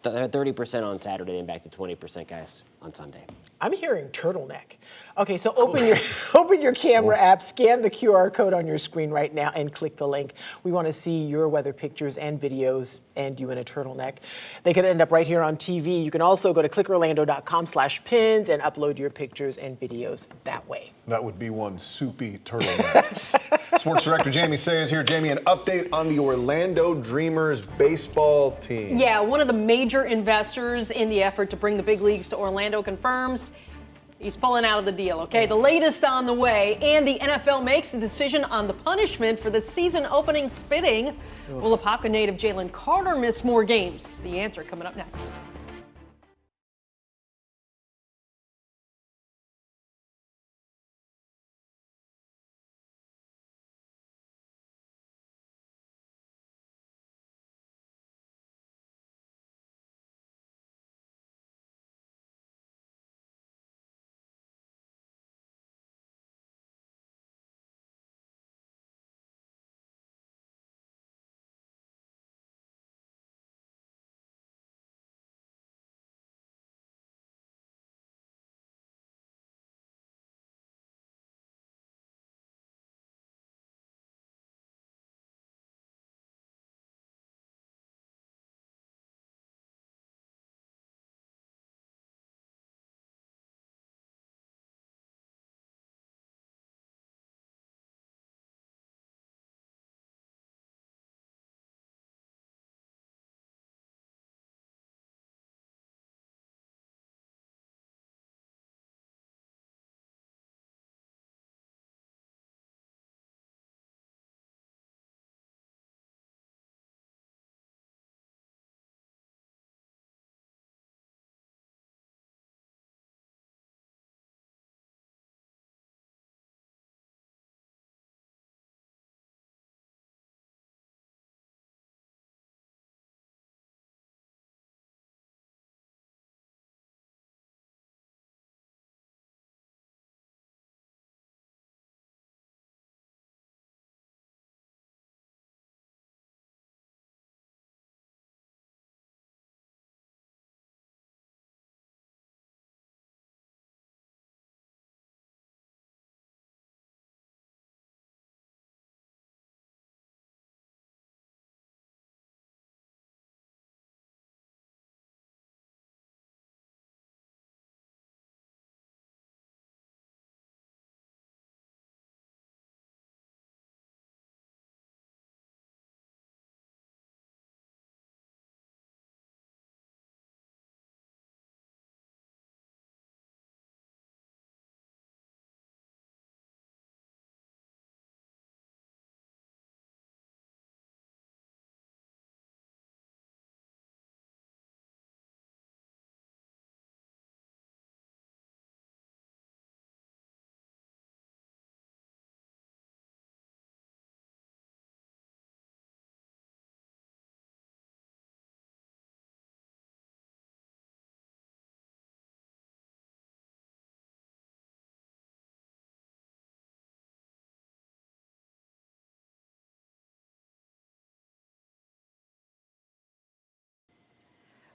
Speaker 7: 30% on Saturday, and back to 20%, guys, on Sunday.
Speaker 11: I'm hearing turtleneck. Okay, so open your camera app, scan the QR code on your screen right now, and click the link. We want to see your weather pictures and videos and you in a turtleneck. They could end up right here on TV. You can also go to clickorlando.com/pins and upload your pictures and videos that way.
Speaker 12: That would be one soupy turtleneck. Sports Director Jamie Say is here. Jamie, an update on the Orlando Dreamers baseball team.
Speaker 2: Yeah, one of the major investors in the effort to bring the big leagues to Orlando confirms he's pulling out of the deal, okay? The latest on the way, and the NFL makes a decision on the punishment for the season-opening spitting. Will Apopka native Jalen Carter miss more games? The answer coming up next.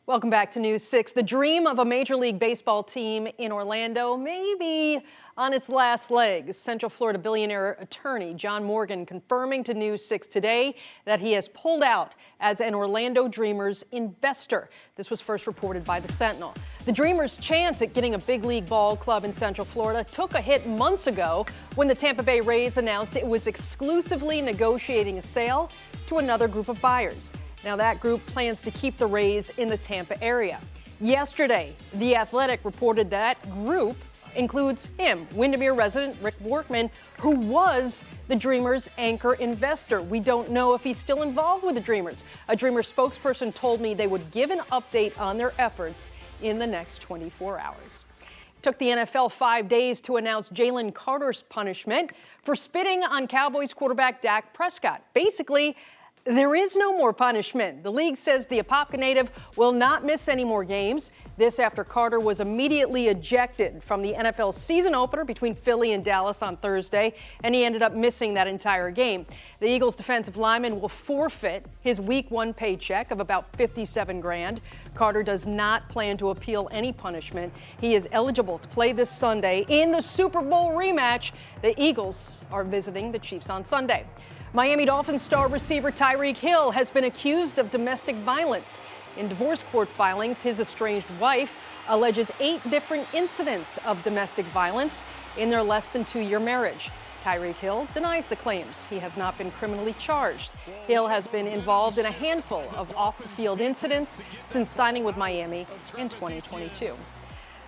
Speaker 2: Welcome back to News 6. The dream of a Major League Baseball team in Orlando may be on its last legs. Central Florida billionaire attorney John Morgan confirming to News 6 today that he has pulled out as an Orlando Dreamers investor. This was first reported by the Sentinel. The Dreamers' chance at getting a big league ball club in Central Florida took a hit months ago when the Tampa Bay Rays announced it was exclusively negotiating a sale to another group of buyers. Now, that group plans to keep the Rays in the Tampa area. Yesterday, The Athletic reported that group includes him, Windermere resident Rick Workman, who was the Dreamers' anchor investor. We don't know if he's still involved with the Dreamers. A Dreamers spokesperson told me they would give an update on their efforts in the next 24 hours. It took the NFL 5 days to announce Jalen Carter's punishment for spitting on Cowboys quarterback Dak Prescott. Basically, there is no more punishment. The league says the Apopka native will not miss any more games. This after Carter was immediately ejected from the NFL season opener between Philly and Dallas on Thursday, and he ended up missing that entire game. The Eagles defensive lineman will forfeit his week 1 paycheck of about $57,000. Carter does not plan to appeal any punishment. He is eligible to play this Sunday in the Super Bowl rematch. The Eagles are visiting the Chiefs on Sunday. Miami Dolphins star receiver Tyreek Hill has been accused of domestic violence. In divorce court filings, his estranged wife alleges 8 different incidents of domestic violence in their less than 2-year marriage. Tyreek Hill denies the claims. He has not been criminally charged. Hill has been involved in a handful of off-the-field incidents since signing with Miami in 2022.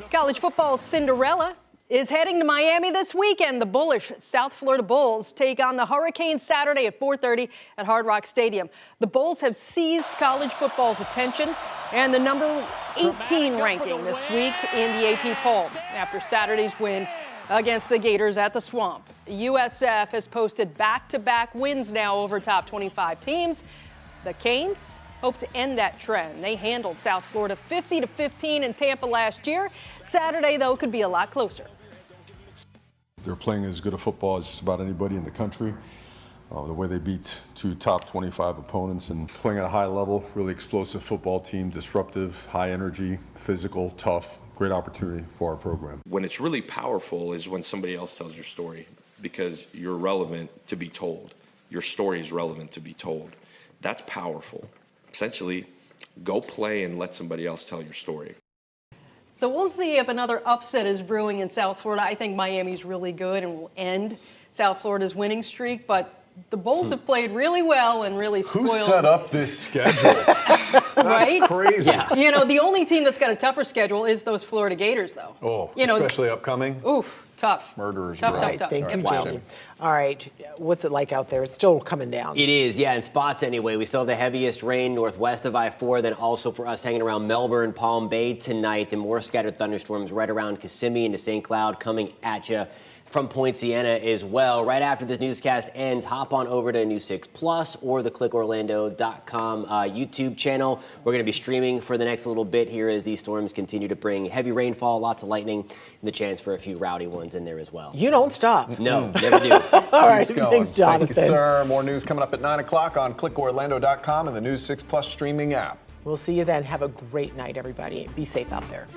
Speaker 2: College football's Cinderella is heading to Miami this weekend. The bullish South Florida Bulls take on the Hurricanes Saturday at 4:30 at Hard Rock Stadium. The Bulls have seized college football's attention and the number 18 ranking this week in the AP poll after Saturday's win against the Gators at the Swamp. USF has posted back-to-back wins now over top 25 teams. The Canes hope to end that trend. They handled South Florida 50-15 in Tampa last year. Saturday, though, could be a lot closer.
Speaker 4: They're playing as good a football as just about anybody in the country. The way they beat 2 top 25 opponents and playing at a high level, really explosive football team, disruptive, high energy, physical, tough, great opportunity for our program.
Speaker 13: When it's really powerful is when somebody else tells your story because you're relevant to be told. Your story is relevant to be told. That's powerful. Essentially, go play and let somebody else tell your story.
Speaker 2: So we'll see if another upset is brewing in South Florida. I think Miami's really good and will end South Florida's winning streak, but the Bulls have played really well and really spoiled.
Speaker 4: Who set up this schedule?
Speaker 2: Right?
Speaker 4: That's crazy.
Speaker 2: Yeah. You know, the only team that's got a tougher schedule is those Florida Gators, though.
Speaker 4: Oh,
Speaker 2: you know,
Speaker 4: especially upcoming?
Speaker 2: Oof, tough.
Speaker 4: Murderers.
Speaker 2: Tough.
Speaker 11: Thank you, Jody. All right, what's it like out there? It's still coming down.
Speaker 7: It is, yeah, in spots anyway. We still have the heaviest rain northwest of I-4, then also for us hanging around Melbourne, Palm Bay tonight, and more scattered thunderstorms right around Kissimmee into St. Cloud coming at you from Point Siena as well. Right after this newscast ends, hop on over to News 6 Plus or the clickorlando.com YouTube channel. We're going to be streaming for the next little bit here as these storms continue to bring heavy rainfall, lots of lightning, and the chance for a few rowdy ones in there as well.
Speaker 11: You don't stop.
Speaker 7: No, never do.
Speaker 11: All right, thanks, Jonathan.
Speaker 12: Thank you, sir. More news coming up at 9 o'clock on clickorlando.com and the News 6 Plus streaming app.
Speaker 11: We'll see you then. Have a great night, everybody. Be safe out there.